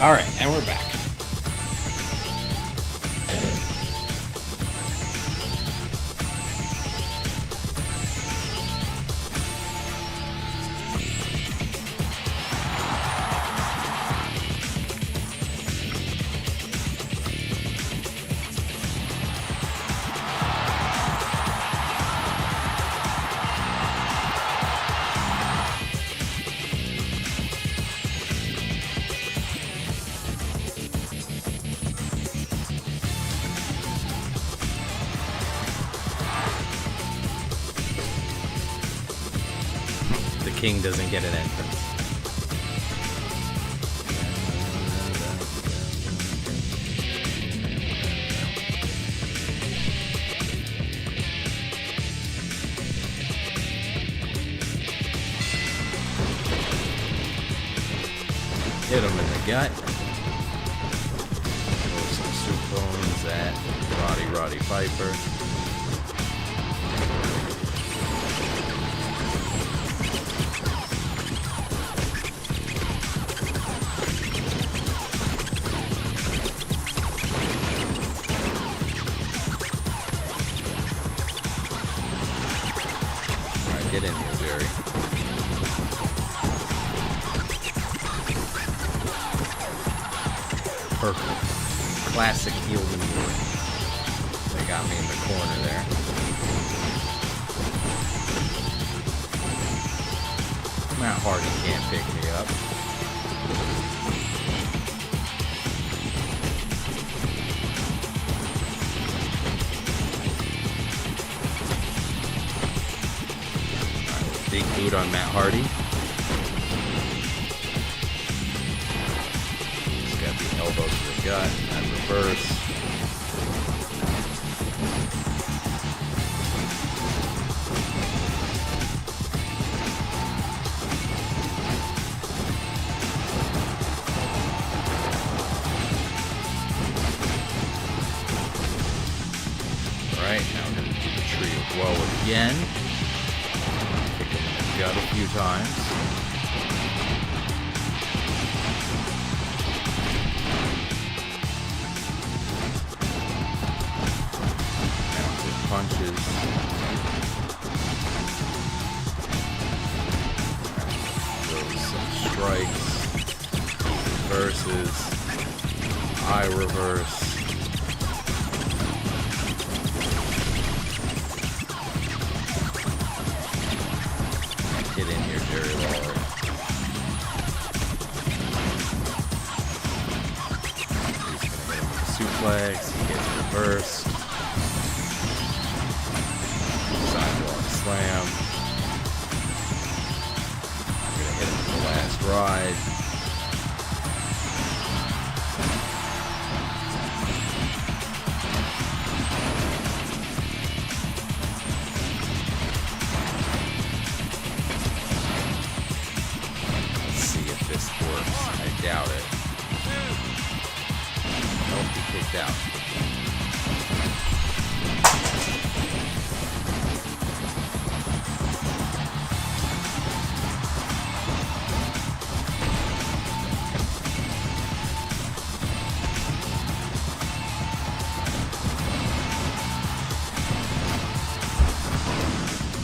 Alright, and we're back. King doesn't get an entrance. Hit him in the gut. Throw some soup bones at Roddy Piper. Get in here, Jerry. Perfect. Classic heel maneuver. They got me in the corner there. Matt Hardy can't pick me up. Big boot on Matt Hardy. He's got the elbow to the gut and reverse. Alright, now we're going to do the tree of woe again. Got a few times. Mounted punches. Throws some strikes. Reverses. Eye reverse. Get in here, Jerry Lawler. He's gonna hit him with a suplex. He gets reversed. Sidewalk slam. I'm gonna hit him with the last ride. I doubt it. Nope, he kicked out.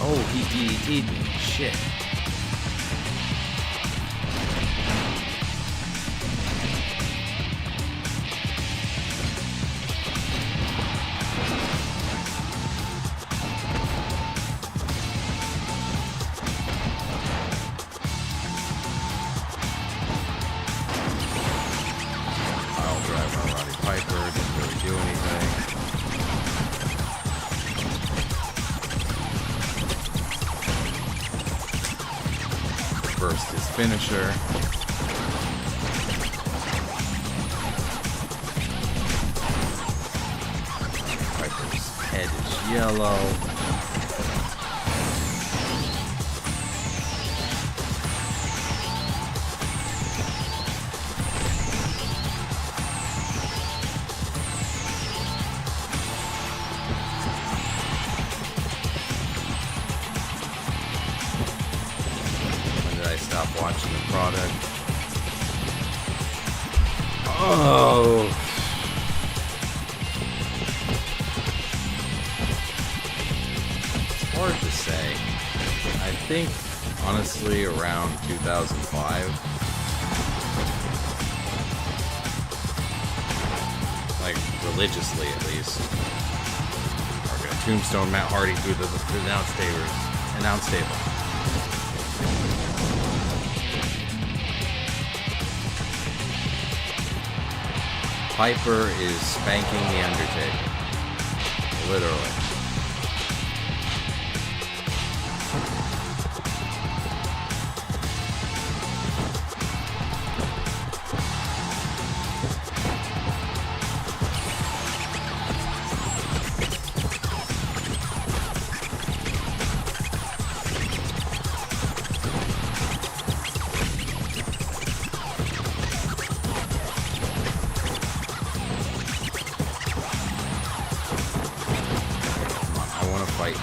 Oh, he DDT'd me. Shit. Piper didn't really do anything. Reversed his finisher. Piper's head is yellow. Stop watching the product. Oh. It's hard to say. I think, honestly, around 2005. Like, religiously, at least. We're gonna tombstone Matt Hardy through the announce table. Piper is spanking the Undertaker. Literally.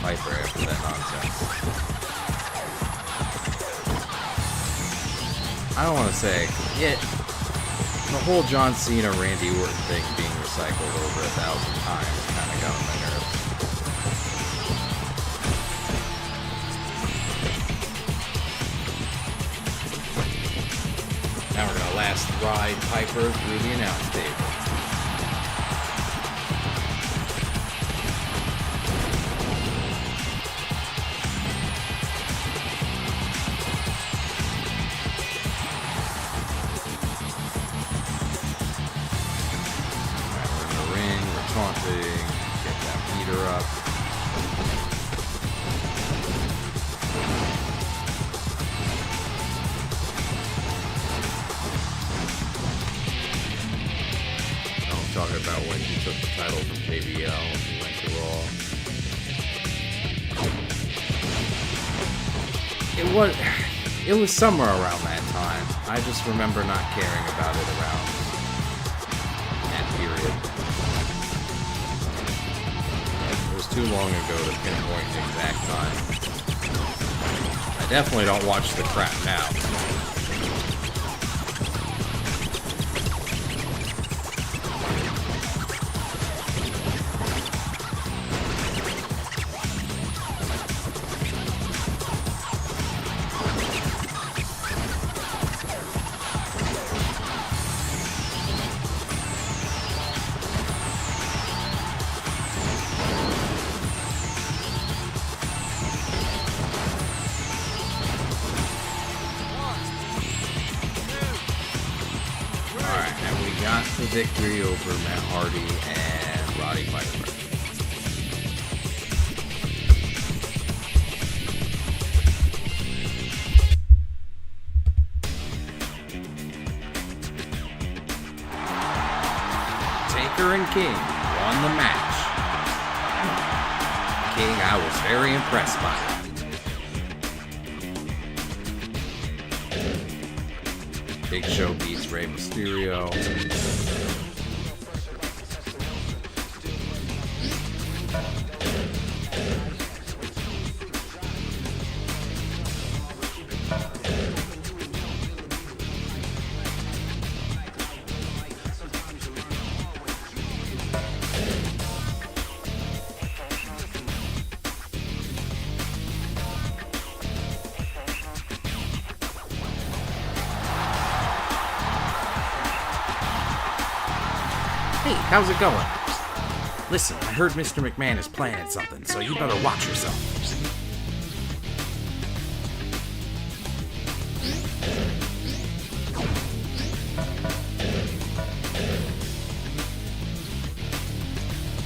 Piper after that nonsense. I don't want to say it. The whole John Cena, Randy Orton thing being recycled over 1,000 times kind of got on my nerves. Now we're gonna last ride Piper through the announce table. Get that meter up. I'm talking about when he took the title from JBL and he went to Raw. It was somewhere around that time. I just remember not caring about it around that period. Too long ago to pinpoint the exact time. I definitely don't watch the crap now. The victory over Matt Hardy and Roddy Piper. Taker and King won the match. King, I was very impressed by it. Big Show beats Rey Mysterio. Hey, how's it going? Listen, I heard Mr. McMahon is planning something, so you better watch yourself.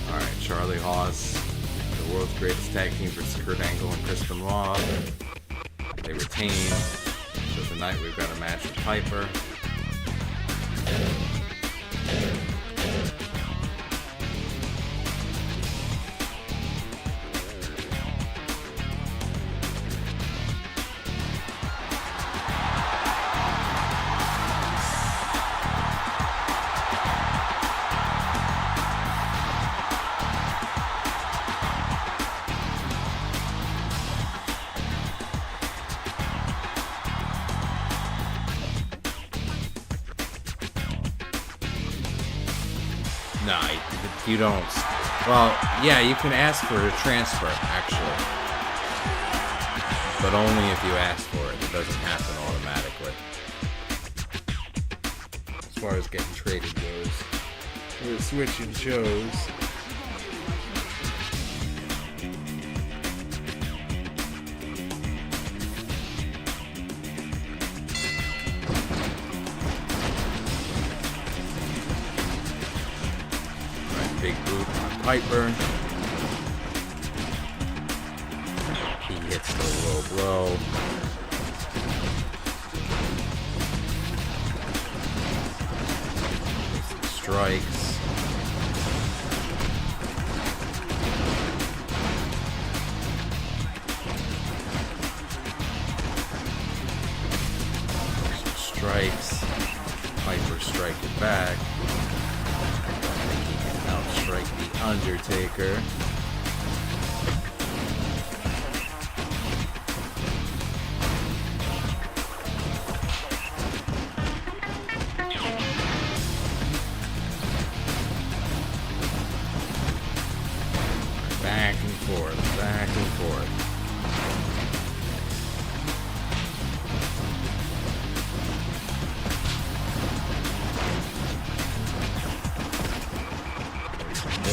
Alright, Charlie Haas, the world's greatest tag team versus Kurt Angle and Chris Benoit. They retain. So tonight we've got a match with Piper. No, you don't. Well, yeah, you can ask for a transfer, actually. But only if you ask for it. It doesn't happen automatically. As far as getting traded goes. We're switching shows. Big boot on Piper. He hits the low blow. Strikes. Strikes. Piper striking back. Strike the Undertaker. Back and forth, back and forth.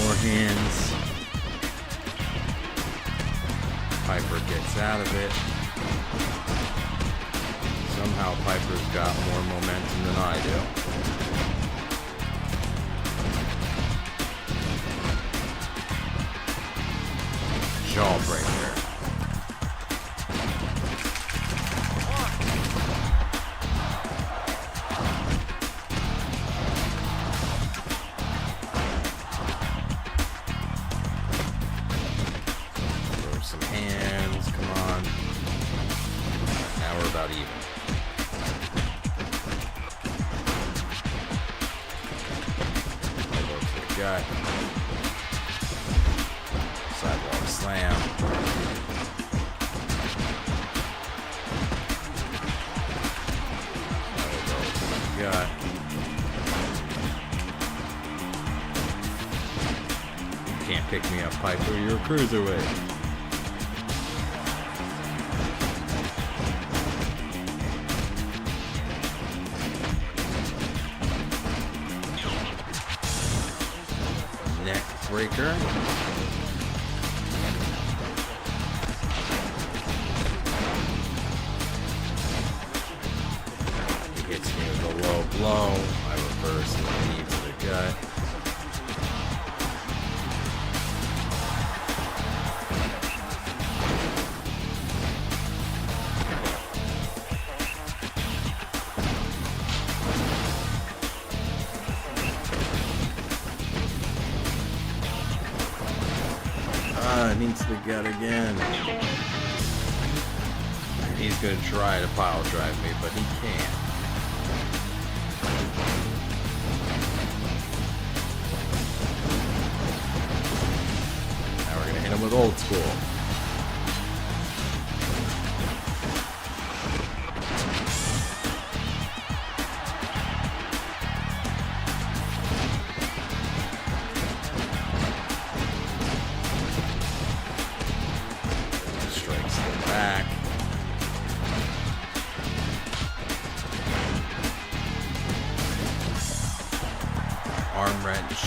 More hands. Piper gets out of it. Somehow Piper's got more momentum than I do. Jawbreaker. Some hands, come on. Now we're about even. Elbow to the gut. Sidewalk slam. Elbow to the gut. You can't pick me up, Piper. You're a cruiserweight. Neck breaker. He hits me with a low blow. I reverse and knee to the gut. Needs the gut again. He's gonna try to pile drive me, but he can't. Now we're gonna hit him with old school. Back. Arm wrench.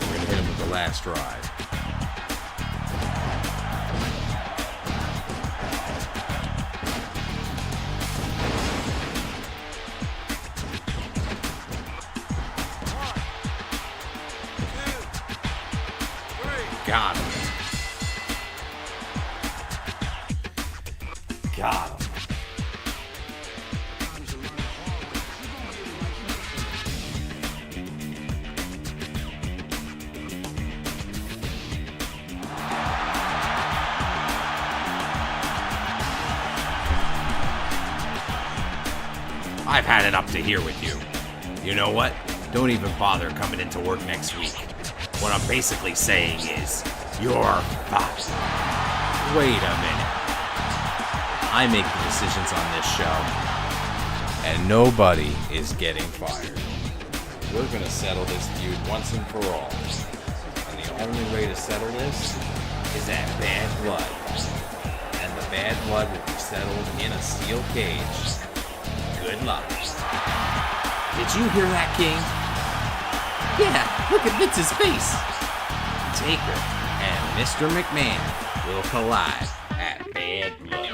We're gonna hit him with the last ride. Got him. Got him. I've had it up to here with you. You know what? Don't even bother coming into work next week. What I'm basically saying is, you're fucked. Wait a minute. I make the decisions on this show. And nobody is getting fired. We're gonna settle this feud once and for all. And the only way to settle this is at Bad Blood. And the Bad Blood will be settled in a steel cage. Good luck. Did you hear that, King? Yeah, look at Vince's face. Taker and Mr. McMahon will collide at Bad Blood.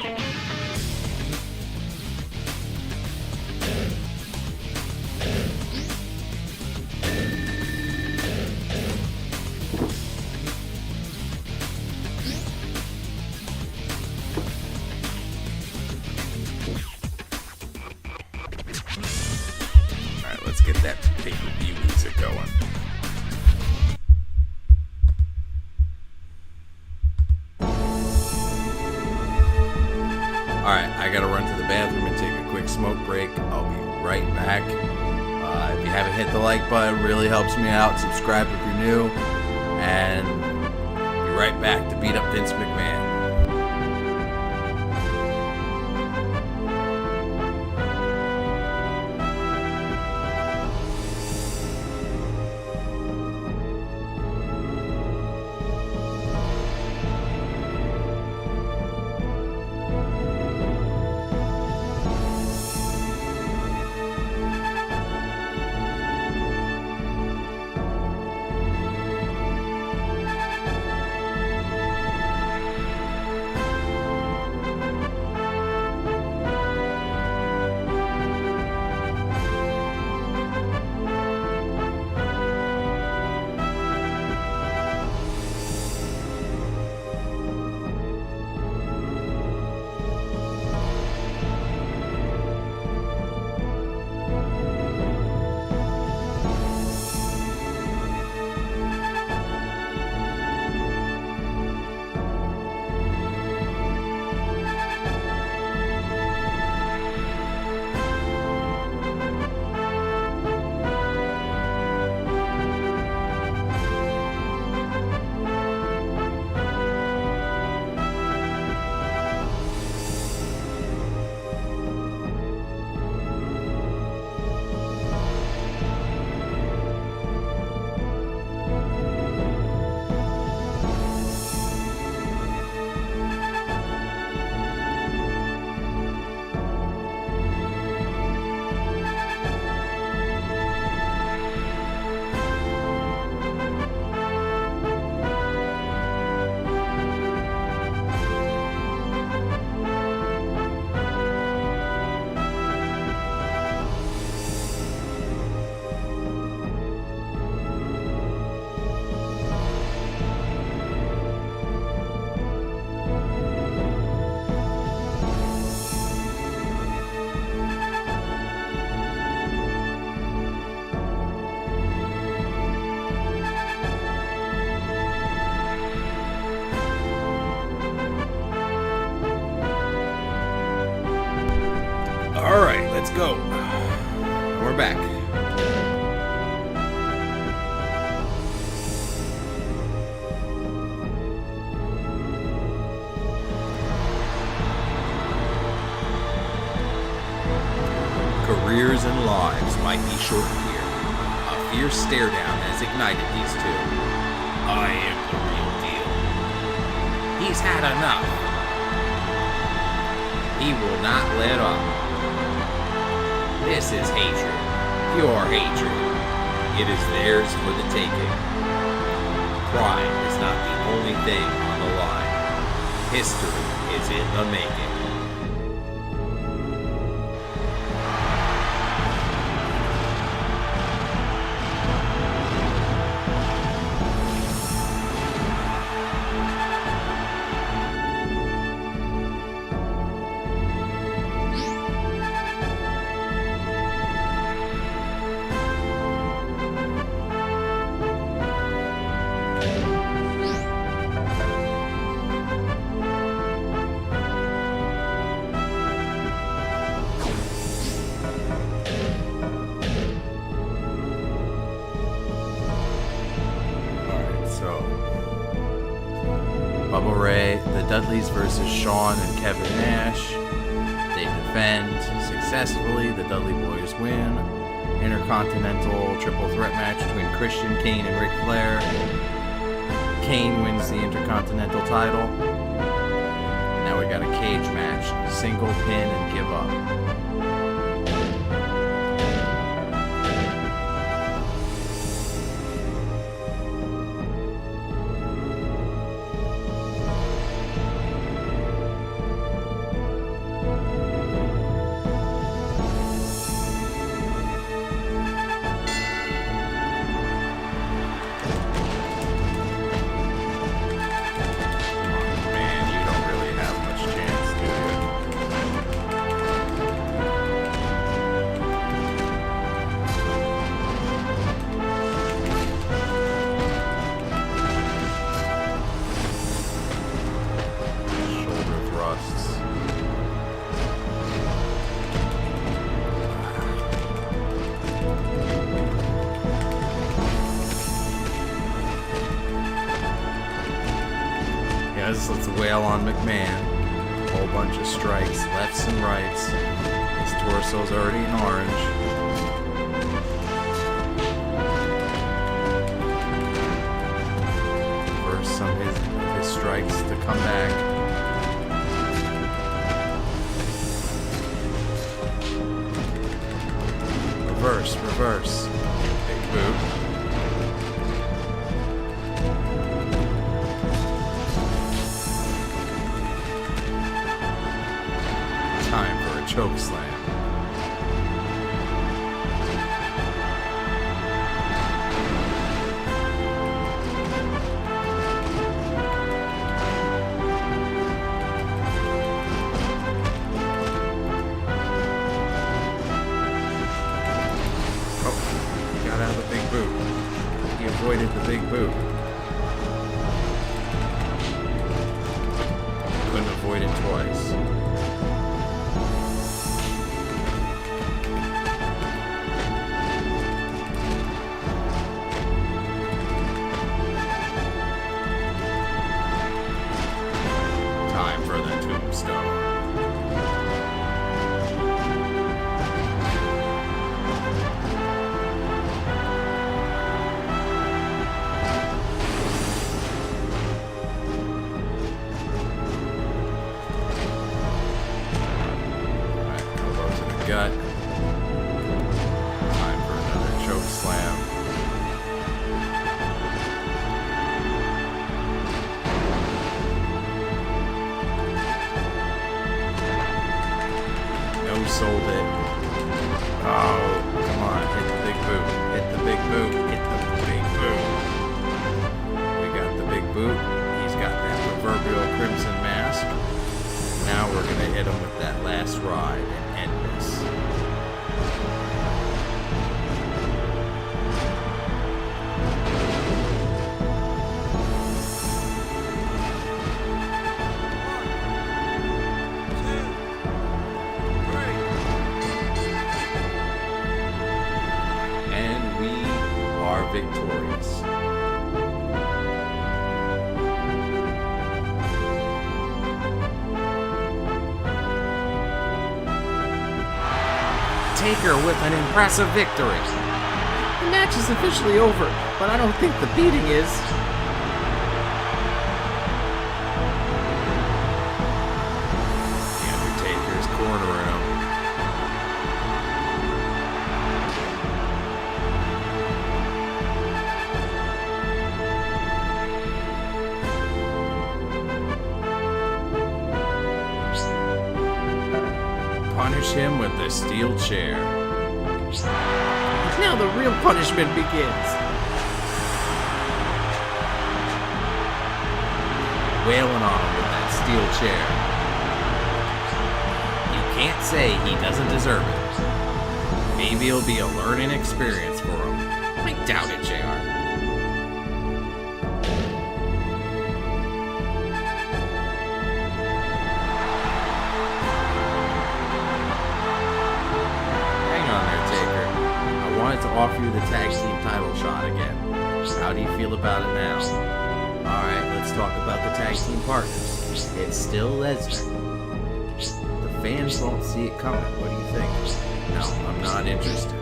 Alright, let's get that pay-per-view music going. Alright, I gotta run to the bathroom and take a quick smoke break. I'll be right back. If you haven't hit the like button, it really helps me out. Subscribe if you're new. And be right back to beat up Vince McMahon. Alright, let's go. We're back. Careers and lives might be short here. A fierce stare down has ignited these two. I am the real deal. He's had enough. He will not let up. This is hatred. Pure hatred. It is theirs for the taking. Pride is not the only thing on the line. History is in the making. the Dudleys versus Shawn and Kevin Nash. They defend successfully. The Dudley Boys win. Intercontinental triple threat match between Christian, Kane, and Ric Flair. Kane wins the Intercontinental title. Now we got a cage match. Single pin and give up. Let's wail on McMahon. A whole bunch of strikes, lefts and rights. His torso's already in orange. Reverse some of his strikes to come back. Reverse. Big boot. Choke slam. Oh, got out of the big boot. He avoided the big boot. Couldn't avoid it twice. Gut. Time for another choke slam. No, sold it. Oh, come on. Hit the big boot. Hit the big boot. Hit the big boot. We got the big boot. He's got that proverbial crimson mask. Now we're going to hit him with that last ride and end this. And we are victorious. Taker with an impressive victory. The match is officially over, but I don't think the beating is. The Undertaker's cornering him. Punish him with the steel chair. Now the real punishment begins. Wailing on him with that steel chair. You can't say he doesn't deserve it. Maybe it'll be a learning experience for him. I doubt it, JR. To offer you the tag team title shot again. How do you feel about it now? Alright, let's talk about the tag team partners. It's still Lesnar. The fans won't see it coming. What do you think? No, I'm not interested.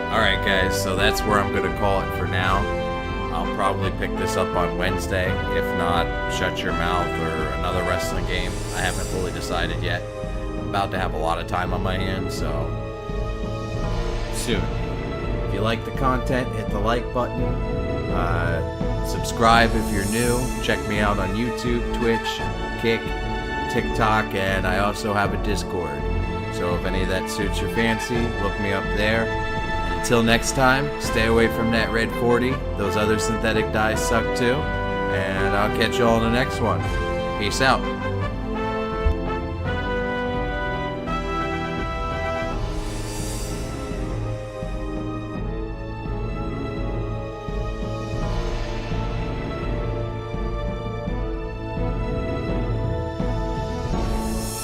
Alright guys, so that's where I'm going to call it for now. I'll probably pick this up on Wednesday. If not, Shut Your Mouth or another wrestling game. I haven't fully decided yet. I'm about to have a lot of time on my hands, so soon. If you like the content, hit the like button. Subscribe if you're new. Check me out on YouTube, Twitch, Kick, TikTok, and I also have a Discord. So if any of that suits your fancy, look me up there. Until next time, stay away from that red 40. Those other synthetic dyes suck too. And I'll catch you all in the next one. Peace out.